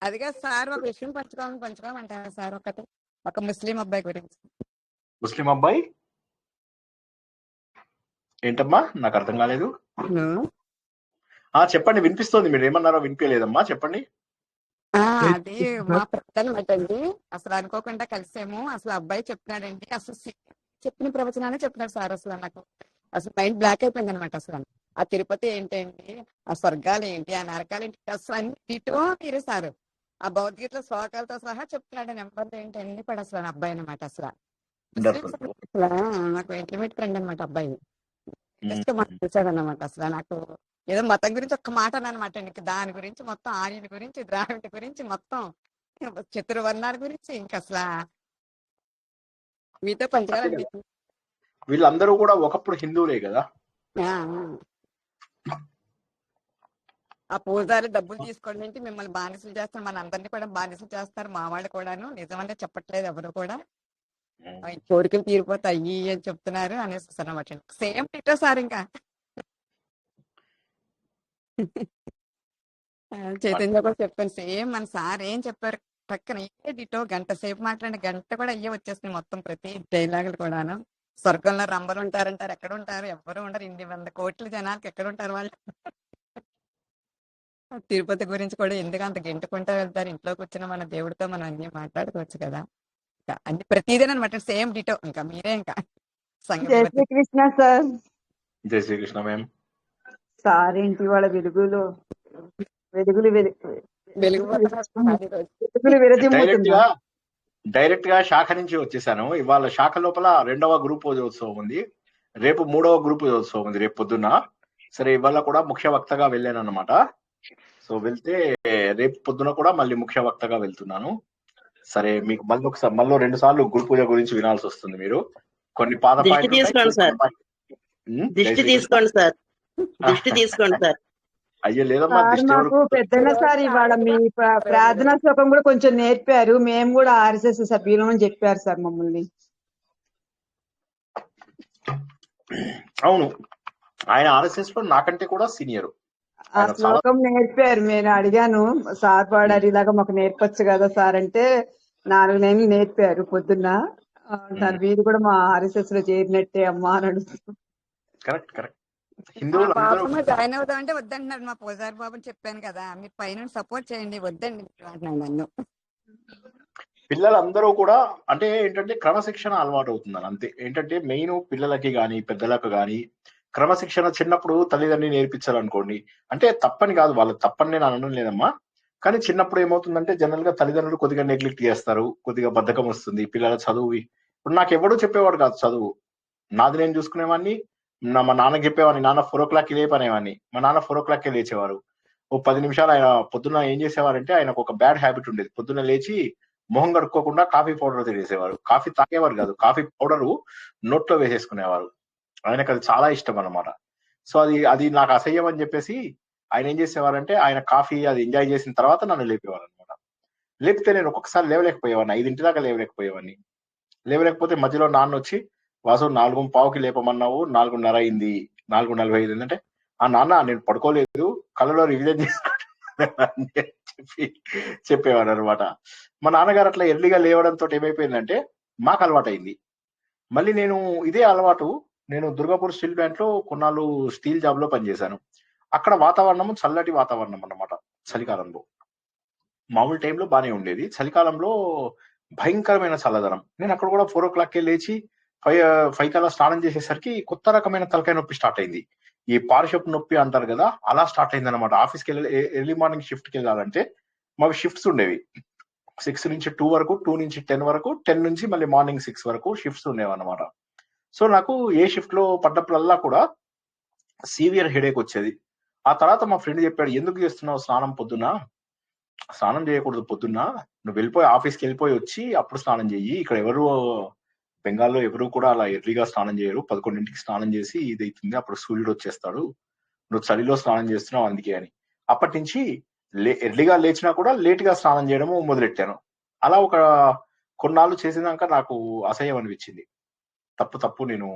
అదిగా సార్ ఒక విషయం పంచుకోమంటారా సార్? ఒక ముస్లిం అబ్బాయి గురించి. ముస్లిం అబ్బాయి ఏంటమ్మా? నాకు అర్థం కాలేదు. చెప్పండి, వినిపిస్తోంది. మీరు ఏమన్నారో వినిపించలేదమ్మా, చెప్పండి. అది మా పెద్దనమాట అండి. అసలు అనుకోకుండా కలిసాము. అసలు అబ్బాయి చెప్తున్నాడండి, అసలు చెప్పిన ప్రవచనాలే చెప్తున్నాడు సార్. అసలు మైండ్ బ్లాక్ అయిపోయింది అనమాట. అసలు ఆ తిరుపతి ఏంటండి, ఆ స్వర్గాలు ఏంటి, ఆ నరకాలు ఏంటి, అసలు అన్ని ఇటో మీరే సార్. ఆ భగవద్గీతలో శ్లోకాలతో సహా చెప్తున్నాడు. నెంబర్లు ఏంటండి ఇప్పుడు అసలు అబ్బాయి అనమాట. అసలు నాకు ఇంటిమేట్ ఫ్రెండ్ అనమాట అబ్బాయి. జస్ట్ మాట్లాడాడు అనమాట. అసలు నాకు ఏదో మతం గురించి ఒక్క మాట అనమాట అండి. దాని గురించి మొత్తం ఆర్యుల గురించి, ద్రావిడ గురించి, మొత్తం చతుర్వర్ణాల గురించి ఇంకా అసలు మీతో పంచాలనిపించింది. వీళ్ళందరూ కూడా ఒకప్పుడు హిందువులే కదా. ఆ పూజారి డబ్బులు తీసుకోండి అంటే మిమ్మల్ని బానిసలు చేస్తారు, మన అందరినీ కూడా బానిసలు చేస్తారు, మా వాళ్ళు కూడాను. నిజమంటే చెప్పట్లేదు ఎవరు కూడా. కోరికలు తీరిపోతాయి అని చెప్తున్నారు అనేసి అనమాట. Same ditto sir. ఇంకా చైతన్య కూడా చెప్పాను సేమ్. మన సార్ ఏం చెప్పారు పక్కన ఏ డిటో. గంట సేపు మాట్లాడి గంట కూడా అయ్యే వచ్చేస్తుంది మొత్తం ప్రతి డైలాగులు కూడాను. స్వర్గంలో రంబలు ఉంటారంటారు, ఎక్కడ ఉంటారు? ఎవరు ఉండరు. 100 కోట్ల జనాలకి ఎక్కడ ఉంటారు వాళ్ళు? తిరుపతి గురించి కూడా ఎందుకు అంత గెంటుకుంటూ వెళ్తారు? ఇంట్లో కూర్చున్న మన దేవుడితో మనం అన్ని మాట్లాడుకోవచ్చు కదా. అన్ని ప్రతిదేనమాట సేమ్ డిటో. ఇంకా మీరే ఇంకా జై శ్రీకృష్ణ సార్. జై శ్రీకృష్ణ మ్యామ్. సార్ ఏంటి వాళ్ళ వెలుగులు డైరెక్ట్ గా శాఖ నుంచి వచ్చేసాను. ఇవాళ శాఖ లోపల 2వ గ్రూప్ పూజోత్సవం ఉంది, రేపు 3వ గ్రూప్ పూజోత్సవం ఉంది, రేపు పొద్దున్న. సరే, ఇవాళ కూడా ముఖ్య వక్తగా వెళ్ళాను అనమాట. సో వెళ్తే రేపు పొద్దున కూడా మళ్ళీ ముఖ్య వక్తగా వెళ్తున్నాను. సరే, మీకు మళ్ళీ 2 సార్లు గురు పూజ గురించి వినాల్సి వస్తుంది. మీరు కొన్ని పాద అయ్యో లేదమ్మా, మాకు పెద్దన్న సార్ ఇవాళ మీ ప్రార్థనా శ్లోకం కూడా కొంచెం నేర్పారు. మేము కూడా ఆర్ఎస్ఎస్ సభ్యులం అని చెప్పారు సార్ మమ్మల్ని. అవును, ఆయన ఆర్ఎస్ఎస్ లో నాకంటే కూడా సీనియర్. ఆ శ్లోకం నేర్పారు. నేను అడిగాను సార్ పాడారు ఇలాగా మాకు నేర్పచ్చు కదా సార్ అంటే 4 నెలలు నేర్పారు పొద్దున్న. దాని వీరు కూడా మా ఆర్ఎస్ఎస్ లో చేరినట్టే అమ్మా అని అడుగుతున్నాను. Correct correct. జాయిన్ అవుదాం అంటే వద్దంటున్నారు. మా పూజారి బాబుని చెప్పాను కదా, మీరు పైన సపోర్ట్ చేయండి, వద్దండి నన్ను. పిల్లలందరూ కూడా అంటే ఏంటంటే క్రమశిక్షణ అలవాటు అవుతుందని అంతే. ఏంటంటే మెయిన్ పిల్లలకి గాని పెద్దలకు గాని క్రమశిక్షణ చిన్నప్పుడు తల్లిదండ్రులు నేర్పించాలనుకోండి. అంటే తప్పని కాదు, వాళ్ళు తప్పని నేను అనడం లేదమ్మా. కానీ చిన్నప్పుడు ఏమవుతుందంటే జనరల్ గా తల్లిదండ్రులు కొద్దిగా నెగ్లెక్ట్ చేస్తారు, కొద్దిగా బద్ధకం వస్తుంది పిల్లల చదువు. ఇప్పుడు నాకు ఎవడూ చెప్పేవాడు కాదు చదువు, నాది నేను చూసుకునేవాడిని. మా నాన్నకి చెప్పేవాడిని, నాన్న 4 o'clock లేపనేవాడిని. మా నాన్న 4 o'clock లేచేవారు. ఓ 10 నిమిషాలు ఆయన పొద్దున్న ఏం చేసేవారంటే, ఆయనకు ఒక బ్యాడ్ హ్యాబిట్ ఉండేది. పొద్దున్న లేచి మొహం కడుక్కోకుండా కాఫీ పౌడర్ తినేసేవారు. కాఫీ తాగేవారు కాదు, కాఫీ పౌడరు నోట్లో వేసేసుకునేవారు. ఆయనకు అది చాలా ఇష్టం అనమాట. సో అది నాకు అసహ్యం అని చెప్పేసి ఆయన ఏం చేసేవారంటే, ఆయన కాఫీ అది ఎంజాయ్ చేసిన తర్వాత నన్ను లేపేవారు అనమాట. లేపితే నేను ఒక్కొక్కసారి లేవలేకపోయేవాడిని, 5 దాకా లేవలేకపోయేవాడిని. లేవలేకపోతే మధ్యలో నాన్న వచ్చి, వాసు 4:15కి లేపమన్నావు, 4:30 అయింది, 4:45 అంటే, ఆ నాన్న నేను పడుకోలేదు, కళ్ళలో రివిజన్ చేసుకుంటున్నాను చెప్పి చెప్పేవాడు అనమాట. మా నాన్నగారు అట్లా ఎర్లీగా లేవడంతో ఏమైపోయిందంటే మాకు అలవాటు అయింది. మళ్ళీ నేను ఇదే అలవాటు, నేను దుర్గాపూర్ స్టీల్ ప్లాంట్ లో కొన్నాళ్ళు స్టీల్ జాబ్ లో పనిచేశాను. అక్కడ వాతావరణం చల్లటి వాతావరణం అన్నమాట. చలికాలంలో మామూలు టైంలో బానే ఉండేది, చలికాలంలో భయంకరమైన చల్లదనం. నేను అక్కడ కూడా 4 o'clock లేచి 5 కల్లా స్నానం చేసేసరికి కొత్త రకమైన తలకాయ నొప్పి స్టార్ట్ అయింది. ఈ పార్షప్ నొప్పి అంటారు కదా, అలా స్టార్ట్ అయింది అనమాట. ఆఫీస్కి వెళ్ళి ఎర్లీ మార్నింగ్ షిఫ్ట్కి వెళ్ళాలంటే మాకు షిఫ్ట్స్ ఉండేవి. 6 నుంచి 2 వరకు, 2 నుంచి 10 వరకు, 10 నుంచి మళ్ళీ మార్నింగ్ 6 వరకు షిఫ్ట్స్ ఉండేవి అనమాట. సో నాకు ఏ షిఫ్ట్ లో పడ్డప్పుడల్లా కూడా సీవియర్ హెడేక్ వచ్చేది. ఆ తర్వాత మా ఫ్రెండ్ చెప్పాడు, ఎందుకు చేస్తున్నావు స్నానం పొద్దున్న? స్నానం చేయకూడదు పొద్దున్న, నువ్వు వెళ్ళిపోయి ఆఫీస్కి వెళ్ళిపోయి వచ్చి అప్పుడు స్నానం చెయ్యి. ఇక్కడ ఎవరు బెంగాల్లో ఎవరు కూడా అలా ఎర్లీగా స్నానం చేయరు, 11ంటికి స్నానం చేసి ఇది అవుతుంది, అప్పుడు సూర్యుడు వచ్చేస్తాడు, నువ్వు చలిలో స్నానం చేస్తున్నావు అందుకే అని. అప్పటి నుంచి ఎర్లీగా లేచినా కూడా లేట్ గా స్నానం చేయడము మొదలెట్టాను. అలా ఒక కొన్నాళ్ళు చేసినాక నాకు అసహ్యం అనిపించింది. తప్పు, నేను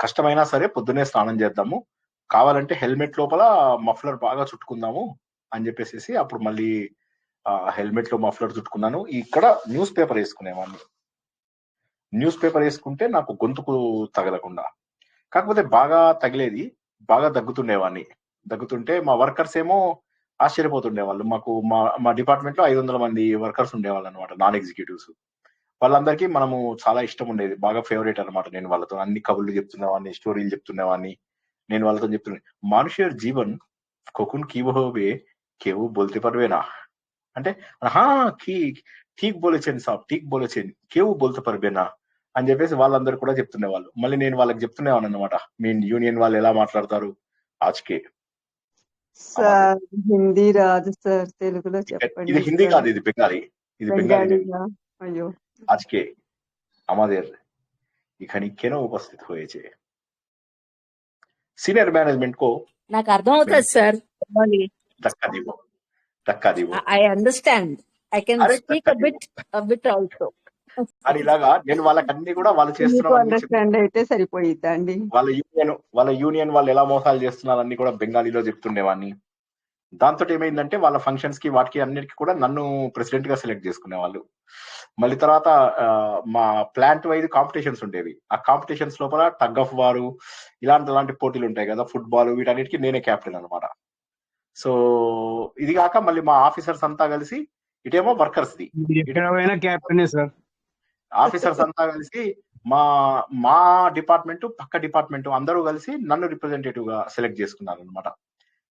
కష్టమైనా సరే పొద్దునే స్నానం చేద్దాము, కావాలంటే హెల్మెట్ లోపల మఫ్లర్ బాగా చుట్టుకుందాము, అని చెప్పేసి అప్పుడు మళ్ళీ హెల్మెట్ లో మఫ్లర్ చుట్టుకున్నాను. ఇక్కడ న్యూస్ పేపర్ వేసుకునేవాడిని. న్యూస్ పేపర్ వేసుకుంటే నాకు గొంతుకు తగలకుండా. కాకపోతే బాగా తగిలేది, బాగా దగ్గుతుండేవాడిని. దగ్గుతుంటే మా వర్కర్స్ ఏమో ఆశ్చర్యపోతుండేవాళ్ళు. మాకు మా డిపార్ట్మెంట్ లో 500 మంది వర్కర్స్ ఉండేవాళ్ళు అనమాట, నాన్ ఎగ్జిక్యూటివ్స్. వాళ్ళందరికీ మనము చాలా ఇష్టం ఉండేది, బాగా ఫేవరెట్ అనమాట. నేను వాళ్ళతో అన్ని కబుర్లు చెప్తున్నవాడిని, స్టోరీలు చెప్తున్నవాడిని. నేను వాళ్ళతో చెప్తున్నా, మానుషేర్ జీవన్ कोकुन की वो হবে কেউ বলতে পারবে না అంటే ঠিক বলেছেন సాబ్, ঠিক বলেছেন, কেউ বলতে পারবে না అని చెప్పేసి వాళ్ళందరూ కూడా చెప్తుండేవాళ్ళు. మళ్ళీ నేను వాళ్ళకి చెప్తుండేవాను అనమాట, మీ యూనియన్ వాళ్ళు ఎలా మాట్లాడతారు ఆజ్కే. సార్ హిందీ రాదు సార్, తెలుగులో ఇది చెప్పండి హిందీ సార్. కాదు, ఇది బెంగాలీ. ఇది బెంగాలీ. బెంగాలీగా? అయ్యో. আজকে আমাদের এখানে কেন উপস্থিত হয়েছে সিনিয়র ম্যানেজমেন্ট কো నాకు అర్థమవుతుంది సార్. ధక్కా দিব ఐ అండర్స్టాండ్. ఐ కెన్ అరే స్పీక్ a bit also. అని ఇలాగా నేను వాళ్ళకి అన్ని కూడా వాళ్ళు మీకు చేస్తున్న అండర్స్టాండ్ అయితే సరిపోయిద్దండి. వాళ్ళ యూనియన్ వాళ్ళు ఎలా మోసాలు చేస్తున్నారు అన్ని కూడా బెంగాలీలో చెప్తుండేవాడిని. దాంతో ఏమైందంటే వాళ్ళ ఫంక్షన్స్ కి వాటికి అన్నిటికీ కూడా నన్ను ప్రెసిడెంట్ గా సెలెక్ట్ చేసుకునేవాళ్ళు. మళ్ళీ తర్వాత మా ప్లాంట్ వైజ్ కాంపిటీషన్స్ ఉండేవి. ఆ కాంపిటీషన్స్ లోపల టగ్ ఆఫ్ వారు ఇలాంటి పోటీలు ఉంటాయి కదా, ఫుట్బాల్, వీటన్నిటికీ నేనే క్యాప్టెన్ అనమాట. సో ఇది కాక మళ్ళీ మా ఆఫీసర్స్ అంతా కలిసి, ఇటేమో వర్కర్స్ ది, ఆఫీసర్స్ అంతా కలిసి మా డిపార్ట్మెంట్ పక్క డిపార్ట్మెంట్ అందరూ కలిసి నన్ను రిప్రజెంటేటివ్ గా సెలెక్ట్ చేసుకున్నారు అనమాట.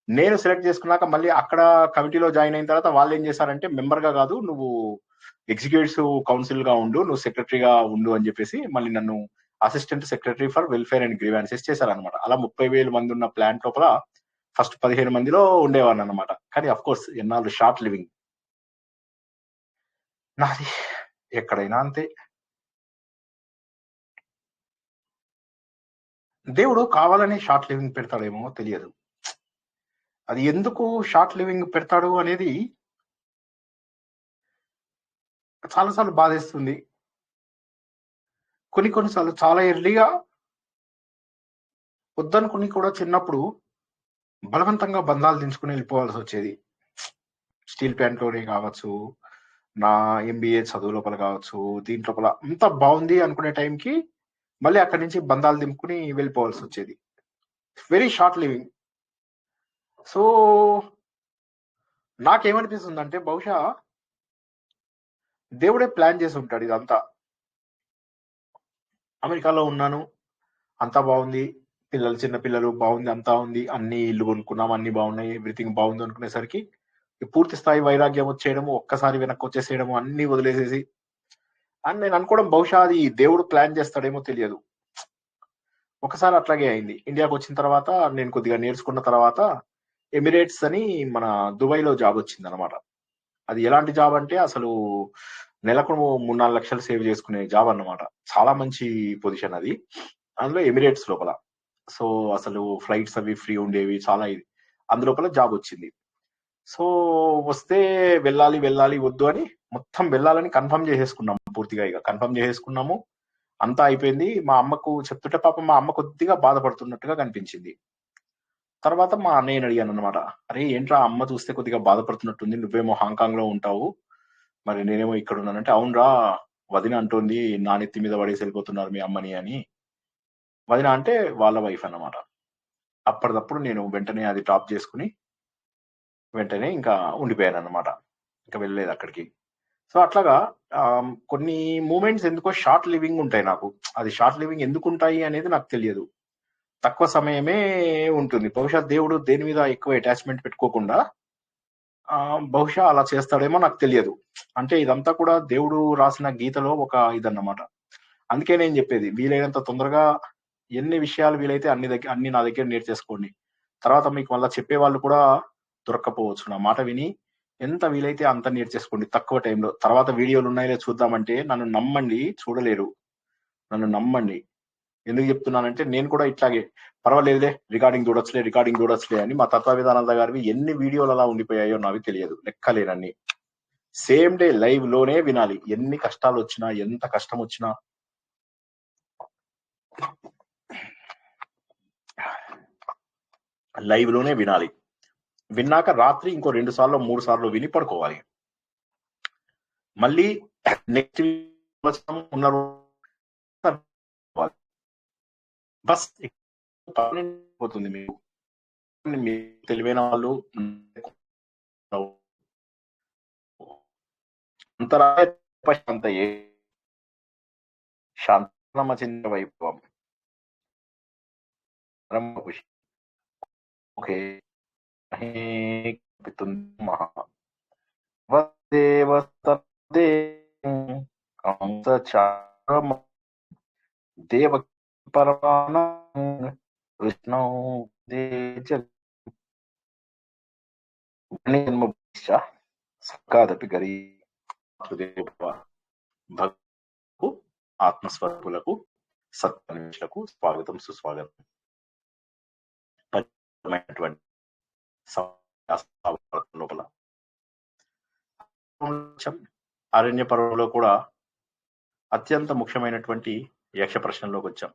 నేను సెలెక్ట్ చేసుకున్నాక మళ్ళీ అక్కడ కమిటీలో జాయిన్ అయిన తర్వాత వాళ్ళు ఏం చేశారంటే, మెంబర్ గా కాదు, నువ్వు ఎగ్జిక్యూటివ్ కౌన్సిల్ గా ఉండు, నువ్వు సెక్రటరీగా ఉండు అని చెప్పేసి మళ్ళీ నన్ను assistant secretary for welfare and grievances చేశారనమాట. అలా 30,000 మంది ఉన్న ప్లాంట్ లోపల ఫస్ట్ 15 మందిలో ఉండేవాడిని అనమాట. కానీ అఫ్ కోర్స్ ఎన్నాళ్ళు షార్ట్ లివింగ్ నాది, ఎక్కడైనా అంతే. దేవుడు కావాలని షార్ట్ లివింగ్ పెడతాడేమో తెలియదు. అది ఎందుకు షార్ట్ లివింగ్ పెడతాడు అనేది చాలాసార్లు బాధేస్తుంది. కొన్నిసార్లు చాలా ఎర్లీగా వద్దనుకుని కూడా చిన్నప్పుడు బలవంతంగా బంధాలు దించుకుని వెళ్ళిపోవాల్సి వచ్చేది. స్టీల్ ప్లాంట్ లోనే కావచ్చు, నా ఎంబీఏ చదువు లోపల కావచ్చు, దీంట్లోపల అంతా బాగుంది అనుకునే టైంకి మళ్ళీ అక్కడి నుంచి బంధాలు దింపుకుని వెళ్ళిపోవాల్సి వచ్చేది. Very short living. సో నాకేమనిపిస్తుందంటే, బహుశా దేవుడే ప్లాన్ చేసి ఉంటాడు ఇదంతా. అమెరికాలో ఉన్నాను, అంతా బాగుంది, చిన్న పిల్లలు బాగుంది, అంతా ఉంది, అన్ని ఇల్లు కొనుక్కున్నాం, అన్ని బాగున్నాయి, ఎవ్రీథింగ్ బాగుంది అనుకునేసరికి పూర్తి స్థాయి వైరాగ్యం వచ్చేయడము, ఒక్కసారి వెనక్కి వచ్చేసేయడము, అన్ని వదిలేసేసి అని నేను అనుకోవడం, బహుశా అది దేవుడు ప్లాన్ చేస్తాడేమో తెలియదు. ఒకసారి అట్లాగే అయింది. ఇండియాకి వచ్చిన తర్వాత నేను కొద్దిగా నేర్చుకున్న తర్వాత ఎమిరేట్స్ అని మన దుబాయ్ లో జాబ్ వచ్చింది అనమాట. అది ఎలాంటి జాబ్ అంటే అసలు నెలకు 3-4 లక్షలు సేవ్ చేసుకునే జాబ్ అన్నమాట. చాలా మంచి పొజిషన్ అది, అందులో ఎమిరేట్స్ లోపల. సో అసలు ఫ్లైట్స్ అవి ఫ్రీ ఉండేవి, చాలా ఇది. అందులోపల జాబ్ వచ్చింది. సో వస్తే వెళ్ళాలి వద్దు అని మొత్తం వెళ్ళాలని కన్ఫర్మ్ చేసేసుకున్నాము. పూర్తిగా ఇక కన్ఫర్మ్ చేసేసుకున్నాము, అంతా అయిపోయింది. మా అమ్మకు చెప్తుంటే పాపం మా అమ్మ కొద్దిగా బాధపడుతున్నట్టుగా కనిపించింది. తర్వాత మా అన్నయ్యని అడిగాను అనమాట, అరే ఏంట్రా అమ్మ చూస్తే కొద్దిగా బాధపడుతున్నట్టుంది, నువ్వేమో హాంకాంగ్ లో ఉంటావు, మరి నేనేమో ఇక్కడ ఉన్నానంటే, అవునరా వదిన అంటోంది నా నెత్తి మీద పడేసి వెళ్ళిపోతున్నారు మీ అమ్మని అని. వదిన అంటే వాళ్ళ వైఫ్ అన్నమాట. అప్పటికప్పుడు నేను వెంటనే అది డ్రాప్ చేసుకుని వెంటనే ఇంకా ఉండిపోయాను అనమాట, ఇంకా వెళ్ళలేదు అక్కడికి. సో అట్లాగా కొన్ని మూమెంట్స్ ఎందుకో షార్ట్ లివింగ్ ఉంటాయి నాకు. అది షార్ట్ లివింగ్ ఎందుకు ఉంటాయి అనేది నాకు తెలియదు, తక్కువ సమయమే ఉంటుంది. బహుశా దేవుడు దేని మీద ఎక్కువ అటాచ్మెంట్ పెట్టుకోకుండా బహుశా అలా చేస్తాడేమో నాకు తెలియదు. అంటే ఇదంతా కూడా దేవుడు రాసిన గీతలో ఒక ఇదన్నమాట. అందుకే నేను చెప్పేది, వీలైనంత తొందరగా ఎన్ని విషయాలు వీలైతే అన్ని నా దగ్గర నేర్చేసుకోండి. తర్వాత మీకు మళ్ళీ చెప్పే వాళ్ళు కూడా దొరక్కపోవచ్చు. నా మాట విని ఎంత వీలైతే అంత నేర్చేసుకోండి తక్కువ టైంలో. తర్వాత వీడియోలు ఉన్నాయో చూద్దామంటే నన్ను నమ్మండి, చూడలేరు. నన్ను నమ్మండి. ఎందుకు చెప్తున్నానంటే నేను కూడా ఇట్లాగే పర్వాలేదులే రికార్డింగ్ చూడొచ్చులే అని మా తత్వవిధానంద గారివి ఎన్ని వీడియోలు అలా ఉండిపోయాయో నాకు తెలియదు, లెక్కలేనన్ని. సేమ్ డే లైవ్ లోనే వినాలి, ఎన్ని కష్టాలు వచ్చినా, ఎంత కష్టం వచ్చినా. లైవ్ లోనే వినాలి. విన్నాక రాత్రి ఇంకో 2 సార్లు 3 సార్లు విని పడుకోవాలి. మళ్ళీ నెక్స్ట్ ఉన్న బస్ పోతుంది. మీకు తెలివైన వాళ్ళు అంత శాంతమ చింత వైభవం ఓకే మహా దేవ పరమాన విష్ణు సకాదపి గరీ భక్తులకు ఆత్మస్వరూపులకు సత్పనిషులకు స్వాగతం సుస్వాగతం. లోపల అరణ్య పర్వంలో కూడా అత్యంత ముఖ్యమైనటువంటి యక్ష ప్రశ్నలోకి వచ్చాం.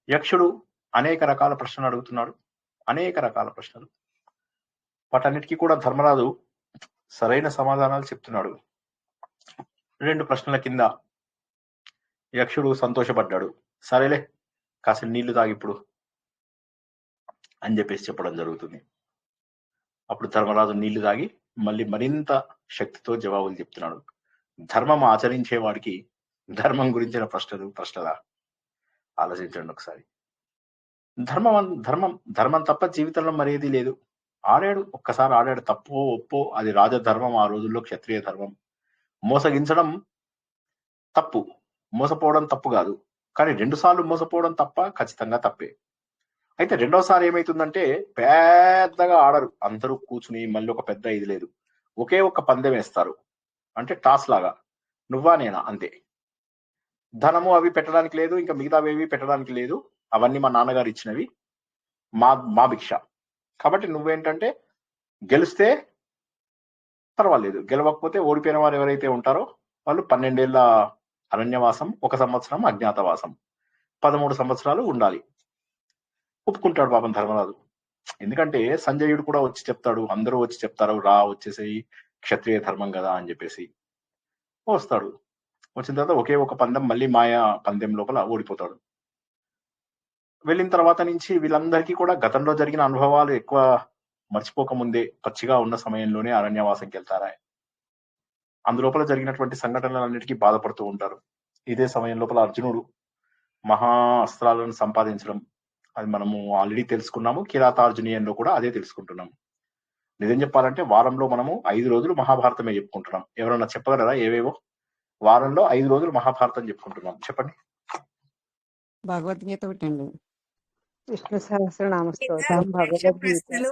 యక్షుడు అనేక రకాల ప్రశ్నలు అడుగుతున్నాడు, అనేక రకాల ప్రశ్నలు. వాటన్నిటికీ కూడా ధర్మరాజు సరైన సమాధానాలు చెప్తున్నాడు. 2 ప్రశ్నల కింద యక్షుడు సంతోషపడ్డాడు. సరేలే కాసిన నీళ్లు తాగిప్పుడు అని చెప్పేసి చెప్పడం జరుగుతుంది. అప్పుడు ధర్మరాజు నీళ్లు తాగి మళ్ళీ మరింత శక్తితో జవాబులు చెప్తున్నాడు. ధర్మం ఆచరించే వాడికి ధర్మం గురించిన ప్రశ్నలా ఆలోచించండి ఒకసారి. ధర్మం తప్ప జీవితంలో మరేది లేదు. ఒక్కసారి ఆడాడు, తప్పో ఒప్పో అది రాజధర్మం. ఆ రోజుల్లో క్షత్రియ ధర్మం. మోసగించడం తప్పు, మోసపోవడం తప్పు కాదు. కానీ 2 సార్లు మోసపోవడం తప్ప, ఖచ్చితంగా తప్పే. అయితే 2వసారి ఏమైతుందంటే పెద్దగా ఆడరు, అందరూ కూర్చుని మళ్ళీ ఒక పెద్ద ఇది లేదు, ఒకే ఒక పందెం వేస్తారు. అంటే టాస్ లాగా, నువ్వా నేనా అంతే. ధనము అవి పెట్టడానికి లేదు, ఇంకా మిగతావేవి పెట్టడానికి లేదు. అవన్నీ మా నాన్నగారు ఇచ్చినవి, మా భిక్ష. కాబట్టి నువ్వేంటంటే గెలిస్తే పర్వాలేదు, గెలవకపోతే ఓడిపోయిన వారు ఎవరైతే ఉంటారో వాళ్ళు 12 ఏళ్ల అరణ్యవాసం, 1 సంవత్సరం అజ్ఞాతవాసం, 13 సంవత్సరాలు ఉండాలి. ఒప్పుకుంటాడు పాపం ధర్మరాజు. ఎందుకంటే సంజయుడు కూడా వచ్చి చెప్తాడు, అందరూ వచ్చి చెప్తారు, రా వచ్చేసేయి, క్షత్రియ ధర్మం కదా అని చెప్పేసి వస్తాడు. వచ్చిన తర్వాత ఒకే ఒక పందెం, మళ్ళీ మాయా పందెం లోపల ఓడిపోతాడు. వెళ్ళిన తర్వాత నుంచి వీళ్ళందరికీ కూడా గతంలో జరిగిన అనుభవాలు ఎక్కువ మర్చిపోకముందే, పచ్చిగా ఉన్న సమయంలోనే అరణ్యవాసంకి వెళ్తారా. అందులోపల జరిగినటువంటి సంఘటనలన్నిటికీ బాధపడుతూ ఉంటారు. ఇదే సమయం లోపల అర్జునుడు మహా అస్త్రాలను సంపాదించడం, అది మనము ఆల్రెడీ తెలుసుకున్నాము. కిరాతార్జునీయంలో కూడా అదే తెలుసుకుంటున్నాము. నిజం చెప్పాలంటే వారంలో మనము 5 రోజులు మహాభారతమే చెప్పుకుంటున్నాం. ఎవరన్నా చెప్పగలరా ఏవేవో? వారంలో 5 రోజులు మహాభారతం చెప్పుకుంటున్నాం, చెప్పండి. భగవద్గీత ఒకటండి, విష్ణు సహస్రనామ స్తోత్రం, భగవద్గీత,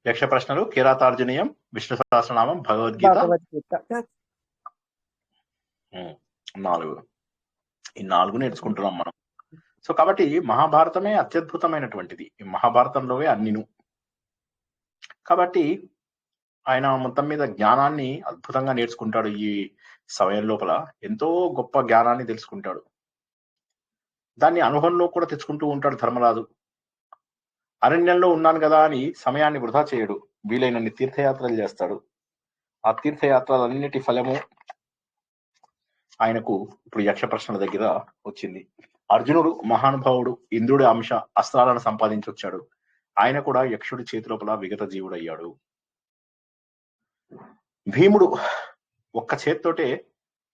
యక్ష ప్రశ్నలు, కిరాతార్జునీయం, విష్ణు సహస్రనామం, భగవద్గీత. 4. ఈ 4 నేర్చుకుంటున్నాం మనం. సో కాబట్టి మహాభారతమే అత్యద్భుతమైనటువంటిది. ఈ మహాభారతంలోవే అన్నిను. కాబట్టి ఆయన మొత్తం మీద జ్ఞానాన్ని అద్భుతంగా నేర్చుకుంటాడు. ఈ సమయం లోపల ఎంతో గొప్ప జ్ఞానాన్ని తెలుసుకుంటాడు. దాన్ని అనుభవంలో కూడా తెచ్చుకుంటూ ఉంటాడు ధర్మరాజు. అరణ్యంలో ఉన్నాను కదా అని సమయాన్ని వృధా చేయడు, వీలైనన్ని తీర్థయాత్రలు చేస్తాడు. ఆ తీర్థయాత్రలన్నిటి ఫలము ఆయనకు ఇప్పుడు యక్ష ప్రశ్నల దగ్గర వచ్చింది. అర్జునుడు మహానుభావుడు, ఇంద్రుడి అంశ అస్త్రాలను సంపాదించి వచ్చాడు. ఆయన కూడా యక్షుడి చేతి లోపల విగత జీవుడయ్యాడు. భీముడు ఒక్క చేతితోటే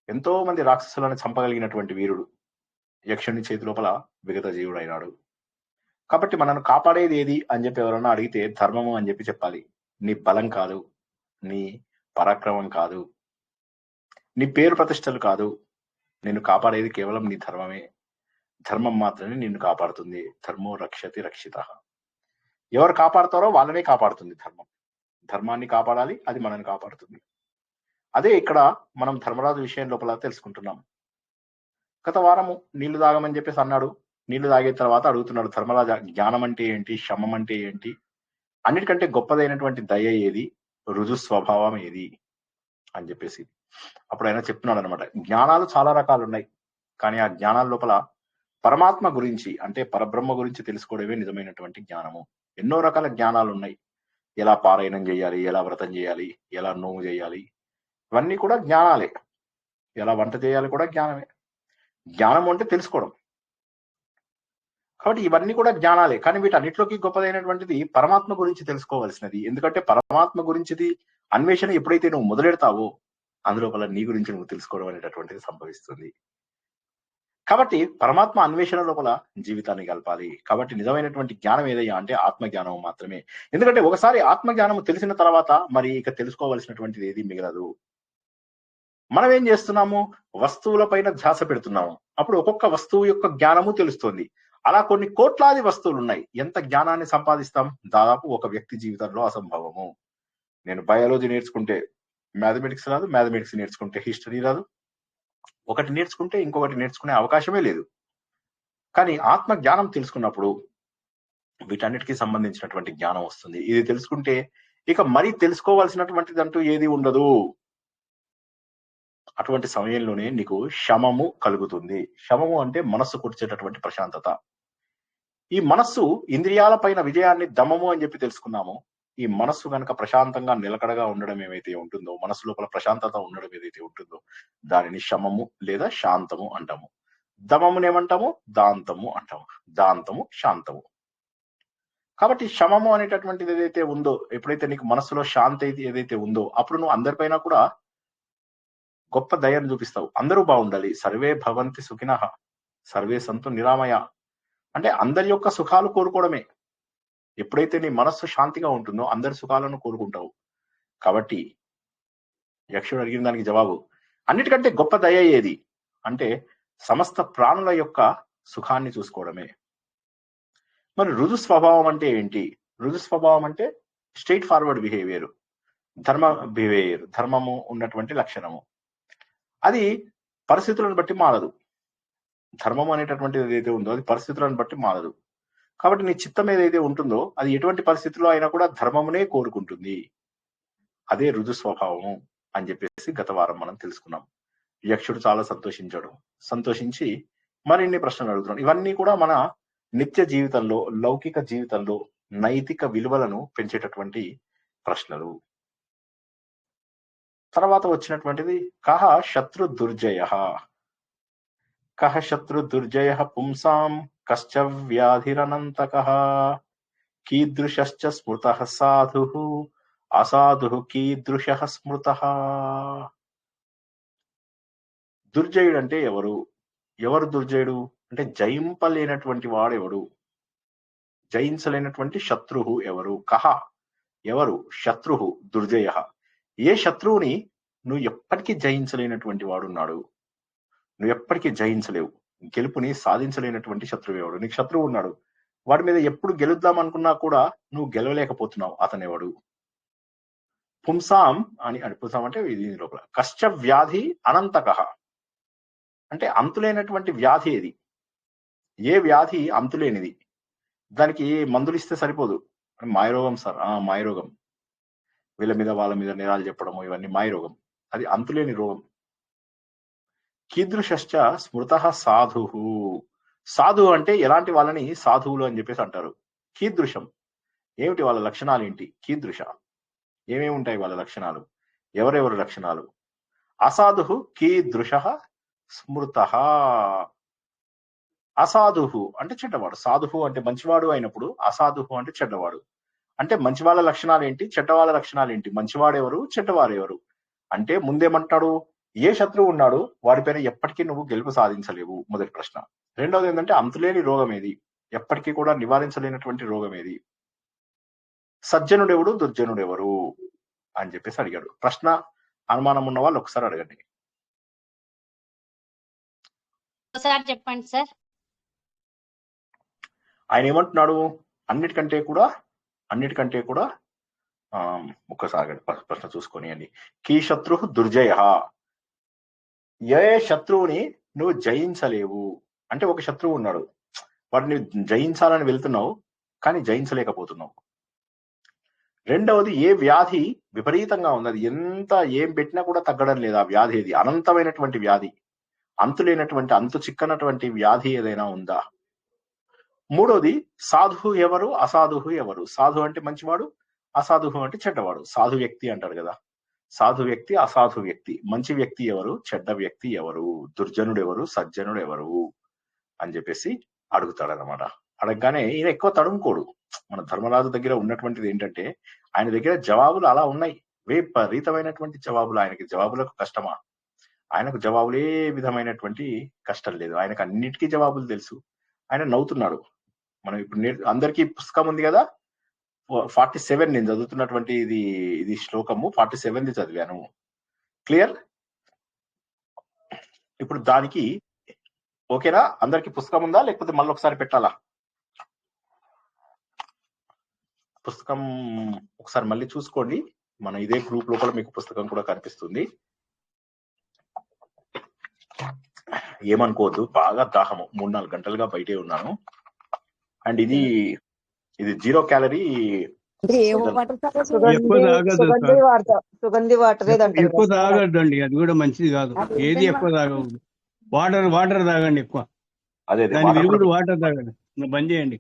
ఎంతో మంది రాక్షసులను చంపగలిగినటువంటి వీరుడు యక్షుని చేతి లోపల విగత జీవుడైనాడు. కాబట్టి మనను కాపాడేది ఏది అని చెప్పి ఎవరన్నా అడిగితే ధర్మము అని చెప్పి చెప్పాలి. నీ బలం కాదు, నీ పరాక్రమం కాదు, నీ పేరు ప్రతిష్టలు కాదు, నిన్ను కాపాడేది కేవలం నీ ధర్మమే. ధర్మం మాత్రమే నిన్ను కాపాడుతుంది. ధర్మో రక్షతి రక్షిత. ఎవరు కాపాడుతారో వాళ్ళనే కాపాడుతుంది ధర్మం. ధర్మాన్ని కాపాడాలి, అది మనల్ని కాపాడుతుంది. అదే ఇక్కడ మనం ధర్మరాజు విషయం లోపల తెలుసుకుంటున్నాం. గత వారము నీళ్లు తాగమని చెప్పేసి అన్నాడు. నీళ్లు తాగిన తర్వాత అడుగుతున్నాడు ధర్మరాజ, జ్ఞానం అంటే ఏంటి, శమం అంటే ఏంటి, అన్నిటికంటే గొప్పదైనటువంటి దయ ఏది, రుజు స్వభావం ఏది అని చెప్పేసి అప్పుడు ఆయన చెప్తున్నాడు అనమాట. జ్ఞానాలు చాలా రకాలు ఉన్నాయి, కానీ ఆ జ్ఞానాల లోపల పరమాత్మ గురించి అంటే పరబ్రహ్మ గురించి తెలుసుకోవడమే నిజమైనటువంటి జ్ఞానము. ఎన్నో రకాల జ్ఞానాలు ఉన్నాయి. ఎలా పారాయణం చేయాలి, ఎలా వ్రతం చేయాలి, ఎలా నోము చేయాలి, ఇవన్నీ కూడా జ్ఞానాలే. ఎలా వంట చేయాలి కూడా జ్ఞానమే. జ్ఞానం అంటే తెలుసుకోవడం. కాబట్టి ఇవన్నీ కూడా జ్ఞానాలే. కానీ వీటన్నిటిలోకి గొప్పదైనటువంటిది పరమాత్మ గురించి తెలుసుకోవాల్సినది. ఎందుకంటే పరమాత్మ గురించిది అన్వేషణ ఎప్పుడైతే నువ్వు మొదలెడతావో అందులోపల నీ గురించి నువ్వు తెలుసుకోవడం అనేటటువంటిది సంభవిస్తుంది. కాబట్టి పరమాత్మ అన్వేషణ లోపల జీవితాన్ని గడపాలి. కాబట్టి నిజమైనటువంటి జ్ఞానం ఏదయ్యా అంటే ఆత్మజ్ఞానం మాత్రమే. ఎందుకంటే ఒకసారి ఆత్మజ్ఞానం తెలిసిన తర్వాత మరి ఇక తెలుసుకోవాల్సినటువంటిది ఏది మిగలదు. మనం ఏం చేస్తున్నాము? వస్తువుల పైన ధ్యాస పెడుతున్నాము. అప్పుడు ఒక్కొక్క వస్తువు యొక్క జ్ఞానము తెలుస్తుంది. అలా కొన్ని కోట్లాది వస్తువులు ఉన్నాయి. ఎంత జ్ఞానాన్ని సంపాదిస్తాం? దాదాపు ఒక వ్యక్తి జీవితంలో అసంభవము. నేను బయాలజీ నేర్చుకుంటే మ్యాథమెటిక్స్ రాదు, మ్యాథమెటిక్స్ నేర్చుకుంటే హిస్టరీ రాదు, ఒకటి నేర్చుకుంటే ఇంకొకటి నేర్చుకునే అవకాశమే లేదు. కానీ ఆత్మ జ్ఞానం తెలుసుకున్నప్పుడు వీటన్నిటికీ సంబంధించినటువంటి జ్ఞానం వస్తుంది. ఇది తెలుసుకుంటే ఇక మరీ తెలుసుకోవాల్సినటువంటిది అంటూ ఏది ఉండదు. అటువంటి సమయంలోనే నీకు శమము కలుగుతుంది. శమము అంటే మనస్సు కూర్చేటటువంటి ప్రశాంతత. ఈ మనస్సు ఇంద్రియాల పైన విజయాన్ని దమము అని చెప్పి తెలుసుకున్నాము. ఈ మనస్సు కనుక ప్రశాంతంగా నిలకడగా ఉండడం ఏమైతే ఉంటుందో, మనస్సు లోపల ప్రశాంతత ఉండడం ఏదైతే ఉంటుందో దానిని శమము లేదా శాంతము అంటాము. దమమునేమంటాము? దాంతము అంటాము. దాంతము శాంతము. కాబట్టి శమము అనేటటువంటిది ఏదైతే ఉందో, ఎప్పుడైతే నీకు మనస్సులో శాంతి ఏదైతే ఉందో అప్పుడు నువ్వు అందరిపైన కూడా గొప్ప దయను చూపిస్తావు. అందరూ బాగుండాలి. సర్వే భవంతి సుఖినః సర్వే సంతు నిరామయ అంటే అందరి యొక్క సుఖాలు కోరుకోవడమే. ఎప్పుడైతే నీ మనస్సు శాంతిగా ఉంటుందో అందరి సుఖాలను కోరుకుంటావు. కాబట్టి యక్షుడు అడిగిన దానికి జవాబు, అన్నిటికంటే గొప్ప దయ ఏది అంటే సమస్త ప్రాణుల యొక్క సుఖాన్ని చూసుకోవడమే. మరి రుజు స్వభావం అంటే ఏంటి? రుజు స్వభావం అంటే స్ట్రైట్ ఫార్వర్డ్ బిహేవియర్, ధర్మము ఉన్నటువంటి లక్షణము. అది పరిస్థితులను బట్టి మారదు. ధర్మం అనేటటువంటిది ఏదైతే ఉందో అది పరిస్థితులను బట్టి మారదు. కాబట్టి నీ చిత్తం ఏదైతే ఉంటుందో అది ఎటువంటి పరిస్థితుల్లో అయినా కూడా ధర్మమునే కోరుకుంటుంది. అదే రుజు స్వభావము అని చెప్పేసి గత వారం మనం తెలుసుకున్నాం. యక్షుడు చాలా సంతోషించాడు. సంతోషించి మరిన్ని ప్రశ్నలు అడుగుతున్నాడు. ఇవన్నీ కూడా మన నిత్య జీవితంలో, లౌకిక జీవితంలో నైతిక విలువలను పెంచేటటువంటి ప్రశ్నలు. తర్వాత వచ్చినటువంటిది కహ శత్రు దుర్జయ. కహ శత్రు దుర్జయ పుంసాం కశ్చ వ్యాధిరనంతకః కీదృశశ్చ స్మృతః సాధుః అసాధుః కీదృశః స్మృతః. దుర్జయుడు అంటే ఎవరు? ఎవరు దుర్జయుడు అంటే జయింపలేనటువంటి వాడు ఎవడు? జయించలేనటువంటి శత్రువు ఎవరు? కహ ఎవరు? శత్రువు దుర్జయ. ఏ శత్రువుని నువ్వు ఎప్పటికీ జయించలేనటువంటి వాడున్నాడు. నువ్వు ఎప్పటికీ జయించలేవు. గెలుపుని సాధించలేనటువంటి శత్రువు ఎవడు? నీకు శత్రువు ఉన్నాడు, వాడి మీద ఎప్పుడు గెలుద్దాం అనుకున్నా కూడా నువ్వు గెలవలేకపోతున్నావు. అతనెవడు? పుంసాం అని పుంసాం అంటే ఇది లోపల. కశ్చ వ్యాధి అనంతకః అంటే అంతులేనటువంటి వ్యాధి ఏది? ఏ వ్యాధి అంతులేనిది? దానికి మందులు ఇస్తే సరిపోదు. మాయరోగం సార్, మాయరోగం, వీళ్ళ మీద వాళ్ళ మీద నేరాలు చెప్పడము, ఇవన్నీ మాయరోగం. అది అంతులేని రోగం. కీదృశ్చ స్మృతః సాధుః. సాధువు అంటే ఎలాంటి వాళ్ళని సాధువులు అని చెప్పేసి అంటారు. కీదృశం ఏమిటి వాళ్ళ లక్షణాలు ఏంటి? కీదృశ ఏమేమి ఉంటాయి వాళ్ళ లక్షణాలు? ఎవరెవరు లక్షణాలు? అసాధుః కీదృశః స్మృతః. అసాధుః అంటే చెడ్డవాడు. సాధువు అంటే మంచివాడు అయినప్పుడు, అసాధువు అంటే చెడ్డవాడు. అంటే మంచి వాళ్ళ లక్షణాలు ఏంటి, చెడ్డవాళ్ళ లక్షణాలు ఏంటి? మంచివాడు ఎవరు, చెడ్డవారు ఎవరు అంటే ముందేమంటాడు? ఏ శత్రువు ఉన్నాడు వాడిపైన ఎప్పటికీ నువ్వు గెలుపు సాధించలేవు, మొదటి ప్రశ్న. రెండవది ఏంటంటే అంతులేని రోగం ఏది? ఎప్పటికీ కూడా నివారించలేనటువంటి రోగం ఏది? సజ్జనుడెవడు, దుర్జనుడెవరు అని చెప్పేసి అడిగాడు. ప్రశ్న అనుమానం ఉన్న వాళ్ళు ఒకసారి అడగండి. సార్ చెప్పండి సార్. ఆయన ఏమంటున్నాడు? అన్నిటికంటే కూడా ఒక్కసారి ప్రశ్న చూసుకొని అండి. కీ శత్రు దుర్జయ. ఏ శత్రువుని నువ్వు జయించలేవు అంటే ఒక శత్రువు ఉన్నాడు, వాడిని జయించాలని వెళ్తున్నావు కానీ జయించలేకపోతున్నావు. రెండవది ఏ వ్యాధి విపరీతంగా ఉంది, అది ఎంత ఏం పెట్టినా కూడా తగ్గడం లేదు. ఆ వ్యాధి ఏది? అనంతమైనటువంటి వ్యాధి. అంతులేనటువంటి అంతు చిక్కనటువంటి వ్యాధి ఏదైనా ఉందా? మూడోది సాధువు ఎవరు, అసాధువు ఎవరు? సాధు అంటే మంచివాడు, అసాధువు అంటే చెడ్డవాడు. సాధు వ్యక్తి అంటారు కదా, సాధు వ్యక్తి, అసాధు వ్యక్తి. మంచి వ్యక్తి ఎవరు, చెడ్డ వ్యక్తి ఎవరు, దుర్జనుడు ఎవరు, సజ్జనుడు ఎవరు అని చెప్పేసి అడుగుతాడనమాట. అడగగానే ఈయన ఎక్కువ తడుముకోడు. మన ధర్మరాజు దగ్గర ఉన్నటువంటిది ఏంటంటే ఆయన దగ్గర జవాబులు అలా ఉన్నాయి, విపరీతమైనటువంటి జవాబులు. ఆయనకి జవాబులకు కష్టమా? ఆయనకు జవాబులే విధమైనటువంటి కష్టం లేదు. ఆయనకు అన్నిటికీ జవాబులు తెలుసు. ఆయన నవ్వుతున్నాడు. మనం ఇప్పుడు అందరికీ పుస్తకం ఉంది కదా, 47 నేను చదువుతున్నటువంటి ఇది శ్లోకము 47 చదివాను. క్లియర్? ఇప్పుడు దానికి ఓకేనా? అందరికి పుస్తకం ఉందా లేకపోతే మళ్ళీ ఒకసారి పెట్టాలా? పుస్తకం ఒకసారి మళ్ళీ చూసుకోండి. మన ఇదే గ్రూప్ లోపల మీకు పుస్తకం కూడా కనిపిస్తుంది. ఏమనుకోవద్దు, బాగా దాహము, 3-4 గంటలుగా బయటే ఉన్నాను. అండ్ ఇది 0 క్యాలరీ. అంటే ఏ వాటర్ సార్ అది? ఎక్కువ తాగదు సుగంధి సార్. వాటర్, సుగంధి వాటర్ ఏదంటారు ఎక్కువ కదా సార్. తాగద్దండి, అది కూడా మంచిది కాదు. అది ఏది ఏంటండి ఎక్కువ తాగకూడదు. వాటర్ తాగండి ఎక్కువ. అదే దాని విరుగుడు వాటర్ తాగండి. ఇంకా బంద్ చేయండి.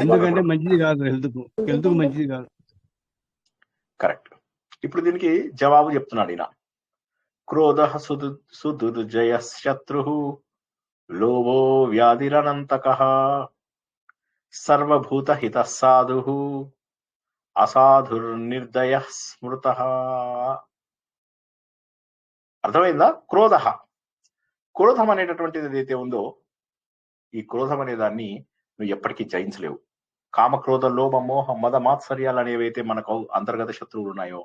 ఎందుకంటే మంచిది కాదు, హెల్త్ కు మంచిది కాదు. కరెక్ట్. ఇప్పుడు దీనికి జవాబు చెప్తున్నాడు ఈయన. క్రోధ సుదుర్జయ శత్రు, లోభో వ్యాధిరనంతకః, సర్వభూత హిత సాధు, అసాధుర్నిర్దయ స్మృతః. అర్థమైందా? క్రోధం అనేటటువంటిది ఏదైతే ఉందో, ఈ క్రోధం అనే దాన్ని నువ్వు ఎప్పటికీ జయించలేవు. కామక్రోధ లోభ మోహ మద మాత్సర్యాలు అనేవైతే మనకు అంతర్గత శత్రువులు ఉన్నాయో,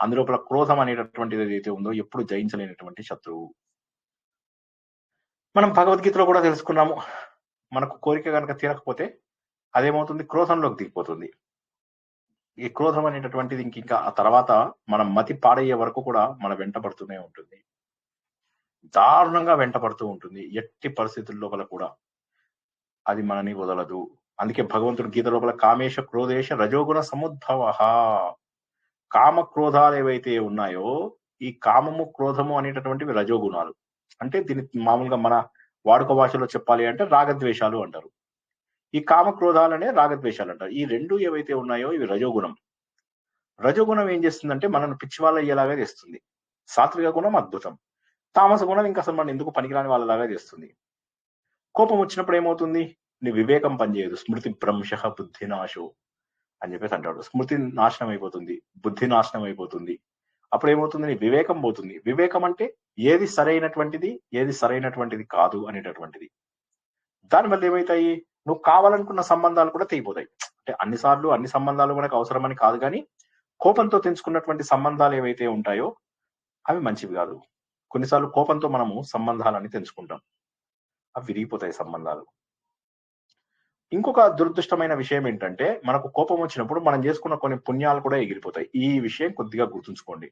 అందులోపల క్రోధం అనేటటువంటిది ఏదైతే ఉందో ఎప్పుడు జయించలేనటువంటి శత్రువు. మనం భగవద్గీతలో కూడా తెలుసుకున్నాము. మనకు కోరిక కనుక తీరకపోతే అదేమవుతుంది? క్రోధంలోకి దిగిపోతుంది. ఈ క్రోధం అనేటటువంటిది ఇంకా ఆ తర్వాత మన మతి పాడయ్యే వరకు కూడా మన వెంటబడుతూనే ఉంటుంది, దారుణంగా వెంటబడుతూ ఉంటుంది. ఎట్టి పరిస్థితుల లోపల కూడా అది మనని వదలదు. అందుకే భగవంతుడు గీత లోపల కామేశ క్రోధేశ రజోగుణ సముద్భవ, కామ క్రోధాలు ఏవైతే ఉన్నాయో, ఈ కామము క్రోధము అనేటటువంటివి రజోగుణాలు. అంటే దీన్ని మామూలుగా మన వాడుక భాషలో చెప్పాలి అంటే రాగద్వేషాలు అంటారు. ఈ కామ క్రోధాలనే రాగద్వేషాలు అంటారు. ఈ రెండు ఏవైతే ఉన్నాయో ఇవి రజోగుణం. రజోగుణం ఏం చేస్తుందంటే మనల్ని పిచ్చివాళ్ళ అయ్యేలాగా చేస్తుంది. సాత్విక గుణం అద్భుతం. తామస గుణం ఇంకా అసలు మనం ఎందుకు పనికిరాని వాళ్ళలాగా చేస్తుంది. కోపం వచ్చినప్పుడు ఏమవుతుంది? నీ వివేకం పనిచేయదు. స్మృతి భ్రంశ బుద్ధి నాశో అని చెప్పేసి అంటాడు. స్మృతి నాశనం అయిపోతుంది, బుద్ధి నాశనం అయిపోతుంది. అప్పుడు ఏమవుతుంది? నీ వివేకం పోతుంది. వివేకం అంటే ఏది సరైనటువంటిది, ఏది సరైనటువంటిది కాదు అనేటటువంటిది. దానివల్ల ఏమవుతాయి? నువ్వు కావాలనుకున్న సంబంధాలు కూడా తెగిపోతాయి. అంటే అన్నిసార్లు అన్ని సంబంధాలు మనకు అవసరమని కాదు, కానీ కోపంతో తెంచుకున్నటువంటి సంబంధాలు ఏవైతే ఉంటాయో అవి మంచివి కాదు. కొన్నిసార్లు కోపంతో మనము సంబంధాలని తెంచుకుంటాం, అవి విరిగిపోతాయి సంబంధాలు. ఇంకొక దురదృష్టమైన విషయం ఏంటంటే మనకు కోపం వచ్చినప్పుడు మనం చేసుకున్న కొన్ని పుణ్యాలు కూడా ఎగిరిపోతాయి. ఈ విషయం కొద్దిగా గుర్తుంచుకోండి.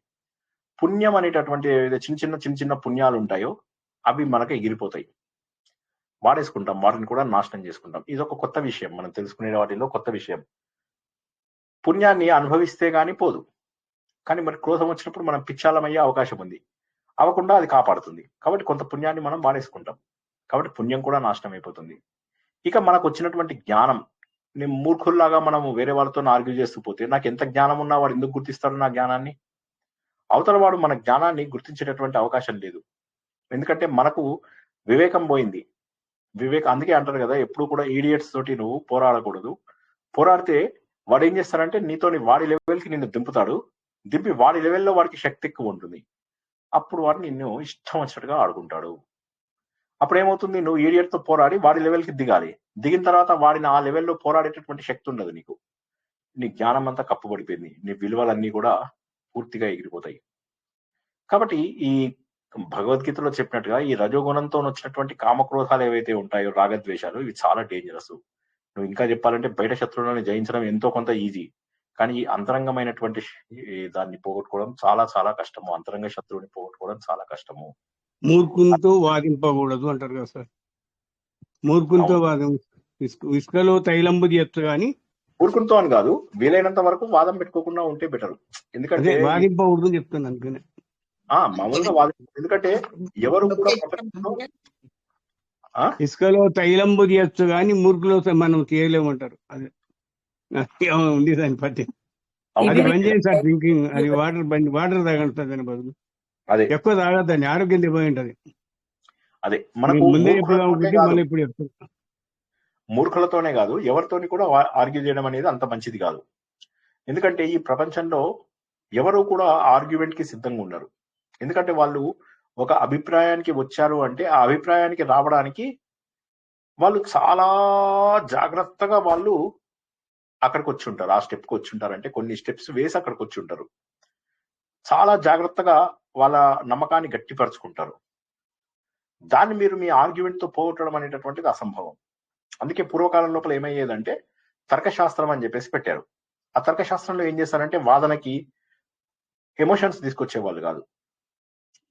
పుణ్యం అనేటటువంటి ఏదైతే చిన్న చిన్న పుణ్యాలు ఉంటాయో అవి మనకు ఎగిరిపోతాయి, వాడేసుకుంటాం, వాటిని కూడా నాశనం చేసుకుంటాం. ఇది ఒక కొత్త విషయం, మనం తెలుసుకునే వాటిలో కొత్త విషయం. పుణ్యాన్ని అనుభవిస్తే గానీ పోదు, కానీ మరి క్రోధం వచ్చినప్పుడు మనం పిచ్చాలమయ్యే అవకాశం ఉంది, అవ్వకుండా అది కాపాడుతుంది. కాబట్టి కొంత పుణ్యాన్ని మనం వాడేసుకుంటాం, కాబట్టి పుణ్యం కూడా నాశనం అయిపోతుంది. ఇక మనకు వచ్చినటువంటి జ్ఞానం, నేను మూర్ఖుల్లాగా మనము వేరే వాళ్ళతో ఆర్గ్యూ చేస్తూ పోతే నాకు ఎంత జ్ఞానం ఉన్నా వాడు ఎందుకు గుర్తిస్తాడు నా జ్ఞానాన్ని? అవతల వాడు మన జ్ఞానాన్ని గుర్తించేటటువంటి అవకాశం లేదు. ఎందుకంటే మనకు వివేకం పోయింది. అందుకే అంటారు కదా, ఎప్పుడు కూడా ఈడియట్స్ తోటి నువ్వు పోరాడకూడదు. పోరాడితే వాడు ఏం చేస్తాడంటే నీతోని వాడి లెవెల్కి నిన్ను దింపి వాడి లెవెల్లో వాడికి శక్తి ఎక్కువ ఉంటుంది. అప్పుడు వాడు నిన్ను ఇష్టం వచ్చినట్టుగా ఆడుకుంటాడు. అప్పుడు ఏమవుతుంది? నువ్వు ఈడియట్ తో పోరాడి వాడి లెవెల్కి దిగాలి. దిగిన తర్వాత వాడిని ఆ లెవెల్లో పోరాడేటటువంటి శక్తి ఉండదు నీకు. నీ జ్ఞానం అంతా కప్పుబడిపోయింది, నీ విలువలన్నీ కూడా పూర్తిగా ఎగిరిపోతాయి. కాబట్టి ఈ భగవద్గీతలో చెప్పినట్టుగా ఈ రజోగుణంతో వచ్చినటువంటి కామక్రోధాలు ఏవైతే ఉంటాయో, రాగద్వేషాలు, ఇవి చాలా డేంజరస్. నువ్వు ఇంకా చెప్పాలంటే బయట శత్రువులను జయించడం ఎంతో కొంత ఈజీ, కానీ ఈ అంతరంగమైనటువంటి దాన్ని పోగొట్టుకోవడం చాలా చాలా కష్టము. అంతరంగ శత్రువుని పోగొట్టుకోవడం చాలా కష్టము. మూర్ఖునితో వాదింపకూడదు అంటారు కదా సార్. మూర్ఖునితో వాదం, ఇసుకలో తైలంబు చేస్తా గానీ ఊరుకుంటూ అని కాదు, వీలైనంత వరకు వాదం పెట్టుకోకుండా ఉంటే బెటర్. ఎందుకంటే వాదింపకూడదు చెప్తాను. అందుకనే మామూలుగా ఎందుకంటే ఎవరు కూడా ప్రపంచంలో ఇసుకలో తైలంబు తీయచ్చు కానీ మురుకులో మనం తీయలేమంటారు. అదే ఉంది దాని పట్టి. అది బంద్ చేయండి సార్ డ్రింకింగ్. అది వాటర్ తాగండి దాని బదులు. అదే ఎక్కువ తాగద్దని, ఆరోగ్యం దెబ్బ ఉంటుంది. అదే మనకు ముందే ఎప్పుడు మళ్ళీ ఇప్పుడు చెప్తారు. మూర్ఖులతోనే కాదు ఎవరితోని కూడా ఆర్గ్యూ చేయడం అనేది అంత మంచిది కాదు. ఎందుకంటే ఈ ప్రపంచంలో ఎవరు కూడా ఆర్గ్యుమెంట్ కి సిద్ధంగా ఉన్నారు. ఎందుకంటే వాళ్ళు ఒక అభిప్రాయానికి వచ్చారు అంటే ఆ అభిప్రాయానికి రావడానికి వాళ్ళు చాలా జాగ్రత్తగా వాళ్ళు అక్కడికి వచ్చి ఉంటారు. ఆ స్టెప్కి వచ్చి ఉంటారు. అంటే కొన్ని స్టెప్స్ వేసి అక్కడికి వచ్చి ఉంటారు. చాలా జాగ్రత్తగా వాళ్ళ నమ్మకాన్ని గట్టిపరుచుకుంటారు. దాన్ని మీరు మీ ఆర్గ్యుమెంట్ తో పోగొట్టడం అనేటటువంటిది అసంభవం. అందుకే పూర్వకాలం లోపల ఏమయ్యేదంటే తర్కశాస్త్రం అని చెప్పేసి పెట్టారు. ఆ తర్కశాస్త్రంలో ఏం చేస్తారంటే వాదనకి ఎమోషన్స్ తీసుకొచ్చేవాళ్ళు కాదు.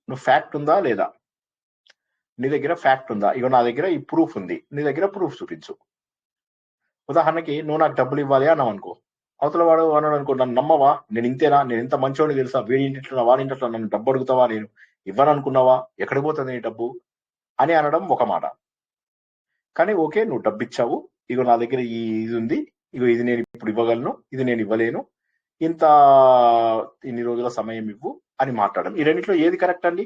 నువ్వు ఫ్యాక్ట్ ఉందా లేదా, నీ దగ్గర ఫ్యాక్ట్ ఉందా, ఇగో నా దగ్గర ఈ ప్రూఫ్ ఉంది, నీ దగ్గర ప్రూఫ్ చూపించు. ఉదాహరణకి నువ్వు నాకు డబ్బులు ఇవ్వాలి అన్నావు అనుకో, అవతల వాడు అన్నాడు అనుకో, నన్ను నమ్మవా, నేను ఇంతేనా, నేను ఎంత మంచోని తెలుసా, వీడింటిట్లో వాడింటిట్లో నన్ను డబ్బు అడుగుతావా, నేను ఇవ్వను అనుకున్నావా, ఎక్కడికి పోతుంది నీ డబ్బు అని అనడం ఒక మాట. కానీ ఓకే నువ్వు డబ్బు ఇచ్చావు, ఇగో నా దగ్గర ఈ ఇది ఉంది, ఇగో ఇది నేను ఇప్పుడు ఇవ్వగలను, ఇది నేను ఇవ్వలేను, ఇన్ని రోజుల సమయం ఇవ్వు అని మాట్లాడడం. ఈ రెండిట్లో ఏది కరెక్ట్ అండి?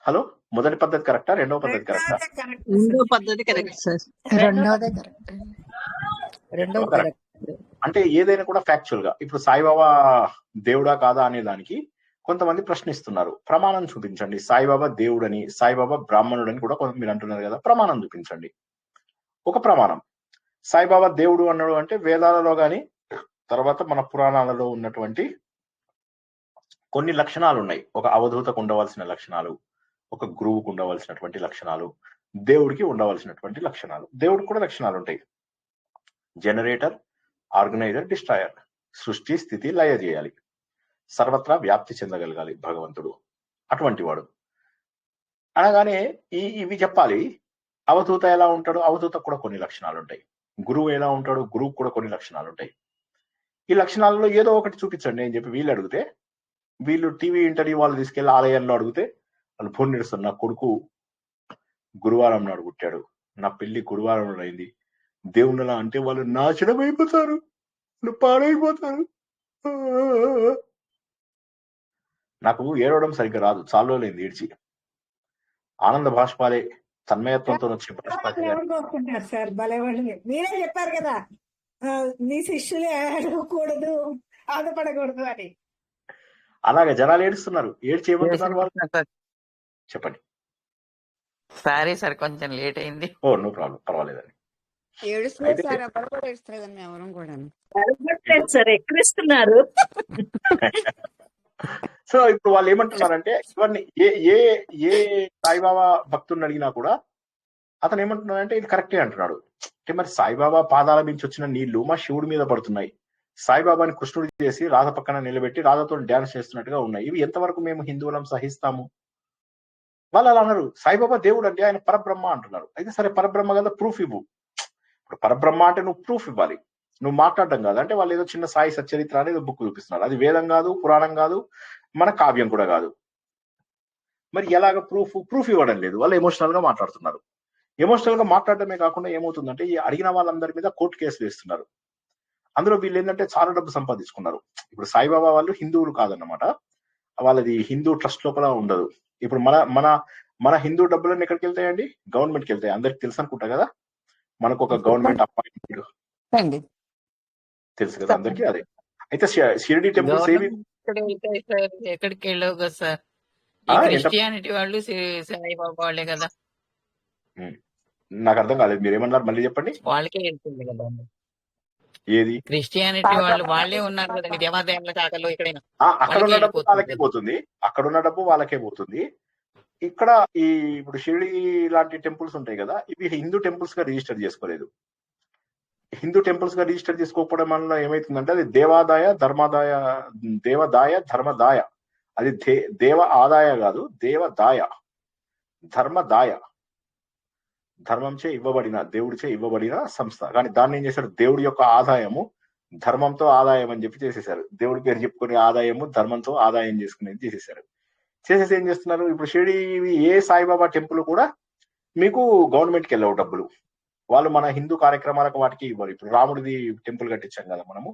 హలో, మొదటి పద్ధతి కరెక్టా, రెండవ పద్ధతి కరెక్టా? రెండో పద్ధతి కరెక్ట్ సార్. రెండోది కరెక్ట్. అంటే ఏదైనా కూడా ఫ్యాక్చువల్ గా, ఇప్పుడు సాయిబాబా దేవుడా కాదా అనే దానికి కొంతమంది ప్రశ్నిస్తున్నారు. ప్రమాణం చూపించండి. సాయిబాబా దేవుడని, సాయిబాబా బ్రాహ్మణుడని కూడా కొంత మీరు అంటున్నారు కదా, ప్రమాణం చూపించండి. ఒక ప్రమాణం, సాయిబాబా దేవుడు అన్నాడు అంటే వేదాలలో గాని తర్వాత మన పురాణాలలో ఉన్నటువంటి కొన్ని లక్షణాలు ఉన్నాయి. ఒక అవధూతకు ఉండవలసిన లక్షణాలు, ఒక గురువుకు ఉండవలసినటువంటి లక్షణాలు, దేవుడికి ఉండవలసినటువంటి లక్షణాలు. దేవుడికి కూడా లక్షణాలు ఉంటాయి. Generator, organiser, destroyer. సృష్టి, స్థితి, లయ చేయాలి. సర్వత్రా వ్యాప్తి చెందగలగాలి భగవంతుడు, అటువంటి వాడు. అనగానే ఇవి చెప్పాలి. అవధూత ఎలా ఉంటాడు, అవధూతకు కూడా కొన్ని లక్షణాలు ఉంటాయి. గురువు ఎలా ఉంటాడు, గురువుకు కూడా కొన్ని లక్షణాలు ఉంటాయి. ఈ లక్షణాలలో ఏదో ఒకటి చూపించండి అని చెప్పి వీళ్ళు అడిగితే, వీళ్ళు టీవీ ఇంటర్వ్యూ వాళ్ళు తీసుకెళ్లి ఆలయంలో అడిగితే వాళ్ళు ఫోన్ నడుస్తారు, నా కొడుకు గురువారం నాడు పుట్టాడు, నా పెళ్లి గురువారం నాడు అయింది, దేవుళ్ళ అంటే వాళ్ళు నాశనం అయిపోతారు, వాళ్ళు పాడైపోతారు. నాకు ఏడవడం సరిగ్గా రాదు, చాలా లేదు ఏడ్చి. ఆనంద భాష్పాలే, తన్మయత్వంతో వచ్చే భాష్పాలు. సార్ భలేవాళ్ళు, మీరే చెప్పారు కదా మీ శిష్యులే అడగకూడదు, బాధపడకూడదు అని. అలాగే జనాలు ఏడుస్తున్నారు. ఏడ్చి ఏమంటున్నారు వాళ్ళు? చెప్పండి. సారీ సార్, కొంచెం లేట్ అయింది. ఓ నో ప్రాబ్లం, పర్వాలేదండి. ఏడుస్తున్నారు సార్, అప్పుడు కూడా ఏడుస్తలేదండి ఎవరు కూడా. సార్ ఎక్కడిస్తున్నారు? సో ఇప్పుడు వాళ్ళు ఏమంటున్నారంటే, ఇవన్నీ ఏ సాయిబాబా భక్తుడిని అడిగినా కూడా అతను ఏమంటున్నాడంటే ఇది కరెక్టే అంటున్నాడు. అంటే మరి సాయిబాబా పాదాల నుంచి వచ్చిన నీళ్లు మా శివుడి మీద పడుతున్నాయి, సాయిబాబాని కృష్ణుడు చేసి రాధ పక్కన నిలబెట్టి రాధతో డ్యాన్స్ చేస్తున్నట్టుగా ఉన్నాయి, ఇవి ఎంతవరకు మేము హిందువులం సహిస్తాము? వాళ్ళు అలా అన్నారు. సాయిబాబా దేవుడు అంటే ఆయన పరబ్రహ్మ అంటున్నారు. అయితే సరే పరబ్రహ్మ కదా, ప్రూఫ్ ఇవ్వు. ఇప్పుడు పరబ్రహ్మ అంటే నువ్వు ప్రూఫ్ ఇవ్వాలి, నువ్వు మాట్లాడడం కాదు. అంటే వాళ్ళు ఏదో చిన్న సాయి సచ్చరిత్ర అనేది బుక్ చూపిస్తున్నారు. అది వేదం కాదు, పురాణం కాదు, మన కావ్యం కూడా కాదు. మరి ఎలాగ ప్రూఫ్ ఇవ్వడం లేదు, వాళ్ళు ఎమోషనల్ గా మాట్లాడుతున్నారు. ఎమోషనల్ గా మాట్లాడటమే కాకుండా ఏమవుతుందంటే ఈ అడిగిన వాళ్ళందరి మీద కోర్టు కేసులు వేస్తున్నారు. అందులో వీళ్ళు ఏంటంటే చాలా డబ్బు సంపాదించుకున్నారు. ఇప్పుడు సాయిబాబా వాళ్ళు హిందువులు కాదన్నమాట, వాళ్ళది హిందూ ట్రస్ట్ లోపల ఉండదు. ఇప్పుడు మన మన మన హిందూ డబ్బులన్నీ ఎక్కడికి వెళ్తాయండి? గవర్నమెంట్కి వెళ్తాయి. అందరికి తెలుసు అనుకుంటా కదా, మనకు ఒక గవర్నమెంట్ అపాయింట్మెంట్ తెలుసు కదా అందరికి. అదే అయితే షిరిడి టెంపుల్స్ ఏవి ఎక్కడికి వెళ్ళవు కదా సార్, క్రిస్టియానిటీ వాళ్ళు సాయిబాబా వాళ్ళే కదా. నాకు అర్థం కాలేదు, మీరు ఏమన్నారు మళ్ళీ చెప్పండి. వాళ్ళకే వెళ్తుంది కదా ఏది? క్రిస్టియానిటీ వాళ్ళే ఉన్నారు కదండి దేవాలయాల శాఖలో. ఎక్కడైనా అక్కడ ఉన్న డబ్బు వాళ్ళకే పోతుంది, అక్కడ ఉన్న డబ్బు వాళ్ళకే పోతుంది. ఇక్కడ ఇప్పుడు షిరిడి లాంటి టెంపుల్స్ ఉంటాయి కదా, ఇవి హిందూ టెంపుల్స్ గా రిజిస్టర్ చేసుకోలేదు. హిందూ టెంపుల్స్ గా రిజిస్టర్ చేసుకోకపోవడం వల్ల ఏమైతుందంటే అది దేవాదాయ ధర్మదాయ, అది దేవ ఆదాయ కాదు, దేవదాయ ధర్మదాయ, ధర్మంచే ఇవ్వబడిన, దేవుడిచే ఇవ్వబడిన సంస్థ. కానీ దాన్ని ఏం చేశారు, దేవుడి యొక్క ఆదాయము ధర్మంతో ఆదాయం అని చెప్పి చేసేసారు. దేవుడి పేరు చెప్పుకునే ఆదాయము ధర్మంతో ఆదాయం చేసుకునేది చేసేసారు. చేసేసి ఏం చేస్తున్నారు, ఇప్పుడు షిరిడి ఏ సాయిబాబా టెంపుల్ కూడా మీకు గవర్నమెంట్కి వెళ్ళవు డబ్బులు. వాళ్ళు మన హిందూ కార్యక్రమాలకు వాటికి ఇవ్వరు. ఇప్పుడు రాముడిది టెంపుల్ కట్టించాం కదా మనము,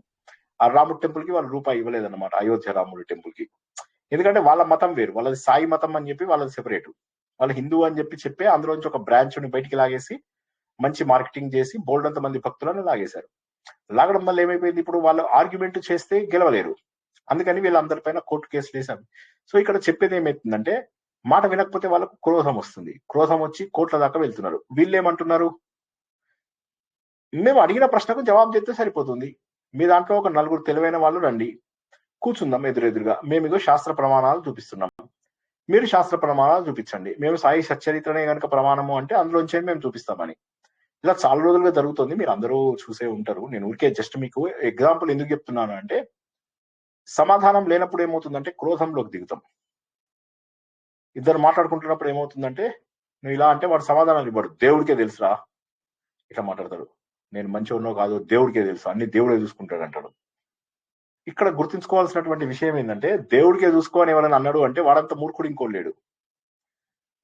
ఆ రాముడి టెంపుల్ కి వాళ్ళు రూపాయి ఇవ్వలేదన్నమాట, అయోధ్య రాముడి టెంపుల్ కి. ఎందుకంటే వాళ్ళ మతం వేరు, వాళ్ళది సాయి మతం అని చెప్పి వాళ్ళది సెపరేట్. వాళ్ళు హిందూ అని చెప్పి అందులోంచి ఒక బ్రాంచ్ ని బయటికి లాగేసి మంచి మార్కెటింగ్ చేసి బోల్డంత మంది భక్తులను లాగేశారు. లాగడం వల్ల ఏమైపోయింది, ఇప్పుడు వాళ్ళు ఆర్గ్యుమెంట్ చేస్తే గెలవలేరు, అందుకని వీళ్ళందరిపైన కోర్టు కేసులు వేశారు. సో ఇక్కడ చెప్పేది ఏమైతుందంటే, మాట వినకపోతే వాళ్ళకు క్రోధం వస్తుంది, క్రోధం వచ్చి కోర్టుల దాకా వెళ్తున్నారు. వీళ్ళు ఏమంటున్నారు, మేము అడిగిన ప్రశ్నకు జవాబు చెప్తే సరిపోతుంది, మీ దాంట్లో ఒక 4 తెలివైన వాళ్ళు రండి, కూర్చుందాం ఎదురెదురుగా, మేము ఇగో శాస్త్ర ప్రమాణాలు చూపిస్తున్నాం, మీరు శాస్త్ర ప్రమాణాలు చూపించండి, మేము సాయి సచ్చరిత్రనే కనుక ప్రమాణము అంటే అందులోంచే మేము చూపిస్తామని. ఇలా చాలా రోజులుగా జరుగుతుంది, మీరు అందరూ చూసే ఉంటారు. నేను ఊరికే జస్ట్ మీకు ఎగ్జాంపుల్ ఎందుకు చెప్తున్నాను అంటే, సమాధానం లేనప్పుడు ఏమవుతుందంటే క్రోధంలోకి దిగుతాం. ఇద్దరు మాట్లాడుకుంటున్నప్పుడు ఏమవుతుందంటే, నువ్వు ఇలా అంటే వాడు సమాధానాలు ఇవ్వడు, దేవుడికే తెలుసురా ఇట్లా మాట్లాడతాడు, నేను మంచివాడినో కాదో దేవుడికే తెలుసు, అన్ని దేవుడే చూసుకుంటాడు అంటాడు. ఇక్కడ గుర్తుంచుకోవాల్సినటువంటి విషయం ఏంటంటే, దేవుడికే చూసుకో అని ఎవరైనా అన్నాడు అంటే వాడంత మూర్ఖుడు ఇంకోలేడు.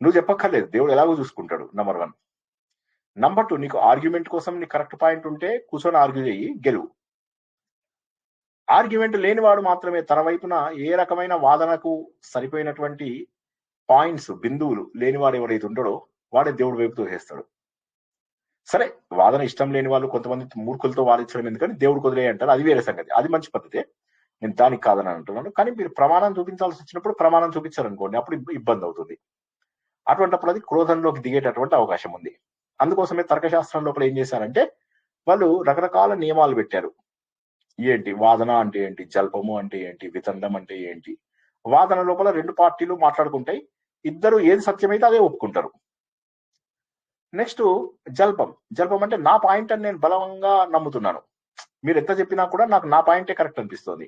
నువ్వు చెప్పక్కర్లేదు, దేవుడు ఎలాగో చూసుకుంటాడు. నంబర్ 1. నంబర్ 2, నీకు ఆర్గ్యుమెంట్ కోసం నీ కరెక్ట్ పాయింట్ ఉంటే కూర్చొని ఆర్గ్యూ చేయి, గెలువు. ఆర్గ్యుమెంట్ లేనివాడు మాత్రమే తన వైపున ఏ రకమైన వాదనకు సరిపోయినటువంటి పాయింట్స్, బిందువులు లేనివాడు ఎవరైతే ఉంటాడో వాడే దేవుడి వైపు తోసేస్తాడు. సరే, వాదన ఇష్టం లేని వాళ్ళు కొంతమంది మూర్ఖులతో వాదించడం ఎందుకని దేవుడికి వదిలే అంటారు, అది వేరే సంగతి, అది మంచి పద్ధతే, నేను దానికి కాదని అంటున్నాను. కానీ మీరు ప్రమాణం చూపించాల్సి వచ్చినప్పుడు ప్రమాణం చూపించారనుకోండి, అప్పుడు ఇబ్బంది అవుతుంది. అటువంటిప్పుడు అది క్రోధంలోకి దిగేటటువంటి అవకాశం ఉంది. అందుకోసమే తర్కశాస్త్రం లోపల ఏం చేశారంటే, వాళ్ళు రకరకాల నియమాలు పెట్టారు. ఏంటి వాదన అంటే ఏంటి, జల్పము అంటే ఏంటి, వితండం అంటే ఏంటి. వాదన లోపల 2 పార్టీలు మాట్లాడుకుంటాయి, ఇద్దరు ఏది సత్యమైతే అదే ఒప్పుకుంటారు. నెక్స్ట్ జల్పం అంటే నా పాయింట్ అని నేను బలంగా నమ్ముతున్నాను, మీరు ఎంత చెప్పినా కూడా నాకు నా పాయింటే కరెక్ట్ అనిపిస్తుంది,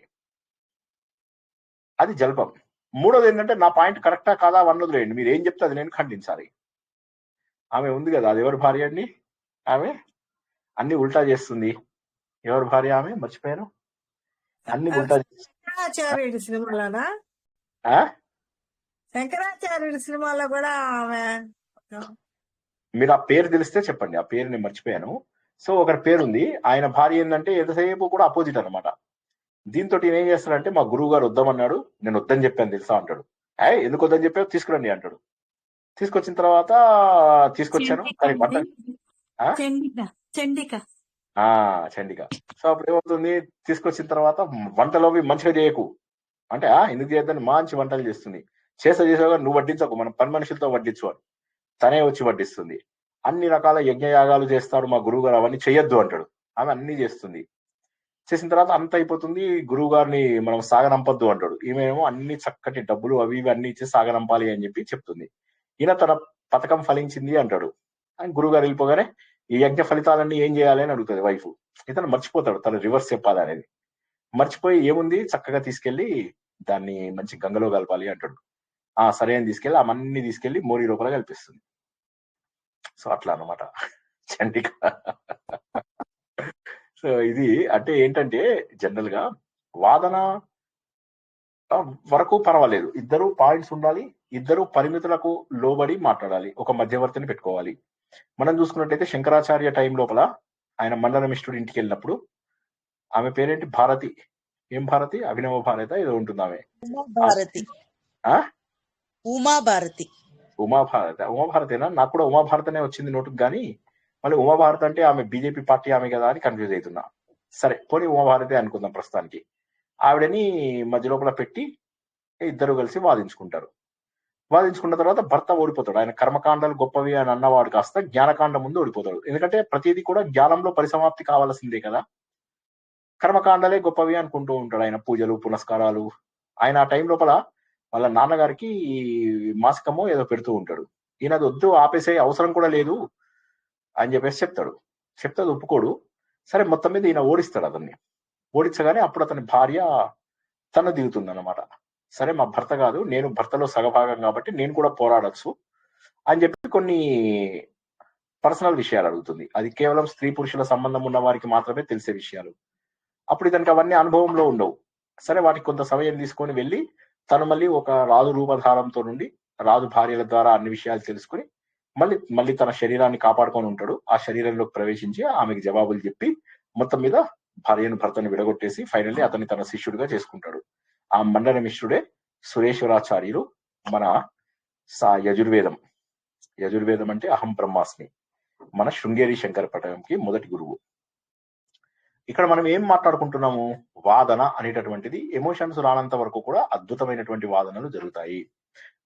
అది జల్పం. మూడోది ఏంటంటే, నా పాయింట్ కరెక్టా కాదా వన్నదిలేండి, మీరు ఏం చెప్తే అది నేను ఖండించాలి. ఆమె ఉంది కదా, అది ఎవరి భార్య అండి, ఆమె అన్ని ఉల్టా చేస్తుంది. ఎవరి భార్య ఆమె, మర్చిపోయాను, అన్ని ఉల్టా శంకరాచార్యుడి సినిమాలోనా, శంకరాచార్యుడి సినిమాలో కూడా ఆమె, మీరు ఆ పేరు తెలిస్తే చెప్పండి, ఆ పేరు నేను మర్చిపోయాను. సో ఒకరి పేరు ఉంది, ఆయన భార్య ఏంటంటే ఎంతసేపు కూడా అపోజిట్ అనమాట. దీంతో ఏం చేస్తాడంటే, మా గురువు గారు వద్దామన్నాడు, నేను వద్దని చెప్పాను తెలుసా అంటాడు. ఎందుకు వద్దని చెప్పావు, తీసుకురండి అంటాడు. తీసుకొచ్చిన తర్వాత తీసుకొచ్చాను కానీ వంట చండిక. సో అప్పుడు ఏమవుతుంది, తీసుకొచ్చిన తర్వాత వంటలోవి మంచిగా చేయకు అంటే, ఎందుకు చేయద్దని మంచి వంటలు చేస్తుంది. చేసావుగా నువ్వు వడ్డించకు, మనం పని మనుషులతో వడ్డించు అని తనే వచ్చి వడ్డిస్తుంది. అన్ని రకాల యజ్ఞయాగాలు చేస్తాడు మా గురువు గారు, అవన్నీ చెయ్యొద్దు అంటాడు. ఆమె అన్ని చేస్తుంది. చేసిన తర్వాత అంత అయిపోతుంది, గురువు గారిని మనం సాగనంపొద్దు అంటాడు. ఈమెమో అన్ని చక్కటి డబ్బులు అవి ఇవి అన్ని ఇచ్చి సాగనంపాలి అని చెప్పి చెప్తుంది. ఈయన తన పథకం ఫలించింది అంటాడు. గురువు గారు వెళ్ళిపోగానే ఈ యజ్ఞ ఫలితాలన్నీ ఏం చేయాలి అని అడుగుతుంది వైఫ్. ఇతను మర్చిపోతాడు, తను రివర్స్ చెప్పాలి అనేది. మర్చిపోయి ఏముంది చక్కగా తీసుకెళ్లి దాన్ని మంచి గంగలో కలపాలి అంటాడు. సరే అని తీసుకెళ్లి అవన్నీ తీసుకెళ్లి మోరీ లోపల కల్పిస్తుంది. సో అట్లా అన్నమాట చండిక. సో ఇది అంటే ఏంటంటే, జనరల్ గా వాదన వరకు పర్వాలేదు, ఇద్దరు పాయింట్స్ ఉండాలి, ఇద్దరు పరిమితులకు లోబడి మాట్లాడాలి, ఒక మధ్యవర్తిని పెట్టుకోవాలి. మనం చూసుకున్నట్టయితే శంకరాచార్య టైం లోపల ఆయన మండలమిష్ఠుడి ఇంటికి వెళ్ళినప్పుడు ఆమె పేరేంటి, భారతి. ఏం భారతి, అభినవ భారత ఏదో ఉంటుంది ఆమె, ఉమాభారతేనా, నాకు కూడా ఉమాభారతనే వచ్చింది నోటుకు, కానీ మళ్ళీ ఉమాభారత అంటే ఆమె బీజేపీ పార్టీ ఆమె కదా అని కన్ఫ్యూజ్ అవుతున్నా. సరే పోనీ ఉమాభారతే అనుకుందాం ప్రస్తుతానికి. ఆవిడని మధ్య లోపల పెట్టి ఇద్దరు కలిసి వాదించుకుంటారు. వాదించుకున్న తర్వాత భర్త ఓడిపోతాడు. ఆయన కర్మకాండాలు గొప్పవి అని అన్నవాడు కాస్త జ్ఞానకాండ ముందు ఓడిపోతాడు. ఎందుకంటే ప్రతిదీ కూడా జ్ఞానంలో పరిసమాప్తి కావాల్సిందే కదా, కర్మకాండాలే గొప్పవి అనుకుంటూ ఉంటాడు ఆయన, పూజలు పునస్కారాలు. ఆయన ఆ టైం లోపల వాళ్ళ నాన్నగారికి మాసికమో ఏదో పెడుతూ ఉంటాడు. ఈయన అది వద్దు, ఆపేసే అవసరం కూడా లేదు అని చెప్పేసి చెప్తే అది ఒప్పుకోడు. సరే మొత్తం మీద ఈయన ఓడిస్తాడు అతన్ని. ఓడించగానే అప్పుడు అతని భార్య తన దిగుతుంది అన్నమాట. సరే మా భర్త కాదు, నేను భర్తలో సగభాగం కాబట్టి నేను కూడా పోరాడచ్చు అని చెప్పి కొన్ని పర్సనల్ విషయాలు అడుగుతుంది. అది కేవలం స్త్రీ పురుషుల సంబంధం ఉన్న వారికి మాత్రమే తెలిసే విషయాలు. అప్పుడు ఇతనికి అవన్నీ అనుభవంలో ఉండవు. సరే వాటికి కొంత సమయం తీసుకొని వెళ్ళి తను మళ్ళీ ఒక రాజు రూపధారంతో నుండి రాజు భార్యల ద్వారా అన్ని విషయాలు తెలుసుకుని మళ్ళీ తన శరీరాన్ని కాపాడుకొని ఉంటాడు. ఆ శరీరంలోకి ప్రవేశించి ఆమెకి జవాబులు చెప్పి మొత్తం మీద భర్తను విడగొట్టేసి ఫైనల్లీ అతన్ని తన శిష్యుడిగా చేసుకుంటాడు. ఆ మండన మిశ్రుడే సురేశ్వరాచార్యులు మన యజుర్వేదం అంటే అహం బ్రహ్మాస్మి, మన శృంగేరి శంకర పటంకి మొదటి గురువు. ఇక్కడ మనం ఏం మాట్లాడుకుంటున్నాము? వాదన అనేటటువంటిది ఎమోషన్స్ రానంత వరకు కూడా అద్భుతమైనటువంటి వాదనలు జరుగుతాయి.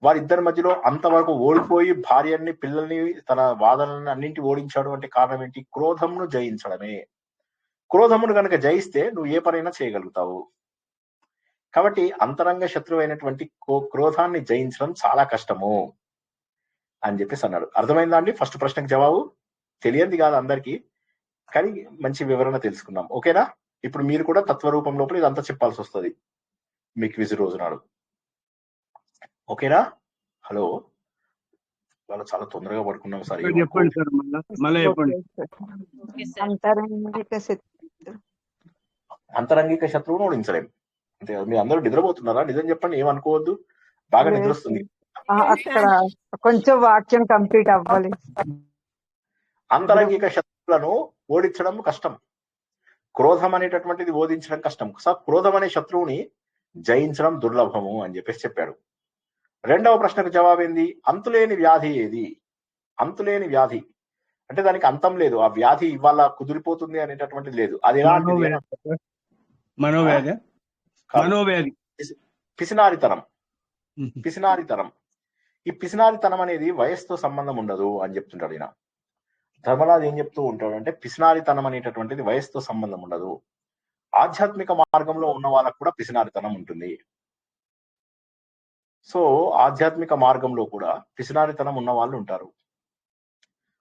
వారిద్దరి మధ్యలో అంతవరకు ఓడిపోయి భార్యని పిల్లల్ని తన వాదనలను అన్నింటి ఓడించాడు అంటే కారణం ఏంటి? క్రోధమును జయించడమే. క్రోధమును కనుక జయిస్తే నువ్వు ఏ పనైనా చేయగలుగుతావు. కాబట్టి అంతరంగ శత్రువు అయినటువంటి క్రోధాన్ని జయించడం చాలా కష్టము అని చెప్పేసి అన్నాడు. అర్థమైందా అండి? ఫస్ట్ ప్రశ్నకు జవాబు తెలియంది కాదు అందరికీ, కానీ మంచి వివరణ తెలుసుకున్నాం. ఓకేనా? ఇప్పుడు మీరు కూడా తత్వరూపం లోపల ఇదంతా చెప్పాల్సి వస్తుంది మీ క్విజ్ రోజు నాడు. ఓకేనా? హలో, వాళ్ళు చాలా తొందరగా పడుకున్నాం సార్. చెప్పండి సార్, మళ్ళీ చెప్పండి. అంతరంగిక శత్రువును ఓడించలేం. అంతే కదా? మీరు అందరూ నిద్రపోతున్నారా? నిజం చెప్పండి, ఏమనుకోవద్దు. బాగా నిద్ర వస్తుంది. అక్కడ కొంచెం వాక్యం కంప్లీట్ అవ్వాలి. అంతరంగిక శత్రువులను ఓడించడం కష్టం, క్రోధం అనేటటువంటిది ఓడించడం కష్టం. క్రోధం అనే శత్రువుని జయించడం దుర్లభము అని చెప్పేసి చెప్పాడు. రెండవ ప్రశ్నకు జవాబేంది? అంతులేని వ్యాధి ఏది? అంతులేని వ్యాధి అంటే దానికి అంతం లేదు. ఆ వ్యాధి ఇవాళ కుదిరిపోతుంది అనేటటువంటిది లేదు. అది ఎలాంటిది? మనోవ్యాధి, పిసినారితనం. పిసినారితనం. ఈ పిసినారితనం అనేది వయస్సుతో సంబంధం ఉండదు అని చెప్తుంటాడు ఈయన. ధర్మరాజు ఏం చెప్తూ ఉంటాడు అంటే పిసినారితనం అనేటటువంటిది వయస్సుతో సంబంధం ఉండదు. ఆధ్యాత్మిక మార్గంలో ఉన్న వాళ్ళకు కూడా పిసినారితనం ఉంటుంది. సో ఆధ్యాత్మిక మార్గంలో కూడా పిసినారితనం ఉన్న వాళ్ళు ఉంటారు.